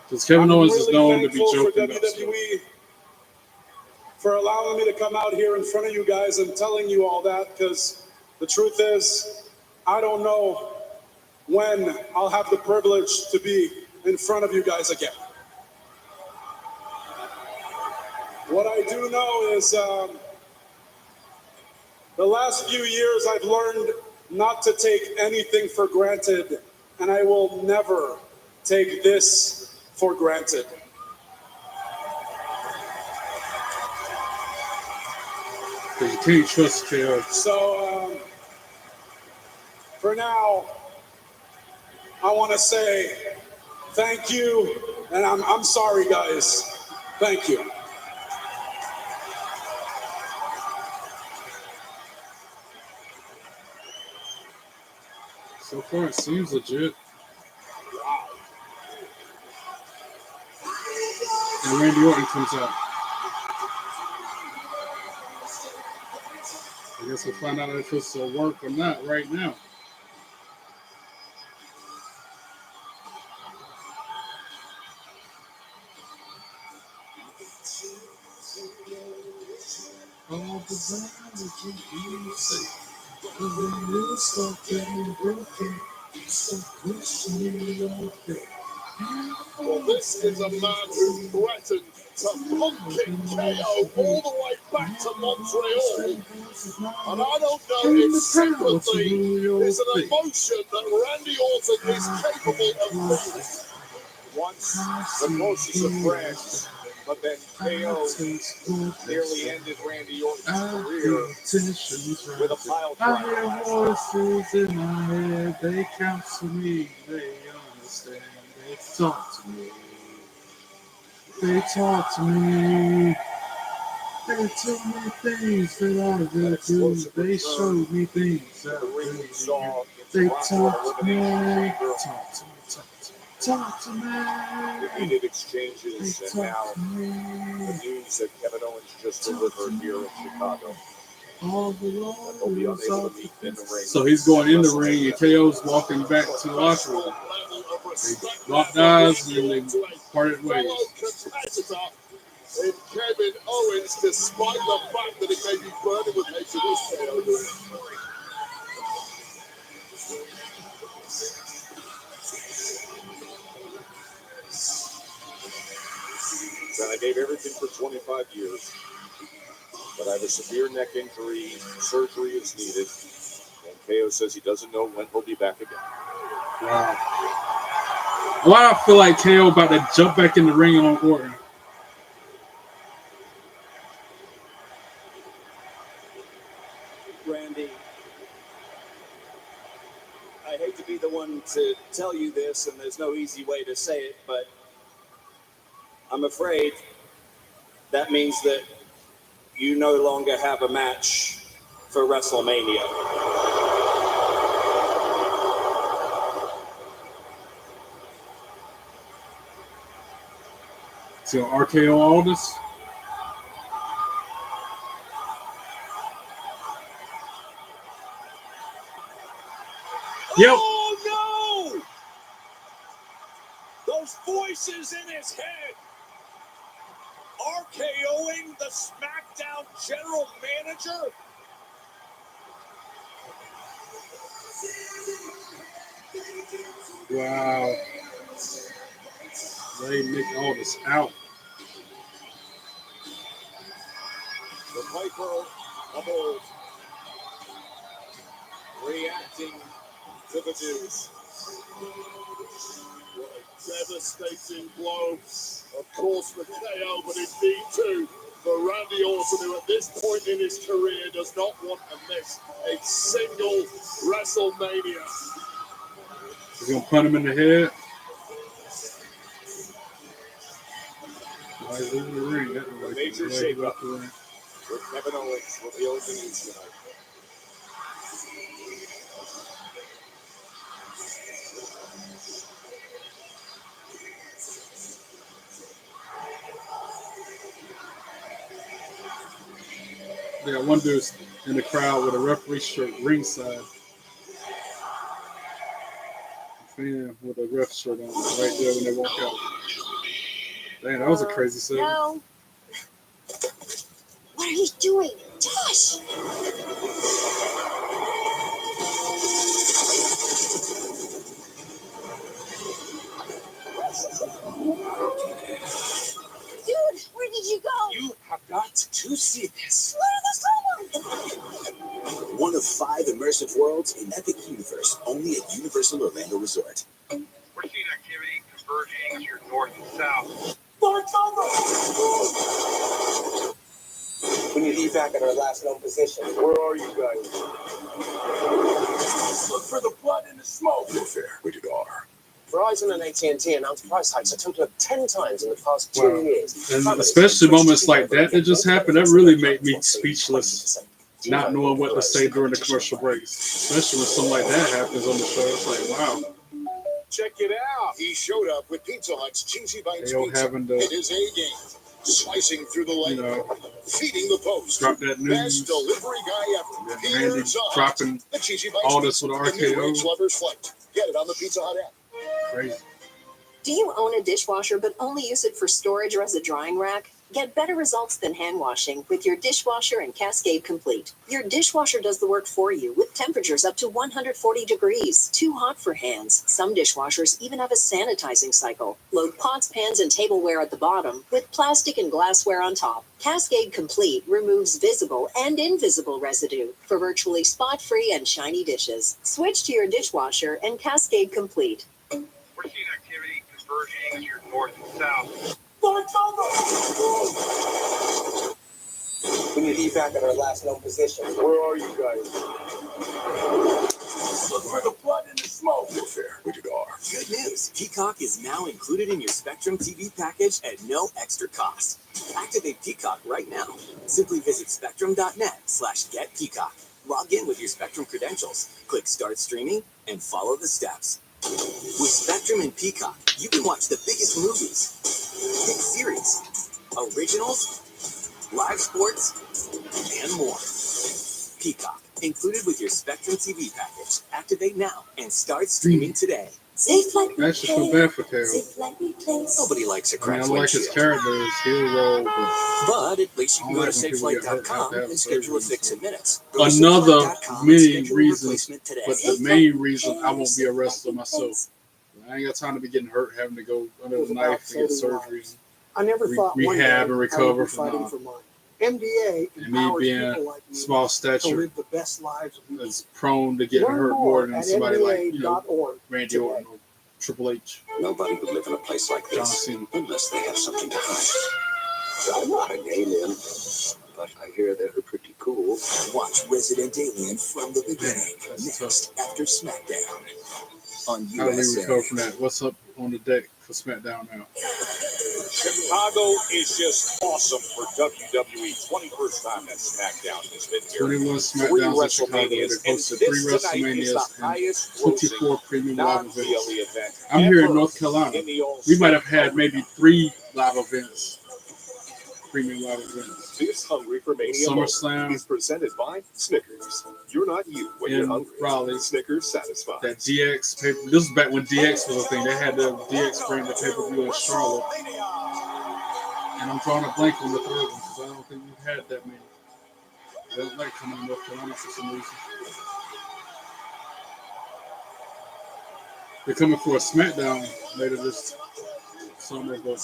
Because Kevin Owens is known to be joking about stuff. WWE for allowing me to come out here in front of you guys and telling you all that, because the truth is, I don't know when I'll have the privilege to be in front of you guys again. What I do know is the last few years I've learned not to take anything for granted, and I will never take this for granted. Because you can't trust KO. So, for now, I want to say thank you, and I'm sorry, guys. Thank you. So far, it seems legit. And Randy Orton comes out. I guess we'll find out if this will work or not right now. All the values you say, when you start getting broken, start questioning your faith. Well, this is a man who threatened to pumpkin KO all the way back to Montreal. And I don't know if sympathy is an emotion that Randy Orton is capable of feeling. Once the closest of friends, but then KO nearly ended Randy Orton's career with a pile I driver. hear voices in my head, they counsel me, they understand, they talk to me. They talk to me. They tell me things that I will do. They show me things that I will do. They talk to me. Talk to me. Talk to me. Repeated exchanges, and now the news that Kevin Owens just delivered here in Chicago. All the He'll be unable to meet in the ring. So he's going in the ring, and KO's walking back to the locker room. They locked eyes and they parted ways. In Kevin Owens, despite the fact that he may be burning with hatred. And I gave everything for 25 years. but I have a severe neck injury. Surgery is needed. And KO says he doesn't know when he'll be back again. Wow. Why do I feel like KO about to jump back in the ring on Orton? Randy, I hate to be the one to tell you this, and there's no easy way to say it, but I'm afraid that means that you no longer have a match for WrestleMania. So RKO Aldis? Yep. Oh, no! Those voices in his head. RKOing the Smackdown general manager? Wow. They make Aldis out. The Piper of old reacting to the news. What a devastating blow, of course, for KO, but indeed too for Randy Orton, who at this point in his career does not want to miss a single WrestleMania. He's going to punt him in the head. Why is he in the ring? That was like Major shakeup with Kevin Owens revealing the news tonight. They got one dude in the crowd with a referee shirt ringside. Fan with a ref shirt on right there when they walk out. Damn, that was a crazy scene. No. What are you doing? Josh! Dude, where did you go? You have got to see this. What are those colors? One of 5 immersive worlds in Epic Universe, only at Universal Orlando Resort. We're seeing activity converging here north and south. We need evac at our last known position. Where are you guys? Look for the blood in the smoke. Warfare, rated R. Verizon and AT&T announced price hikes a total of 10 times in the past 2 years. And especially moments like that just happened, that really made me speechless, not knowing what to say during the commercial breaks. Especially when something like that happens on the show. It's like, wow. Check it out. He showed up with Pizza Hut's Cheesy Bites They all Pizza having to, in his A game, slicing through the lane, feeding the post. drop that news. Best delivery guy ever. And Randy Here's dropping the Cheesy Bites all this with Pizza, the new RKO. Rich Lovers Flight. Get it on the Pizza Hut app. Crazy. Do you own a dishwasher but only use it for storage or as a drying rack? Get better results than hand washing with your dishwasher and Cascade Complete. Your dishwasher does the work for you with temperatures up to 140 degrees. Too hot for hands. Some dishwashers even have a sanitizing cycle. Load pots, pans, and tableware at the bottom with plastic and glassware on top. Cascade Complete removes visible and invisible residue for virtually spot-free and shiny dishes. Switch to your dishwasher and Cascade Complete. We're seeing activity converging here north and south. We need evac at our last known position. Where are you guys? Look for the blood in the smoke. Warfare, rated R. Good news. Peacock is now included in your Spectrum TV package at no extra cost. Activate Peacock right now. Simply visit spectrum.net/getpeacock. Log in with your Spectrum credentials. Click Start Streaming and follow the steps. With Spectrum and Peacock, you can watch the biggest movies, hit series, originals, live sports, and more. Peacock, included with your Spectrum TV package. Activate now and start streaming today. I actually feel bad for KO. Nobody likes a I mean, cracked I like his windshield. character, his hero, But at least you can go to SafeFlight.com have and schedule a fix in minutes. Go but to another SafeFlight.com and many schedule a reasons, replacement today. but the main reason I won't be a wrestler myself. I ain't got time to be getting hurt, having to go under the knife to get surgery, I never thought one day rehab and I would recover be from fighting for mine. MDA And me empowers being people like you small to stature live the best lives we is prone to getting Learn hurt more more than at somebody like, NBA.org Randy today. Orton or Triple H. Nobody would live in a place like John this Cena. unless they have something to hide. I'm not an alien, but I hear they're pretty cool. Watch Resident Alien from the beginning. Next after Smackdown on How do we USA. recover from that? What's up on the deck for Smackdown now? Chicago is just awesome for WWE. 21st time that Smackdown has been here. 21 Three Smackdowns in Chicago. They WrestleManias, and hosted 3 this tonight is the WrestleManias and highest 24 grossing premium live non-PLE events. event I'm here in ever North Carolina. in the All We might have State had maybe 3 live events, premium live events. This Hungry for Mania SummerSlam is presented by Snickers. You're not you when you're in hungry. Raleigh. Snickers satisfies. That DX paper. This is back when DX was a thing. They had the DX brand the pay-per-view in Charlotte. And I'm drawing a blank on the third one because I don't think we've had that many. I don't like coming to North Carolina for some reason. They're coming for a Smackdown later this summer, but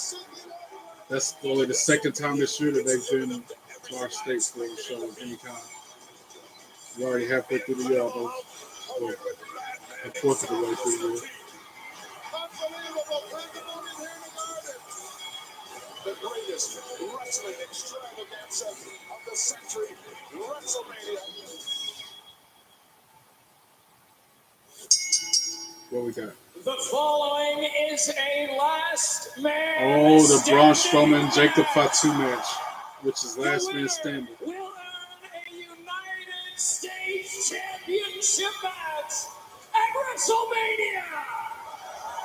that's only the second time this year that they've been to our state for a show of any kind. We're already halfway through the year, though. Well, a fourth of the way through the year. The greatest wrestling extravaganza of the century, WrestleMania. What we got? The following is a last man. Oh, the Braun Strowman Jacob Fatu match, which is last man standing. Will earn a United States Championship match at WrestleMania.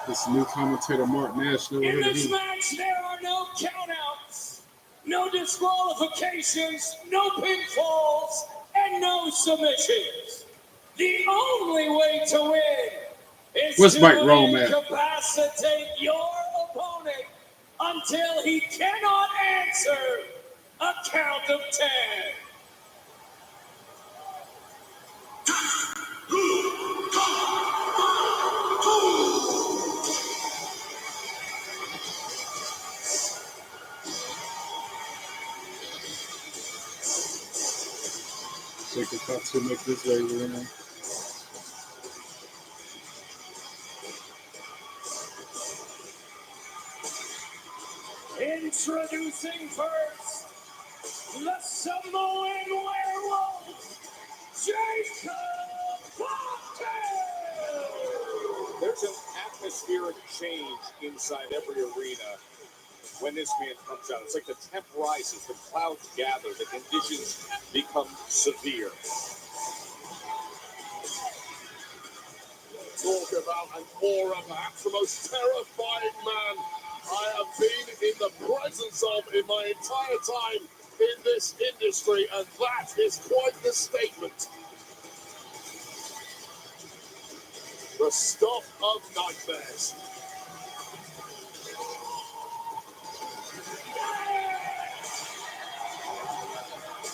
This new commentator Mark Nash never In heard of this him. match, there are no countouts, no disqualifications, no pinfalls, and no submissions. The only way to win is Where's to Mike Rome at? incapacitate your opponent until he cannot answer a count of 10. Jacob Fatu make this way around. Introducing first, the Samoan werewolf, Jacob Fatu. There's an atmospheric change inside every arena when this man comes out. It's like the temp rises, the clouds gather, the conditions become severe. Talk about an aura, perhaps the most terrifying man I have been in the presence of in my entire time in this industry, and that is quite the statement. The stuff of nightmares.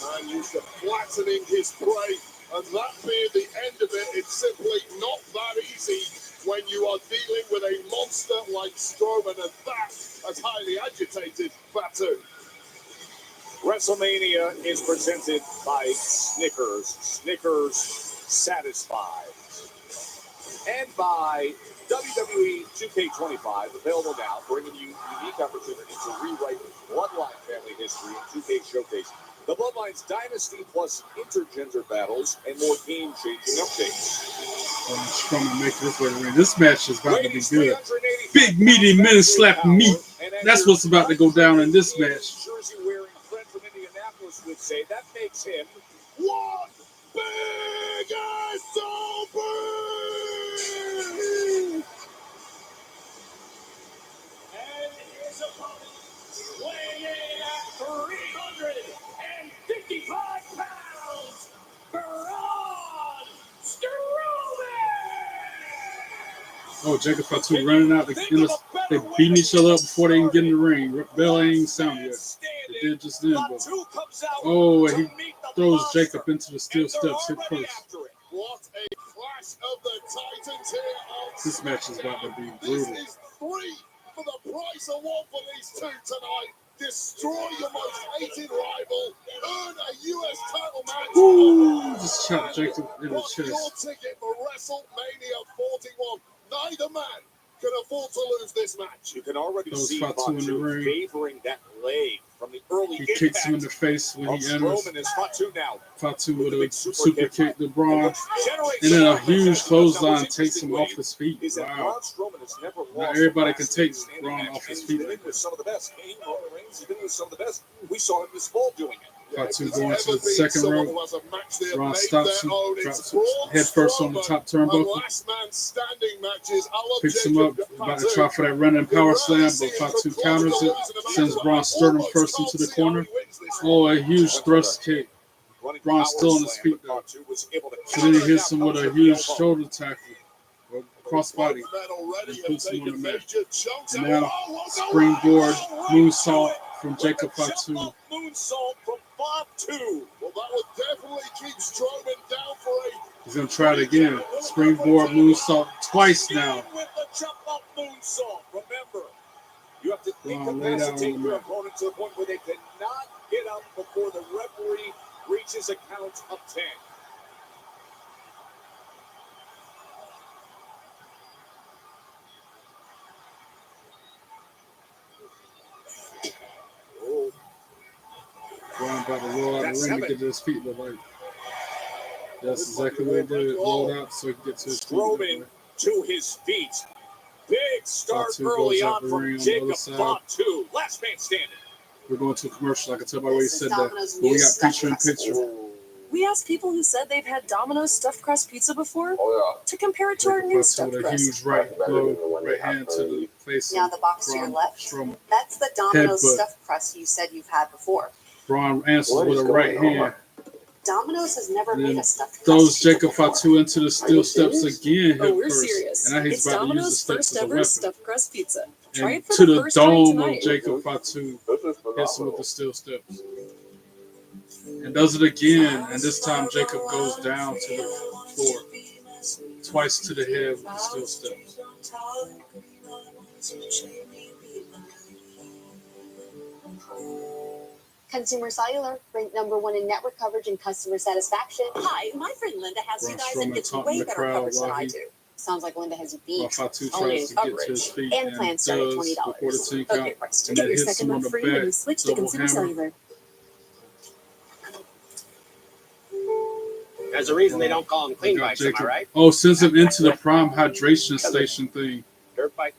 Man used to flattening his prey, and that being the end of it, it's simply not that easy when you are dealing with a monster like Strowman, and that has highly agitated Fatu. WrestleMania is presented by Snickers. Snickers satisfied. And by WWE 2K25, available now, bringing you unique opportunity to rewrite Bloodline family history in 2K Showcase. The Bloodline's Dynasty plus intergender battles and more game-changing updates. Strowman make this way around. This match is about to be good. Big meaty men slapping meat. That's what's about to go down in this match. Jersey-wearing friend from Indianapolis would say that makes him one big SOB! And his opponent, weighing in at 355 pounds, Braun Strowman! Oh, Jacob Fatu running out. They beating each other up before they can get in the ring. Bell ain't sound yet. It did just then, but oh, and he throws Jacob into the steel steps hit first. What a clash of the Titans here on This match is about to be This brutal. is 3 for the price of 1 for these two tonight. destroy your most hated rival, earn a US title match. Ooh, just chopped Jacob in the Got your chest. ticket for WrestleMania 41. Neither man can afford to lose this match. You can already Those see Fatu in the Fatu ring. favoring that leg from the early He impact kicks him in the face when of he enters. Strowman is Fatu now. Fatu with the a big super kick to And Braun. what generates And then a the offense huge after this. Now, clothesline what's takes him interesting, off his feet. is that Wow. Braun Strowman has never Not lost everybody a can last take standing Braun match, off his and feet he's been like in with that. some of the best. Kane, Roman Reigns, he's been with some of the best. We saw him this fall doing it. Fatu There's going never to the been second someone rope. who has a match they have Braun made stops him, their own. It's drops him Braun head first on the Strowman top and turnbuckle. last man standing matches. I love Picks him up, Jacob about to Fatu. try for that running power slam, but Fatu counters it, sends Braun Strowman first into the corner. Oh, a huge thrust kick. Braun still on his feet though. So then he hits him with a huge shoulder tackle, or crossbody, and puts him on the mat. And now, springboard moonsault from Jacob Fatu. Moonsault from Fatu. Well, that would definitely keep Strowman down for a. He's going to try it again. Springboard moonsault twice now. With the jump up moonsault. Remember, you have to Braun laid out on the incapacitate your mat. opponent to the point where they cannot get up before the referee reaches a count of 10. Braun about to roll out the ring to get to his feet. Look like that's exactly what he did. Rolled out so he could get to his feet. Strowman to his feet. Big start Fatu early goes out on the ring from on the Jacob other side. Fatu. Last man standing. We're going to a commercial. I can tell by the way he This is said that. Domino's But we new got stuffed picture in crust. picture. We asked people who said they've had Domino's stuffed crust pizza before Oh, to compare it to our Jacob new Fatu stuffed with a crust. huge right blow, right hand to the face. Yeah, of the box to your Braun left. Strowman. That's the Domino's Headbutt. stuffed crust you said you've had before. Braun answers with a right hand. Domino's has never And made then a stuffed crust throws pizza Jacob before. Fatu into the steel steps again. Oh, Head we're first. serious. And now he's It's about to use the Domino's steps first as a ever weapon. stuffed crust pizza. Try And it for to the the first time dome of tonight. Jacob Fatu hits him with the steel steps. And does it again, and this time Jacob goes down to the floor. Twice to the head with the steel steps. Consumer Cellular, ranked #1 in network coverage and customer satisfaction. Hi, my friend Linda has Braun you guys and Strowman gets taunting way the better crowd coverage than while I he- do. Sounds like Linda has you While beat. Fatu Only tries in to get to his coverage. feet And and plans start at does $20. before the 10 Okay, count. Bryce, And get then your hits second him on month the free when you back, switch to double Consumer hammer. Cellular. There's a reason they don't call them clean Got bikes, am I Jacob. right? Oh, sends him into the prime hydration station thing. Dirt bike.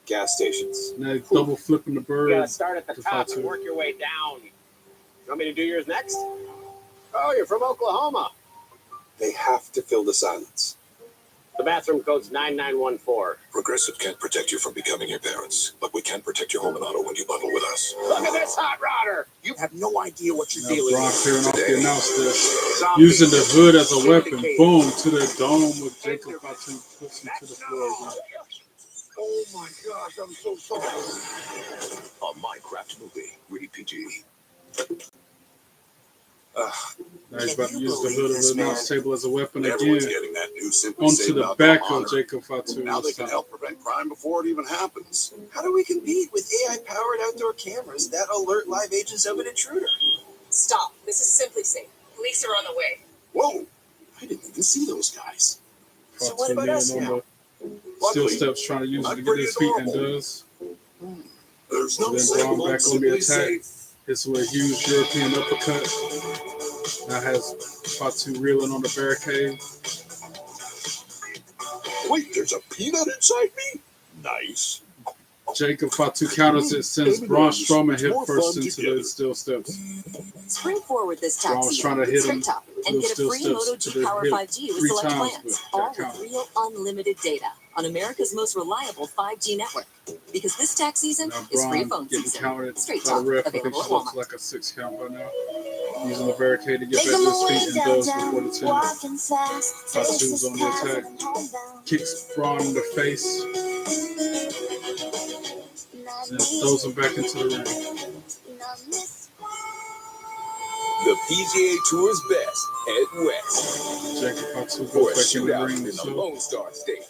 Gas stations. Now he's double flipping the You bird. gotta start at the to top Fatu. and work your way down. You want me to do yours next? Oh, you're from Oklahoma. They have to fill the silence. The bathroom code's 9914. Progressive can't protect you from becoming your parents, but we can protect your home and auto when you bundle with us. Look at this hot rodder. You have no idea what you're Now dealing Braun with. clearing off the Today. announce desk. Zombie. Using the hood as a weapon. Boom, to the dome of Jacob Fatu. Puts him to the floor again. Oh my gosh, I'm so sorry. A Minecraft movie, rated PG. Now he's about to use the hood of the announce table as a weapon Everyone's again. getting that new Simply Onto Save the Alcohol back of monitor. Jacob Fatu. Now they this can time. help prevent crime before it even happens. How do we compete with AI-powered outdoor cameras that alert live agents of an intruder? Stop. This is Simply Safe. Police are on the way. Whoa! I didn't even see those guys. So what Fatu about us kneeling on now? the steel steps trying to use it to get his feet and does. There's And no then safe Braun like back on the Simply attack. Safe. Hits with a huge European uppercut. Now has Fatu reeling on the barricade. Wait, there's a peanut inside me? Nice. Jacob Fatu counters it, sends Braun Strowman hit first into the steel steps. Spring forward this tax Braun was season trying to with hit Straight him Talk to and those get a steel free steps Moto to G the Power hip 5G with 3 select times, plans, but all got with counted. real unlimited data on America's most reliable 5G network. Because this tax season Now is free Braun phone getting season. counted Straight by the Talk, ref. I think available she at looks Walmart. like a 6 count by now. Using the barricade to get back to his feet and does before the 10. Fatu's on the attack. Kicks Braun in the face. And throws him back into the ring. The PGA Tour's best head west Jacob Fatu for a goes back in the shootout ring in the himself. Lone Star State.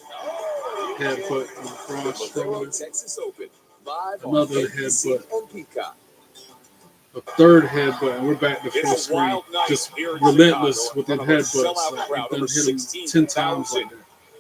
Headbutt from Braun The Modelo Strowman. Texas Open, live on Another NBC headbutt. and Peacock. A third headbutt, and we're back to full It's a screen. wild night Just here in relentless Chicago with them in front of a headbutts. sellout Like, crowd, we've over done hit them 10 times 16,000 like that.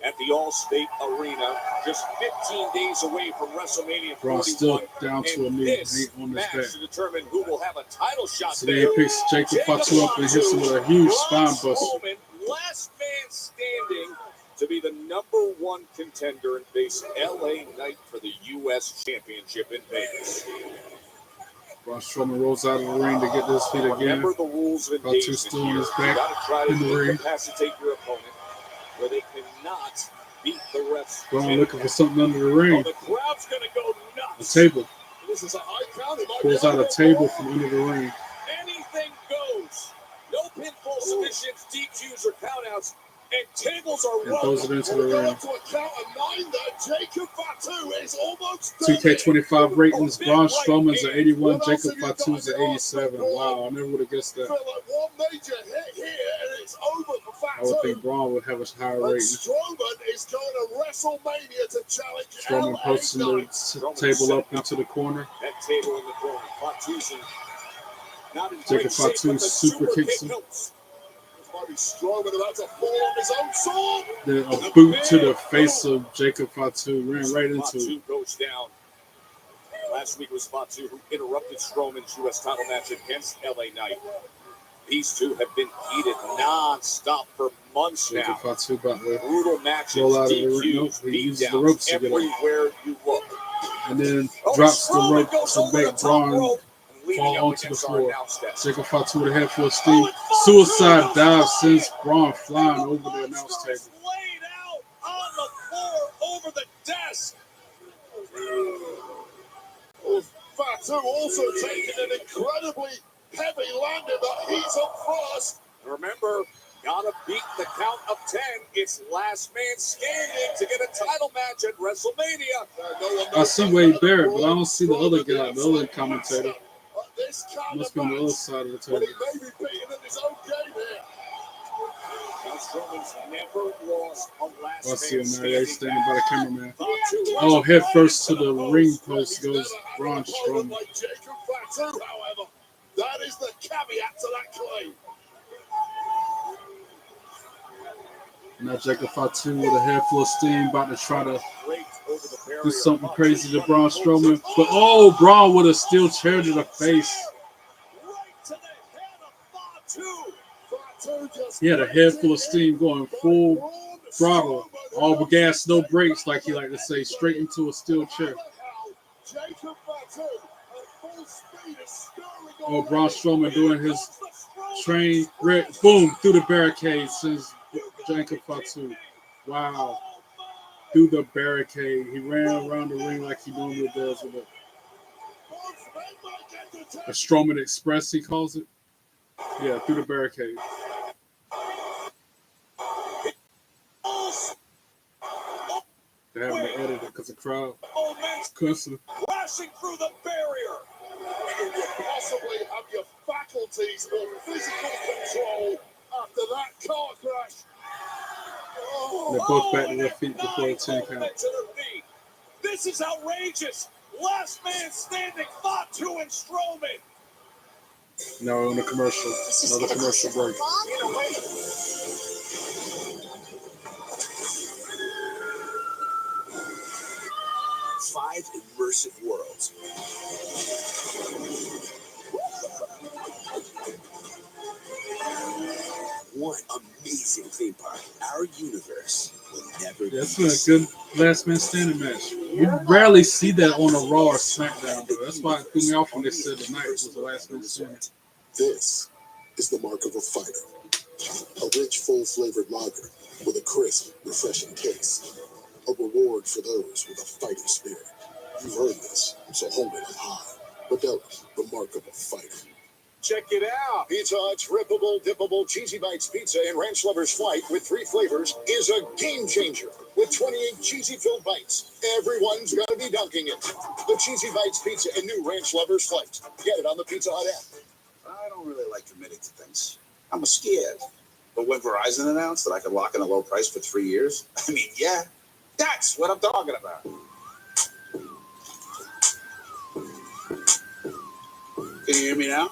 at the Allstate Arena, just 15 days away from WrestleMania Braun 41. still down to a And knee. this Ain't on his match back. to determine who will have a title shot So there. then he picks Jacob Fatu up and hits him with a huge spine buster. Strowman, last man standing to be the #1 contender and face LA Knight for the U.S. Championship in Vegas. Braun Strowman rolls out of the ring to get to his feet again. Remember the rules of Fatu engagement still here. on his You back got to try to in the ring. incapacitate your opponent where they cannot beat the refs. Braun looking for something under the ring. Oh, the crowd's going to go nuts. A table. This is a high count. Pulls out a table from under the ring. Anything goes. No pinfall submissions, DQs, or countouts. And tables are And throws it into the ring. To a count of 9 there. Jacob Fatu is almost 2K25 ratings. Braun Strowman's at 81. Jacob Fatu's at 87. Wow, I never would have guessed that. Feel like one major hit here and it's over for I would Fatu. think Braun would have a higher And rating. Strowman is going to WrestleMania to challenge Strowman LA posting the Knight. table up into the corner. That table in the corner. Fatu's not in Jacob great shape, Fatu but the super kicks kick him. helps. Might be Strowman about to fall on his own sword. Then a boot to the face of Jacob Fatu. Ran right into Fatu it. goes down. Last week was Fatu who interrupted Strowman's U.S. title match against LA Knight. These two have been heated non-stop for months now. Jacob Fatu about to Brutal matches, roll out of the ring. Nope, DQs, he uses the ropes beatdowns, to get up. everywhere you look. And then Oh, drops the Strowman rope goes to over the make top Braun rope and leading fall up onto the against our floor. announce desk. Jacob Fatu with a head full of steam. Suicide dive sends Braun flying over the announce table. Laid out on the floor over the desk. Well, Fatu also taking an incredibly heavy landing, but he's up first. Remember, gotta beat the count of 10. It's last man standing to get a title match at WrestleMania. I see Wade Barrett, but I don't see the other guy, the other commentator. Must be on the other side of the table. He may be beating in his own game here. Now Strowman's never lost a last I see him man now. Yeah, he's standing. standing by the cameraman. Fatu Oh, head first to the ring post goes Braun Strowman. Like Jacob Fatu, however, that is the caveat to that claim. Now Jacob Fatu with a head full of steam, about to try to Great over the barrier. do something crazy to Braun Strowman. But oh, Braun with a steel chair to the face. Right to the head of Fatu. Fatu just He had a head full of steam going full throttle. All gas, no brakes, like he like to say, straight into a steel chair. Jacob Fatu at full speed is stirring Oh, Braun Strowman doing his train, boom, through the barricade sends Jacob Fatu. Wow. Through the barricade. He ran around the ring like he normally does with a Strowman Express, he calls it. Yeah, through the barricade. They're having to edit it because the crowd cussing. Crashing through the barrier. You will possibly have your faculties or physical control after that car crash. They're both back to their feet before the 10 count. This is outrageous. Last man standing, Fatu and Strowman. No, in a commercial. Another commercial break. Five immersive worlds. One amazing theme park. Our universe will never be. That's a good last man standing match. You rarely see that on a Raw or SmackDown, though. That's why it threw me off when they said tonight was the last man standing. This is the mark of a fighter. A rich, full-flavored lager with a crisp, refreshing taste. A reward for those with a fighting spirit. You've heard this, so hold it up high. Modelo, the mark of a fighter. Check it out. Pizza Hut's rippable, dippable Cheesy Bites pizza in Ranch Lover's Flight with 3 flavors is a game changer. With 28 cheesy-filled bites, everyone's got to be dunking it. The Cheesy Bites pizza in new Ranch Lover's Flight. Get it on the Pizza Hut app. I don't really like committing to things. I'm scared. But when Verizon announced that I could lock in a low price for 3 years, I mean, yeah, that's what I'm talking about. you hear me now?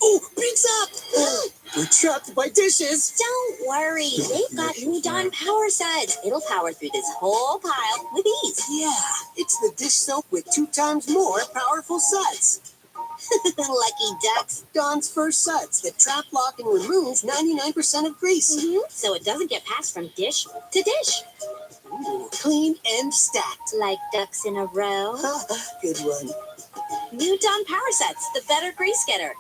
Oh, pizza! We're trapped by dishes. Don't worry. They've got new Dawn Power Suds. It'll power through this whole pile with ease. Yeah, it's the dish soap with 2 times more powerful suds. Lucky ducks. Dawn's first suds that trap, lock, and remove 99% of grease. So it doesn't get passed from dish to dish. Ooh, clean and stacked. Like ducks in a row. Good one. New Dawn Power Suds, the better grease getter.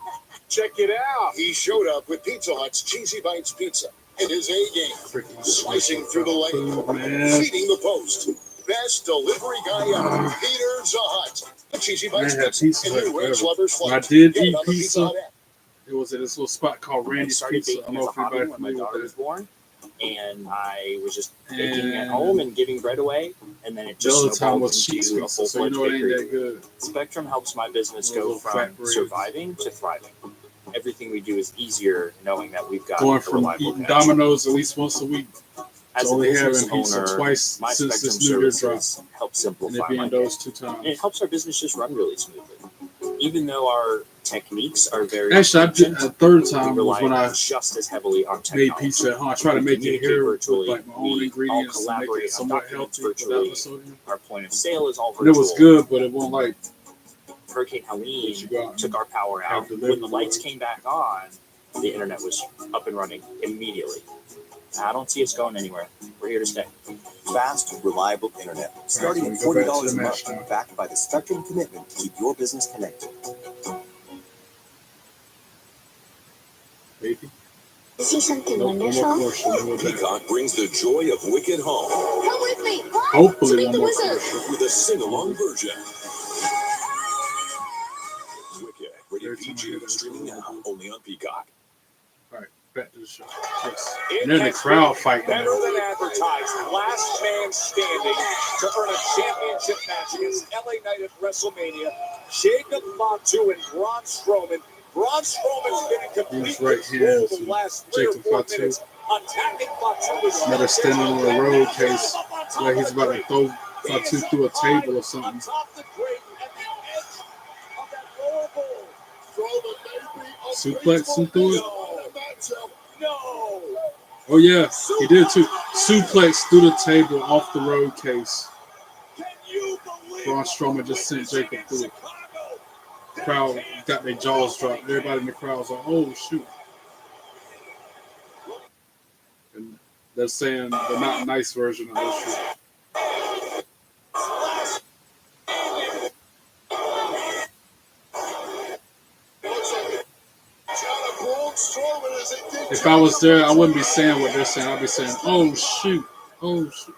Check it out. He showed up with Pizza Hut's Cheesy Bites Pizza in his A game. Slicing through the lane, feeding the post. Best delivery guy ever. Peter Zahat. The Cheesy Bites Pizza. And new Ranch Lovers Flight. I did eat pizza. It was at this little spot called Randy's Pizza. I don't know if anybody when my daughter was born. And I was just And baking at home and giving bread away, and then it the just other time snowballed was cheese into a pizza, so you full-fledged know it ain't bakery. that good. Spectrum helps my business go Little from fat bread. surviving to thriving. Everything we do is easier knowing that we've got Going a from reliable eating connection. Domino's at least once a week As to a only business having pizza owner, twice my since Spectrum this New Year's drop. services help And simplify it being my those day. 2 And times. it helps our business just run really smoothly. Even though our techniques are very Actually, I did stringent, a third we time was rely when I just as heavily on made technology. pizza at home. I try to We make it communicate here with virtually. like my own We all ingredients and make collaborate it on somewhat documents healthy without virtually. the sodium. Our point of sale is all And it virtual. was good, but it wasn't like Hurricane Helene you go out took our power have out. delivery When the lights for it. came back on, the internet was up and running immediately. I don't see us going anywhere. We're here to stay. Fast, reliable internet. Starting Alright, at so we go back to $40 the a match month, now. backed by the Spectrum commitment to keep your business connected. Baby. See something No more wonderful? commercial. No more that. Peacock brings the joy of Wicked home Come with me. Hopefully, To meet one the more wizard. commercial. with a sing-along version. Wicked, rated Every time I PG, hear that, streaming it's now, only on Peacock. All right, back to the show. Yes. It And then the has crowd been fighting. better now. than advertised. Last man standing to earn a championship match against LA Knight at WrestleMania. Jacob Fatu and Braun Strowman. Braun Strowman's been in complete These right control hands the and last 3 or Jacob 4 Fatu. minutes. Attacking Fatu with Another standing on the road case Up on top like of he's the about to crate. throw He Fatu is through a up high table or something. atop the crate at the edge of that lower bowl. Strowman may be Suplex him through it. No. Oh yeah, he did too. Suplex through the table off the road case. Can you believe Braun Strowman just sent Jacob through it. Crowd got their jaws dropped. Everybody in the crowd was like, "Oh shoot!" And they're saying the not nice version of this shit. If I was there, I wouldn't be saying what they're saying. I'd be saying, "Oh shoot, oh shoot."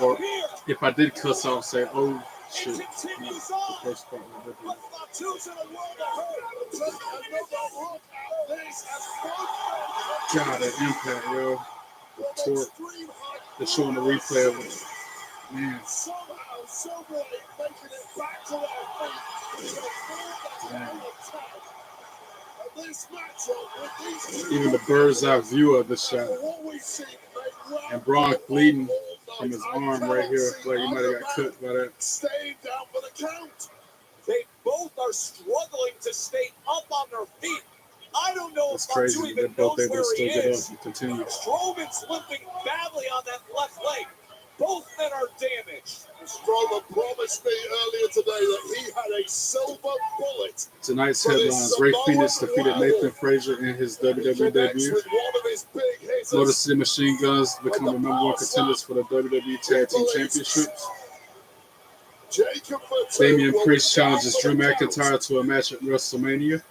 Or if I did cuss, I would say, "Oh shit." No, the first part. God, that impact, yo. The torque. They're showing the replay of it. Man. Even the bird's eye view of the shot. And Braun bleeding from his arm right here. Like he might have got cut by that. They both are struggling to stay up on their feet. I don't know It's if Fatu crazy. even They're both knows able to where still he get is. up and continue. Strowman's limping badly on that left leg. Both men are damaged. Strowman promised me earlier today that he had a silver bullet. Tonight's headlines: Ray Phoenix defeated Nathan Frazier in his WWE debut. Motor City Machine Guns become the #1 contenders for the WWE Tag Team Championships. Damian Priest challenges Drew McIntyre to a match at WrestleMania.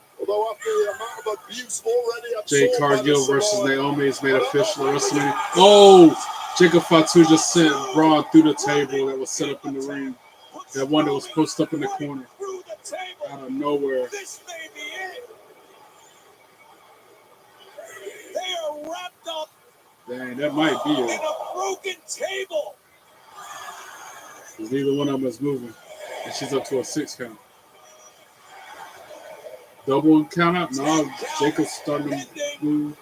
Jade Cargill versus Naomi is made official at WrestleMania. Oh! Jacob Fatu just sent Braun through the table that was set up in the ring. That one that was posted up in the corner. Out of nowhere. This may be it. They are wrapped up Dang, that might be in it. a broken table. Because neither one of them is moving. And she's up to a 6 count. Double count out? No, Jacob's starting to move.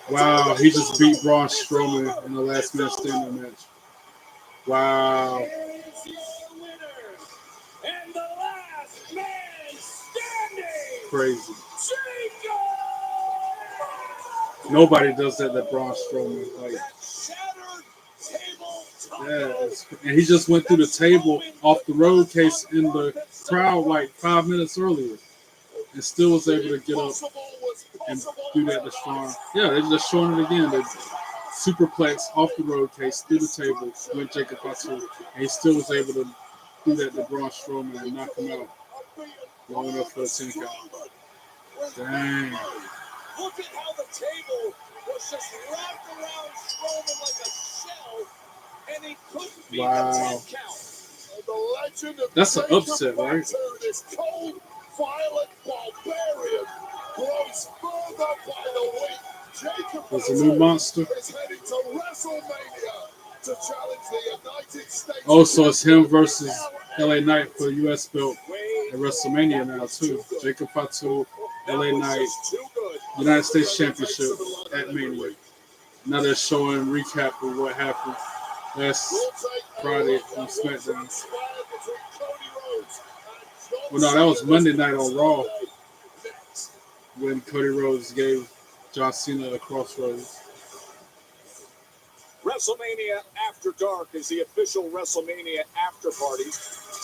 Wow, he just beat Braun Strowman in the last man standing match. Wow. crazy. Nobody does that Braun Strowman. Like, yeah, and he just went through the table off the road case in the crowd like 5 minutes earlier, and still was able to get up and do that to Strong. Yeah, they're just showing it again. The superplex off the road case through the table with Jacob Fatu, and he still was able to do that to Braun Strowman and knock him out long enough for the 10 count. Dang. Look at how the table was just wrapped around Strowman like a shell, and he couldn't beat the 10 count. The legend of That's an upset, right? This cold, violent barbarian grows further by the week. Jacob There's a new monster. is heading to WrestleMania to challenge the United States. Oh, so it's him versus LA Knight for the US belt at WrestleMania now too. Jacob Fatu, LA Knight, United States Championship at Mania. Now they're showing a recap of what happened last Friday on Smackdown. Well, no, that was Monday night on Raw when Cody Rhodes gave John Cena a crossroads. WrestleMania After Dark is the official WrestleMania after party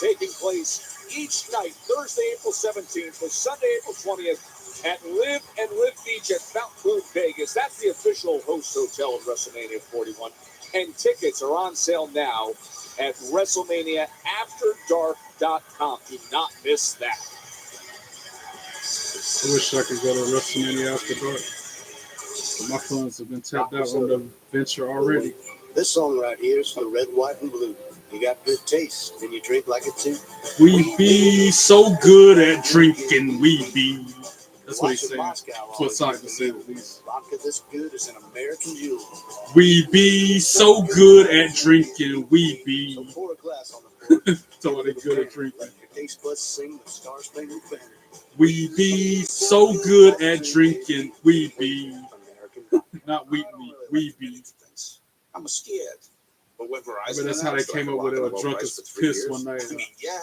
taking place each night, Thursday, April 17th, or Sunday, April 20th at Live and Live Beach at Mount Hood, Vegas. That's the official host hotel of WrestleMania 41. And tickets are on sale now at WrestleManiaAfterDark.com. Do not miss that. I wish I could go to WrestleMania After Dark. But my funds have been tapped out on the venture already. This song right here is for red, white, and blue. You got good taste, and you drink like it too. We be so good at drinking, we be. That's what he's saying. That's what Simon said at least. Vodka this good is an American jewel. We be so good at drinking, we be. So pour a glass on the floor. So they good at drinking. Let your taste buds sing the Star Spangled Banner. We be so good at drinking, we be. Not we be. I'm scared. But when Verizon, But that's how they came up with it. A drunk as piss one night. I mean, yeah,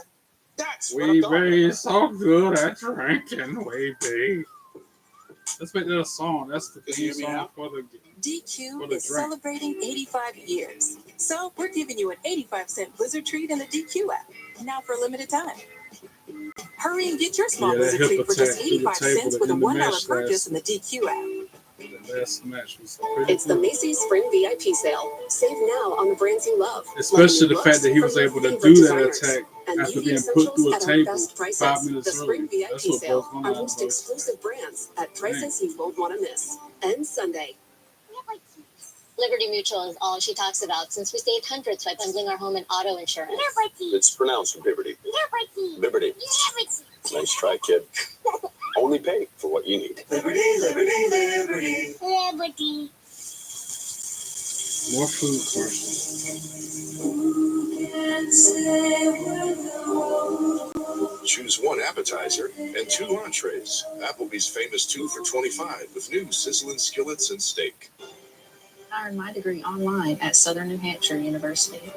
that's We be so good at drinking, we be. Let's make that a song. That's the theme song for the DQ is celebrating 85 years. So we're giving you an 85-cent Blizzard treat in the DQ app. Now for a limited time. Hurry and get your small Blizzard treat for just 85 cents with a $1 purchase in the DQ app. The last match was It's the Macy's Spring VIP sale. Save now on the brands you love. Especially the fact that he was able to do that attack after being put through a table 5 minutes The Spring early. VIP That's what sale. broke my Our mind. most exclusive brands at prices you won't want to miss. Ends Sunday. Liberty Mutual is all she talks about since we saved hundreds by bundling our home and auto insurance. It's pronounced Liberty. Liberty. Nice try, kid. Only pay for what you need. Liberty. More food questions. Choose one appetizer and 2 entrees. Applebee's famous 2 for $25 with new sizzling skillets and steak. I earned my degree online at Southern New Hampshire University.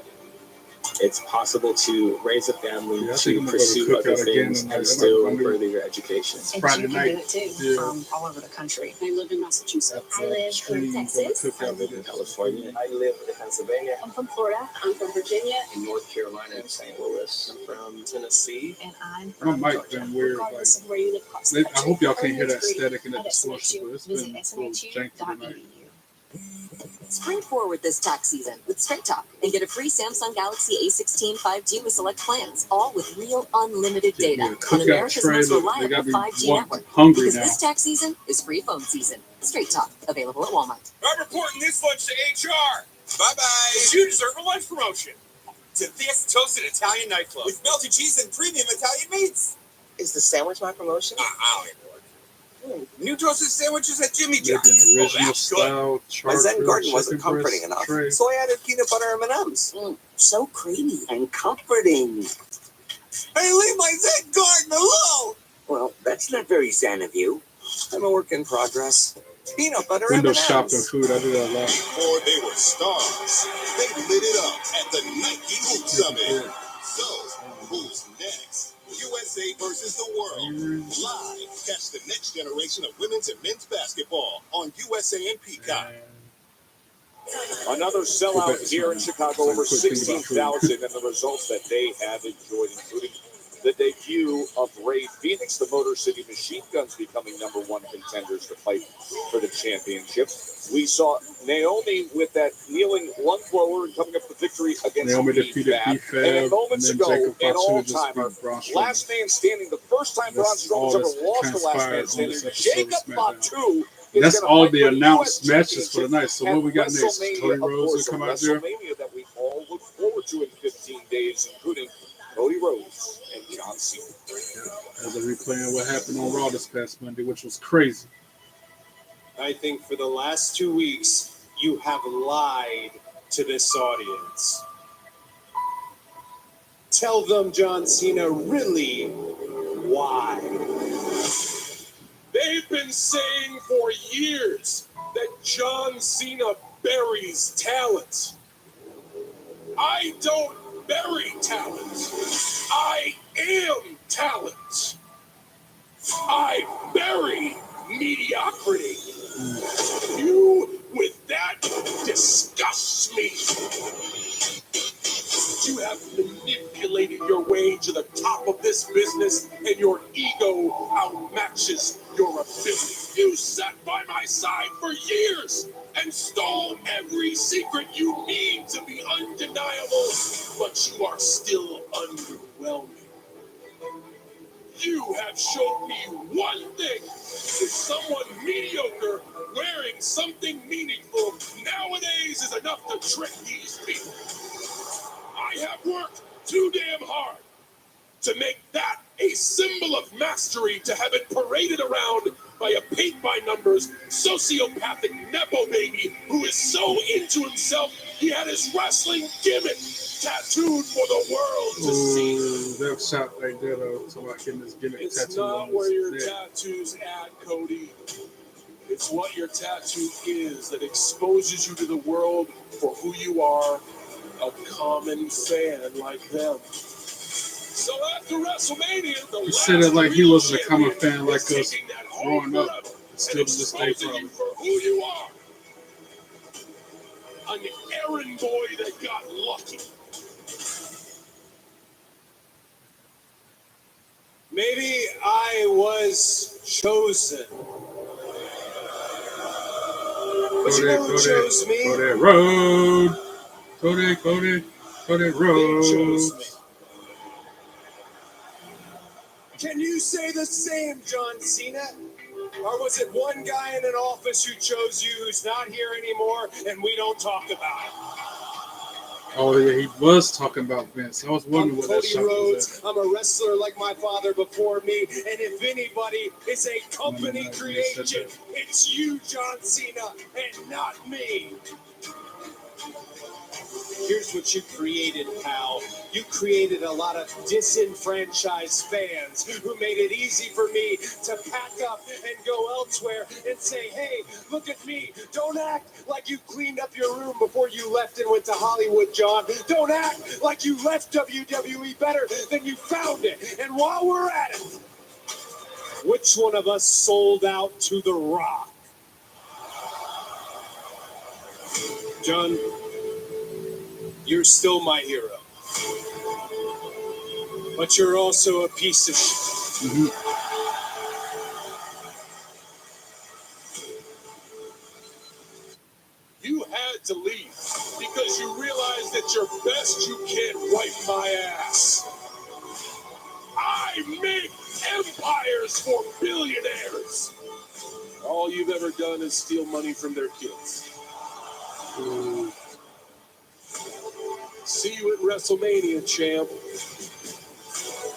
It's possible to raise a family, Yeah, I think to I'm gonna go to pursue Cookout other again things, tonight. and That still might be further your education. And Friday you can night. do it too, Yeah. from all over the country. I live in Massachusetts. I live in Texas. I live in California. I live in Pennsylvania. I'm from Florida. I'm from Virginia. In North Carolina and St. Louis. I'm from Tennessee. And I'm My from mic Georgia. been weird. Like, Regardless of where you live across the I country, hope y'all can't hear earn your that degree static and that at distortion, but it's Visit been a little janky tonight. smhu.edu. Spring forward this tax season with Straight Talk and get a free Samsung Galaxy A16 5G with select plans, all with real unlimited Get me data a on cookout America's tray. most Look, they reliable got me 5G network. hungry Because now. this tax season is free phone season. Straight Talk, available at Walmart. I'm reporting this lunch to HR. Bye-bye. You deserve a lunch promotion. To this toasted Italian nightclub. With melted cheese and premium Italian meats. Is the sandwich my promotion? I don't even work. New toasted sandwiches at Jimmy Maybe John's. an original style My Zen charcuterie garden wasn't chicken breast comforting enough, tray. so I added peanut butter M&Ms. So creamy. And comforting. Hey, leave my Zen garden alone! Well, that's not very Zen of you. I'm a work in progress. Peanut butter Window M&Ms. shopping food. I do that a lot. Before they were stars, they lit it up at the Nike Hoop Summit. So, who's next? U.S. USA versus the world. Live, catch the next generation of women's and men's basketball on USA and Peacock. Another sellout here in Chicago, over 16,000, and the results that they have enjoyed, including the debut of Ray Phoenix, the Motor City Machine Guns becoming #1 contenders to fight for the championship. We saw Naomi with that kneeling lung blower and coming up with victory against Naomi defeated B-Fab, and moments and then ago, Jacob an Fatu just all-timer, beat Braun Strowman. last man standing, the first time Braun Strowman's ever lost the last man standing, Jacob Fatu. That's all the announced matches for the night. So what we got next? Cody Rhodes will come out there. WrestleMania that we all look forward to in 15 days, including Cody Rhodes and John Cena. As they're replaying what happened on Raw this past Monday, which was crazy. I think for the last 2 weeks, you have lied to this audience. Tell them, John Cena, really why. They've been saying for years that John Cena buries talent. I don't bury talent. I am talent. I bury mediocrity. You with that disgusts me. You have manipulated your way to the top of this business, and your ego outmatches your ability. You sat by my side for years and stole every secret you need to be undeniable, but you are still underwhelming. You have shown me one thing: that someone mediocre wearing something meaningful nowadays is enough to trick these people. I have worked too damn hard to make that a symbol of mastery, to have it paraded around by a paint-by-numbers, sociopathic nepo baby who is so into himself he had his wrestling gimmick tattooed for the world to see. That shot right there, though, so I getting this gimmick It's tattoo. not where your tattoo's at, Cody. It's what your tattoo is that exposes you to the world for who you are, a common fan like them. So after WrestleMania, the He said it like he wasn't a common fan like us growing up. Still to this day, probably. for who you are. An errand boy that got lucky. Maybe I was chosen. But you know who chose me? Go that road. Go that road. They chose me. Can you say the same, John Cena? Or was it one guy in an office who chose you who's not here anymore and we don't talk about it? Oh, yeah, he was talking about Vince. I was wondering what that Cody shot Rhodes. was at. I'm a wrestler like my father before me, and if anybody is a company creation, it's you, John Cena, and not me. Here's what you created, pal. You created a lot of disenfranchised fans who made it easy for me to pack up and go elsewhere and say, hey, look at me. Don't act like you cleaned up your room before you left and went to Hollywood, John. Don't act like you left WWE better than you found it. And while we're at it, which one of us sold out to The Rock? John, you're still my hero. But you're also a piece of shit. Mm-hmm. You had to leave because you realized that your best you can't wipe my ass. I make empires for billionaires. All you've ever done is steal money from their kids. See you at WrestleMania, champ.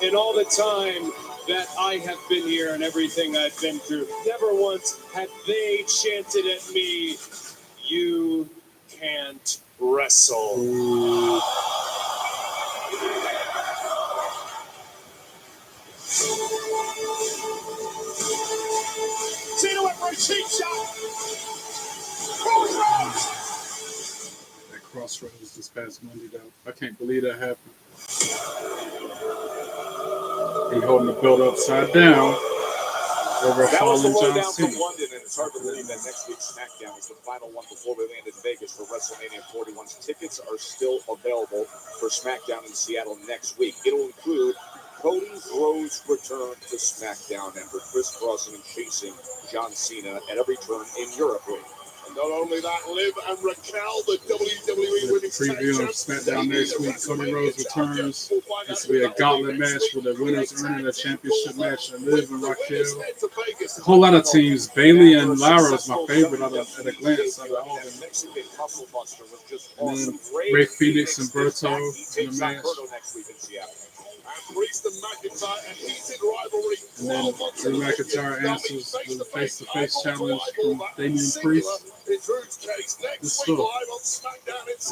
And all the time that I have been here and everything I've been through, never once have they chanted at me, you can't wrestle. Cena went for a cheap shot. Crossroads. That Crossroads this past Monday, though. I can't believe that happened. He holding the belt upside down over a That was the fallen John lowdown from Cena. London, and it's hard to believe that next week's Smackdown is the final one before we land in Vegas for WrestleMania 41. Tickets are still available for Smackdown in Seattle next week. It'll include Cody Rhodes' return to Smackdown after Chris Crossing and chasing John Cena at every turn in Europe. And not only that, Liv and Raquel, the WWE Women's Tag Preview of Champs, SmackDown next week. Cody Rhodes returns. This will be a gauntlet match with the winners earning a championship match. And Liv and Raquel. A whole lot of teams. Bailey and Lyra is my favorite at a glance out of all of them. And then Ray Phoenix and Berto in the match. Priest and McIntyre, a heated rivalry. And then Drew McIntyre answers with a face-to-face challenge from Damian Priest. This stuff. We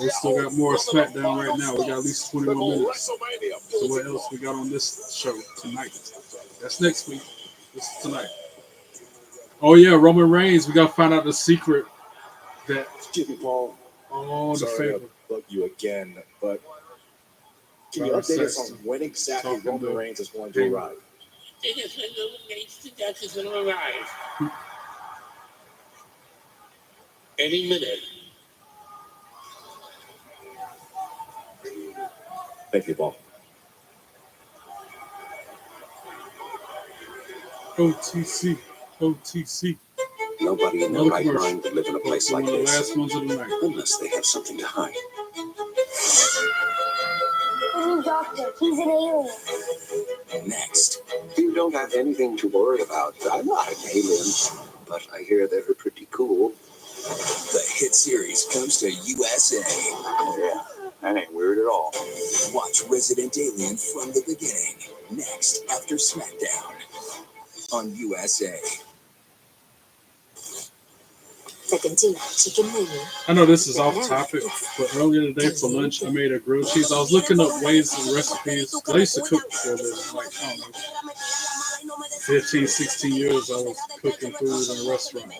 still got more Smackdown right now. We got at least 21 minutes. So what else we got on this show tonight? That's next week. This is tonight. Oh yeah, Roman Reigns. We got to find out the secret that Paul. Oh, the Sorry, favor. I bug you again, but can you update us on when exactly Roman Reigns is going to arrive? Any minute. Thank you, Paul. OTC. OTC. Nobody in their right mind would live in a place like One of the this. last ones of the night. Unless they have something to hide. Doctor, he's an alien. Next, you don't have anything to worry about. I'm not an alien, but I hear they're pretty cool. The hit series comes to USA. Yeah, that ain't weird at all. Watch Resident Alien from the beginning. Next, after Smackdown on USA. I know this is off topic, but earlier today for lunch I made a grilled cheese. I was looking up ways and recipes. I used to cook for this, like, I don't know, 15, 16 years I was cooking food in a restaurant.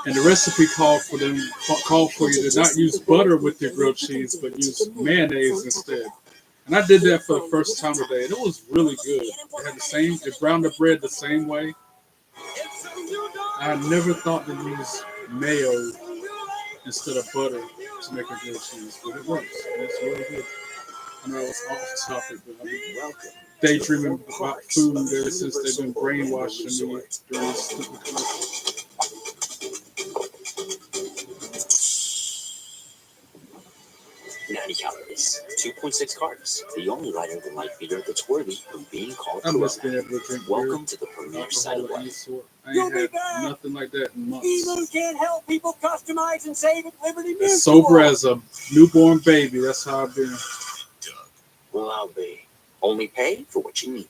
And the recipe called for you to not use butter with your grilled cheese, but use mayonnaise instead. And I did that for the first time today, and it was really good. It browned the bread the same way. I never thought to use mayo instead of butter to make a grilled cheese, but it works. It's really good. I know it's off topic, but I've been daydreaming about food ever since they've been brainwashing me during this stupid commercial. 90 calories, 2.6 carbs. The only lighter than life beer that's worthy of being called I must be able to drink Welcome to the premier side of life. I ain't had nothing like that in months. Emu can't help people customize and save at Liberty Mutual. As sober as a newborn baby. That's how I've been. Well, I'll be. Only pay for what you need.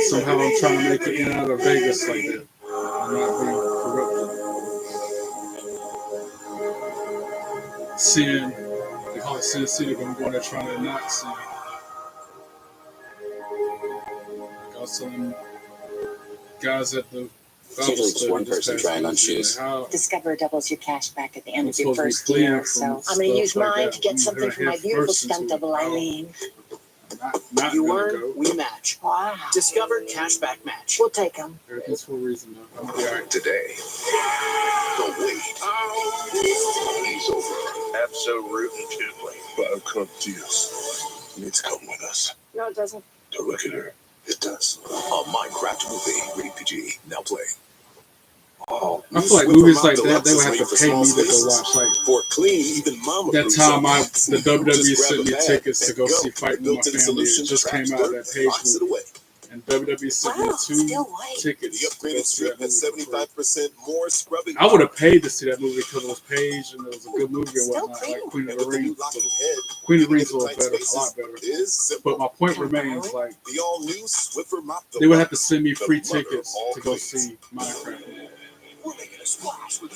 Somehow I'm trying to make it in out of Vegas like that. I'm not being corrupted. Sin. They call it Sin City, but I'm going there trying to not sin. Like I was telling guys at the Bible study one person trying on shoes. Discover doubles your cash back at the end of your first year. So I'm going to use mine to get something for my beautiful stunt double, Eileen. Not you earn, we match. Wow. Discover cashback match. We'll take them. Everything's for a reason, though. I'm all right. Today, the wait is over. Absolutely. Buttercup Diaz needs to come with us. No, it doesn't. Don't look at her. It does. A Minecraft movie, rated PG. Now play. I feel like movies like that, they would have to pay me to go watch. Like for clean, even mama that time, the WWE sent me tickets to go see Fighting with My Family. It just came out that page movie. And WWE sent me 2 tickets. The upgraded strip has 75% more scrubbing. I would have paid to see that movie because it was Paige and it was a good movie and whatnot. Like Queen of the Rings. Queen of the Rings was a lot better. But my point remains, like, they would have to send me free tickets to go see Minecraft. We're making a splash with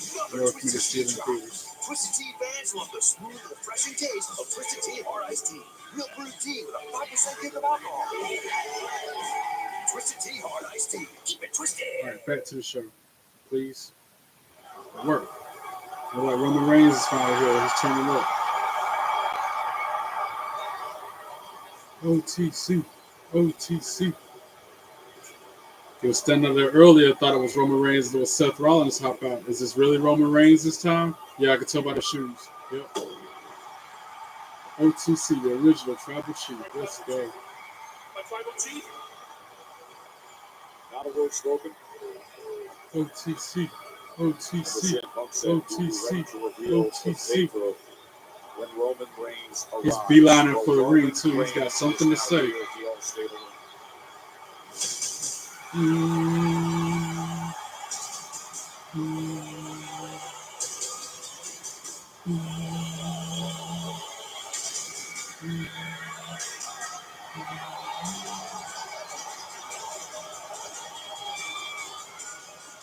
Twisted Tea fans love the smooth, refreshing taste of Twisted Tea Hard Iced Tea. Real brewed tea with a 5% kick of alcohol. Twisted Tea Hard Iced Tea. Keep it twisted. All right, back to the show, please. Work. Look like Roman Reigns is finally here. He's turning up. OTC. OTC. He was standing there earlier, thought it was Roman Reigns. There was Seth Rollins hop out. Is this really Roman Reigns this time? Yeah, I can tell by the shoes. Yep. OTC, the original tribal chief. Let's go. My tribal chief. Not a word spoken. OTC. OTC. OTC. OTC. When Roman Reigns He's beelining for the ring too. He's got something to say.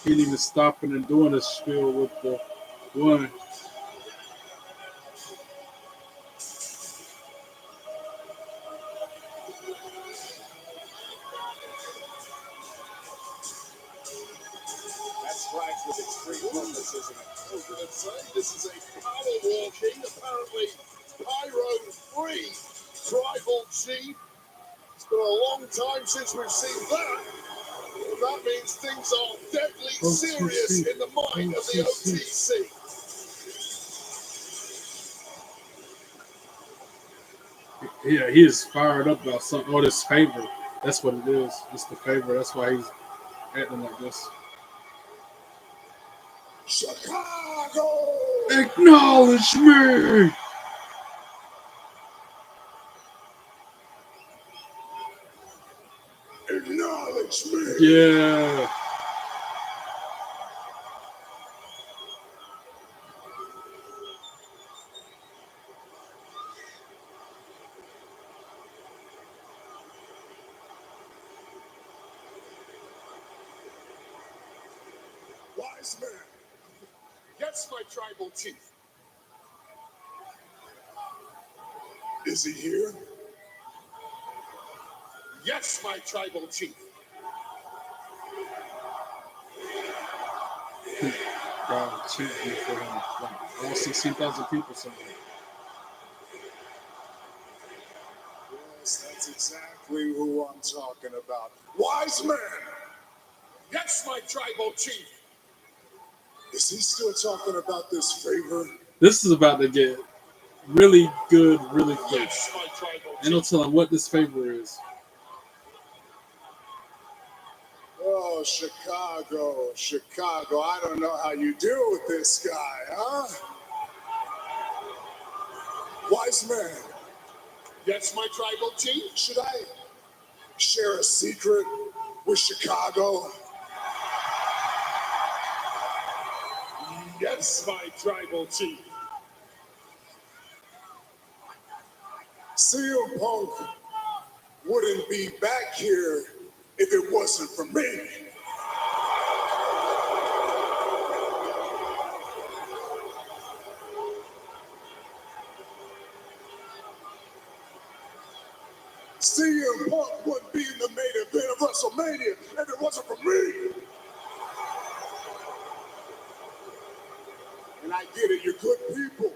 He ain't even stopping and doing a spiel with the one. That's flags with extreme purpose, isn't it? I was going to say, this is a power walking, apparently pyro-free tribal chief. It's been a long time since we've seen that. That means things are deadly serious in the mind of the OTC. Yeah, he is fired up about something. Oh, this favor. That's what it is. It's the favor. That's why he's acting like this. Chicago! Acknowledge me! Acknowledge me! Yeah. Wise man. Yes, my tribal chief. Is he here? Yes, my tribal chief. God, cheating for him. Like, almost 16,000 people something. Yes, that's exactly who I'm talking about. Wise man! Yes, my tribal chief! Is he still talking about this favor? This is about to get really good, really quick. Yes, my tribal Ain't no telling what this favor is. Oh, Chicago, Chicago. I don't know how you deal with this guy, huh? Wise man. Yes, my tribal chief. Should I share a secret with Chicago? Yes, my tribal chief. CM Punk wouldn't be back here if it wasn't for me. CM Punk wouldn't be in the main event of WrestleMania if it wasn't for me. And I get it, you're good people.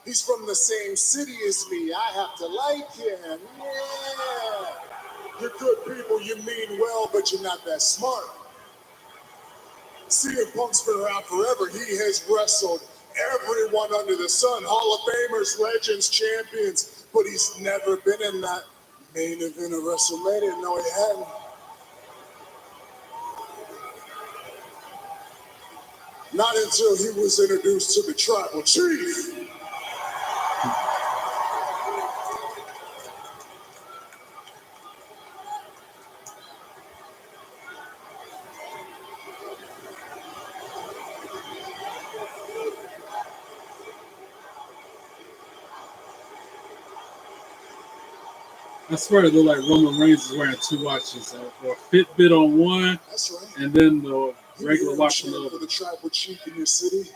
He's from the same city as me. I have to like him. Yeah. You're good people, you mean well, but you're not that smart. CM Punk's been around forever. He has wrestled everyone under the sun. Hall of Famers, legends, champions. But he's never been in that main event of WrestleMania. No, he hadn't. Not until he was introduced to the tribal chief. I swear it looked like Roman Reigns is wearing two watches. A Fitbit on one, That's right. and then the regular watch on the For other. the tribal chief in your city.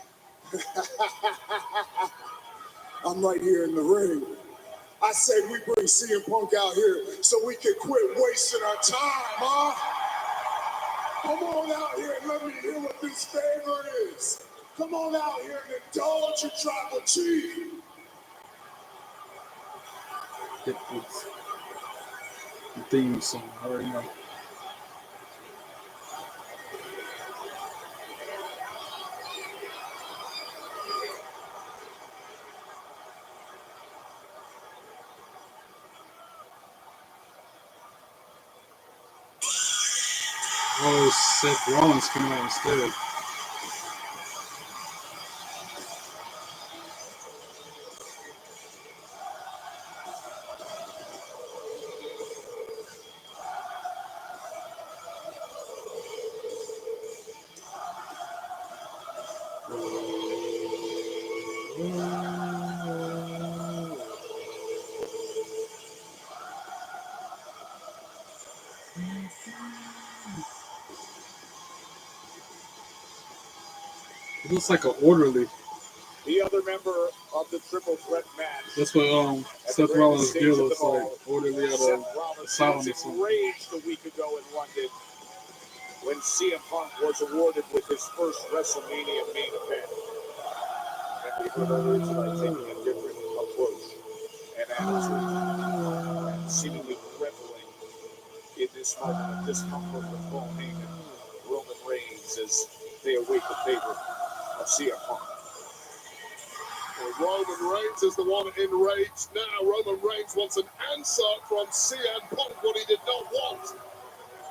I'm right here in the ring. I say we bring CM Punk out here so we can quit wasting our time, huh? Come on out here and let me hear what this favor is. Come on out here and indulge your tribal chief. The theme song, I already know. Oh, Seth Rollins coming out instead. It looks like an orderly. The other member of the triple threat match. That's what Seth Rollins' deal looks like. Orderly at a asylum or something. Enraged a week ago in London when CM Punk was awarded with his first WrestleMania main event. And we've heard others tonight taking a different approach and attitude, and seemingly reveling in this moment of discomfort with Paul Heyman, Roman Reigns, as they await the favor of CM Punk. Well, Roman Reigns is the one enraged now. Roman Reigns wants an answer from CM Punk. What he did not want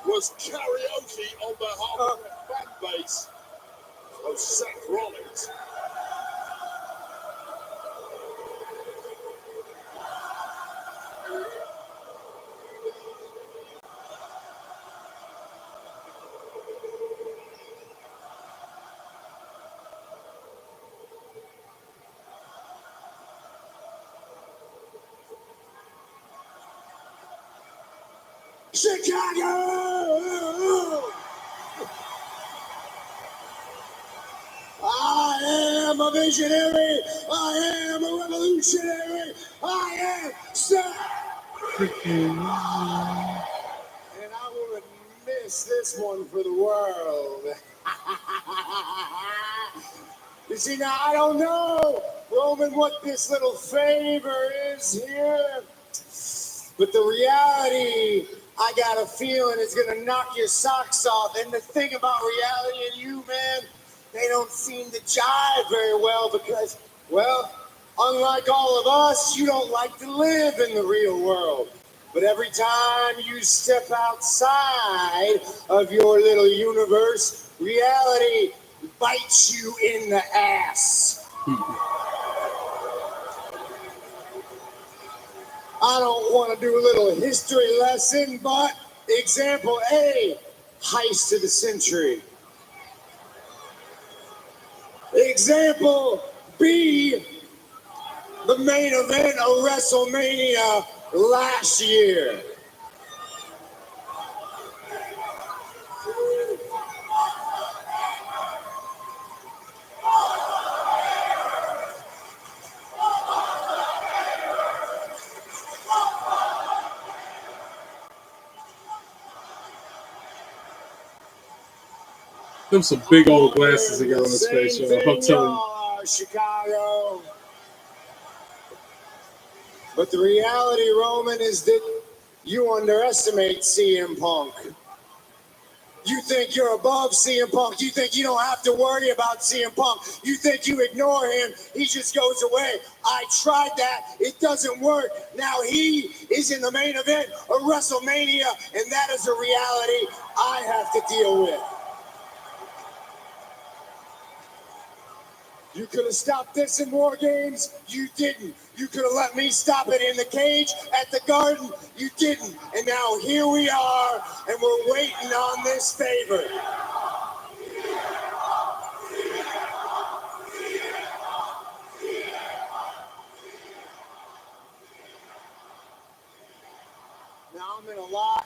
was karaoke on behalf of the fan base of Seth Rollins. Chicago! I am a visionary. I am a revolutionary. I am Seth. Freaking. And I would miss this one for the world. You see, now I don't know, Roman, what this little favor is here. But the reality, I got a feeling, is going to knock your socks off. And the thing about reality and you, man, they don't seem to jive very well because, well, unlike all of us, you don't like to live in the real world. But every time you step outside of your little universe, reality bites you in the ass. I don't want to do a little history lesson, but example A, heist of the century. Example B, the main event of WrestleMania last year. Them some big old glasses he got on his face, y'all. I'm telling you. Chicago. But the reality, Roman, is that you underestimate CM Punk. You think you're above CM Punk. You think you don't have to worry about CM Punk. You think you ignore him. He just goes away. I tried that. It doesn't work. Now he is in the main event of WrestleMania, and that is a reality I have to deal with. You could have stopped this in War Games. You didn't. You could have let me stop it in the cage at the Garden. You didn't. And now here we are, and we're waiting on this favor. Now I'm in a lot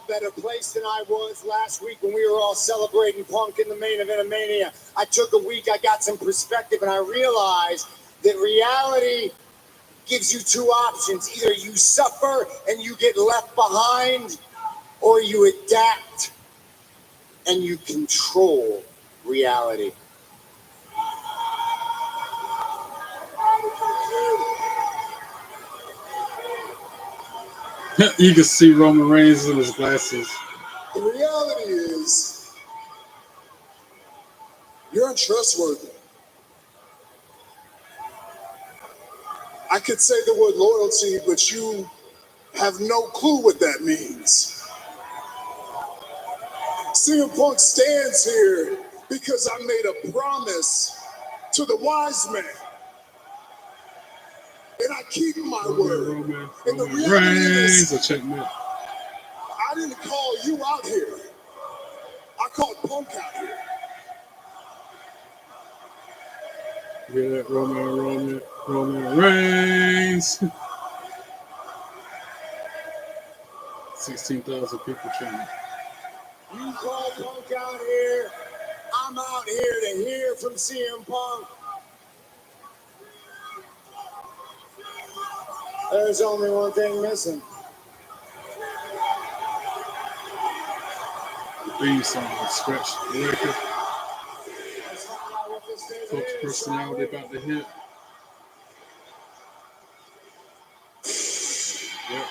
better place than I was last week when we were all celebrating Punk in the main event of Mania. I took a week, I got some perspective, and I realized that reality gives you two options. Either you suffer and you get left behind, or you adapt and you control reality. You can see Roman Reigns in his glasses. The reality is, you're untrustworthy. I could say the word loyalty, but you have no clue what that means. CM Punk stands here because I made a promise to the wise man. And I keep my word. And the reality is, I didn't call you out here. I called Punk out here. Hear that, Roman Reigns. 16,000 people chanting. You call Punk out here. I'm out here to hear from CM Punk. There's only one thing missing. The theme song, Scratch the record. Folks' personality about to hit. Yep.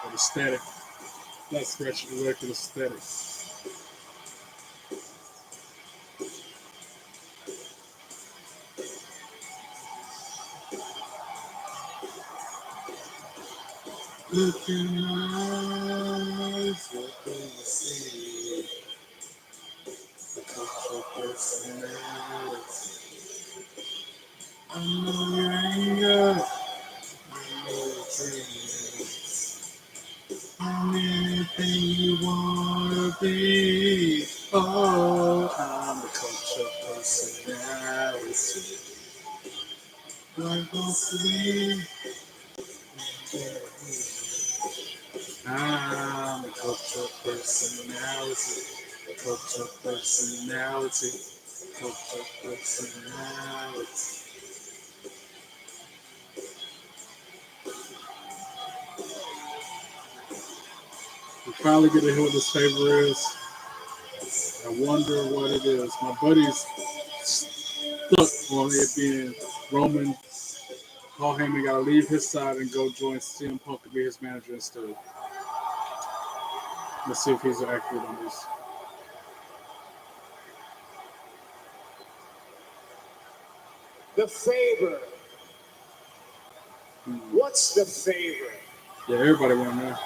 Or the static. Not scratching the record, the static. Look in my eyes, what do you see? The cultural personality. I know your anger. I know your dreams. I'm anything you wanna be. Oh, I'm the cultural personality. Like mostly. I'm a cultural personality. Cultural personality. Cultural personality. We finally get to hear what this favor is. I wonder what it is. My buddy's stuck on it being Roman. Paul Heyman got to leave his side and go join CM Punk to be his manager instead. Let's see if he's accurate on this. The favor. What's the favor? Yeah, everybody went there.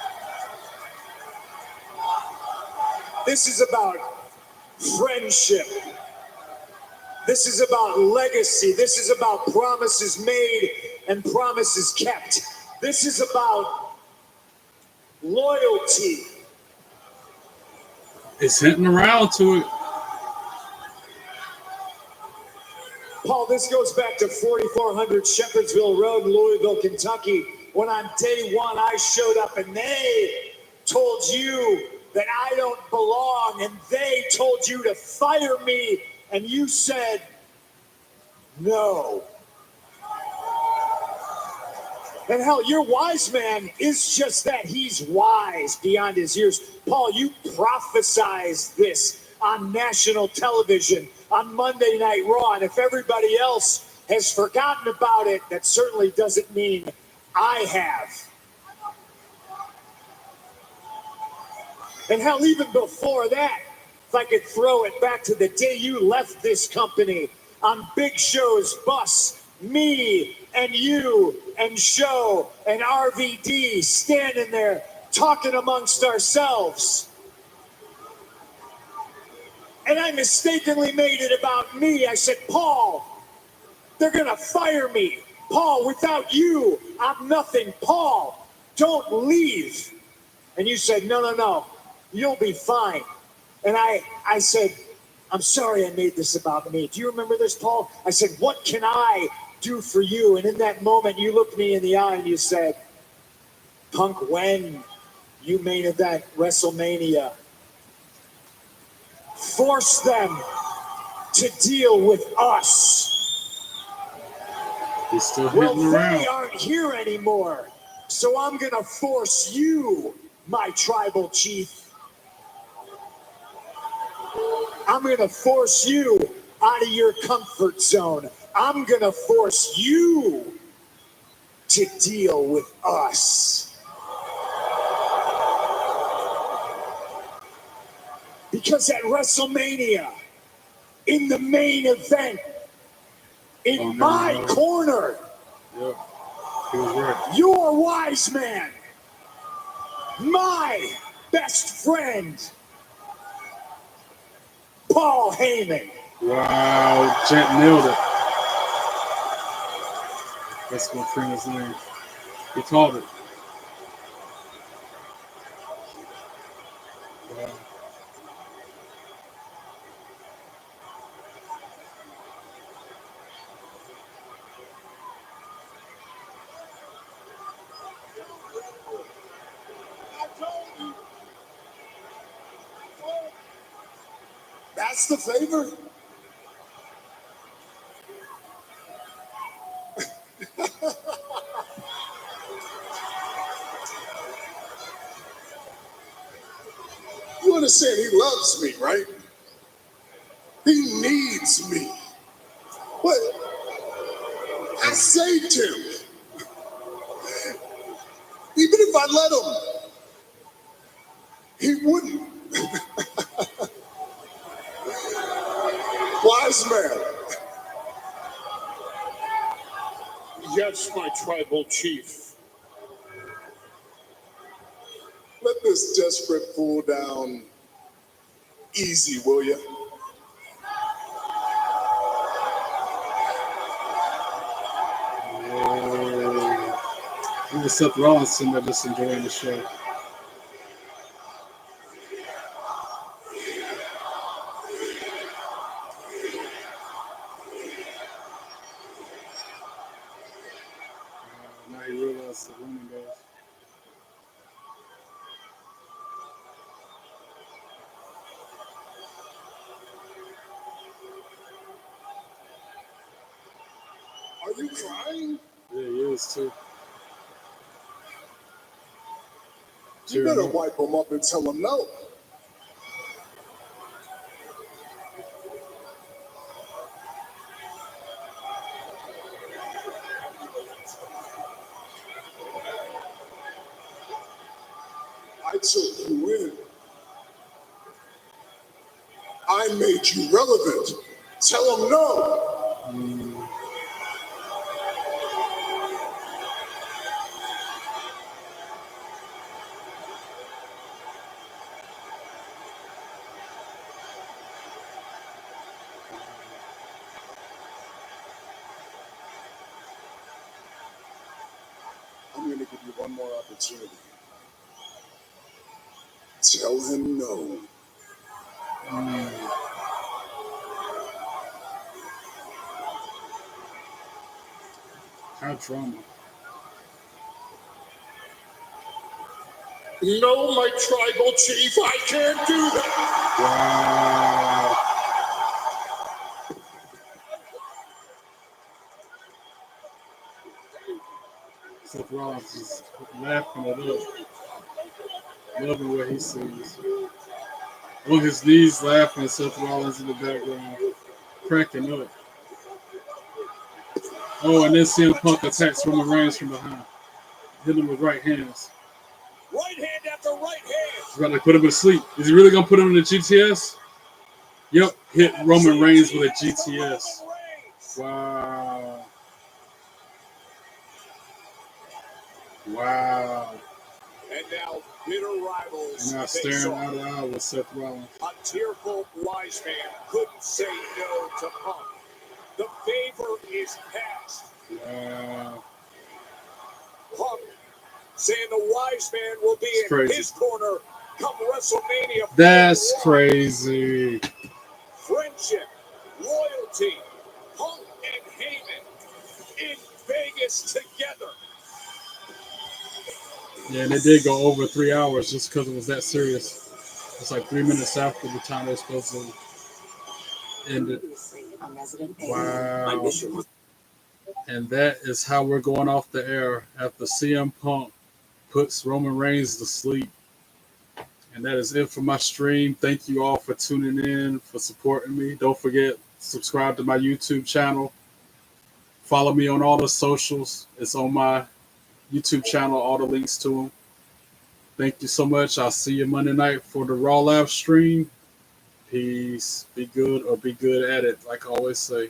This is about friendship. This is about legacy. This is about promises made and promises kept. This is about loyalty. It's hitting around to it. Paul, this goes back to 4400 Shepherdsville Road in Louisville, Kentucky, when on day one I showed up and they told you that I don't belong and they told you to fire me and you said no. And hell, your wise man is just that. He's wise beyond his years. Paul, you prophesized this on national television on Monday Night Raw. And if everybody else has forgotten about it, that certainly doesn't mean I have. And hell, even before that, if I could throw it back to the day you left this company on Big Show's bus, me and you and Show and RVD standing there talking amongst ourselves. And I mistakenly made it about me. I said, Paul, they're going to fire me. Paul, without you, I'm nothing. Paul, don't leave. And you said, no, you'll be fine. And I said, I'm sorry I made this about me. Do you remember this, Paul? I said, what can I do for you? And in that moment, you looked me in the eye and you said, Punk, when you main event WrestleMania, force them to deal with us. He's still hitting around. They aren't here anymore, so I'm going to force you, my tribal chief. I'm going to force you out of your comfort zone. I'm going to force you to deal with us. Because at WrestleMania, in the main event, in my corner, Yeah, he was right. your wise man, my best friend, Paul Heyman. Wow, Jet nailed it. That's my friend's name. He called it. Wow. That's the favor? You understand he loves me, right? He needs me. What? I saved him. Even if I let him, he wouldn't. Wise man. Yes, my tribal chief. Let this desperate fool down easy, will you? It was Seth Rollins sitting there just enjoying the show. Now he realized the woman goes. Are you crying? Yeah, he is too. You better wipe him up and tell him no. I took you in. I made you relevant. Tell him no. I'm going to give you one more opportunity. Tell him no. How drama. No, my tribal chief, I can't do that. Wow. Seth Rollins is laughing it up. Loving what he sees. On his knees laughing, Seth Rollins in the background. Cracking up. Oh, and then CM Punk attacks Roman Reigns from behind. Hit him with right hands. Right hand after right hand. He's about to put him to sleep. Is he really going to put him in the GTS? Yep, hit Roman Reigns with a GTS. Wow. Wow. And now bitter rivals. And now staring eye to eye with Seth Rollins. A tearful wise man couldn't say no to Punk. The favor is past. Wow. Punk saying the wise man will be It's in crazy. his corner come WrestleMania. That's crazy. Friendship, loyalty, Punk and Heyman in Vegas together. Yeah, and it did go over 3 hours just because it was that serious. It's like 3 minutes after the time they're supposed to end it. Wow. And that is how we're going off the air after CM Punk puts Roman Reigns to sleep. And that is it for my stream. Thank you all for tuning in, for supporting me. Don't forget, subscribe to my YouTube channel. Follow me on all the socials. It's on my YouTube channel, all the links to them. Thank you so much. I'll see you Monday night for the Raw live stream. Peace. Be good or be good at it, like I always say.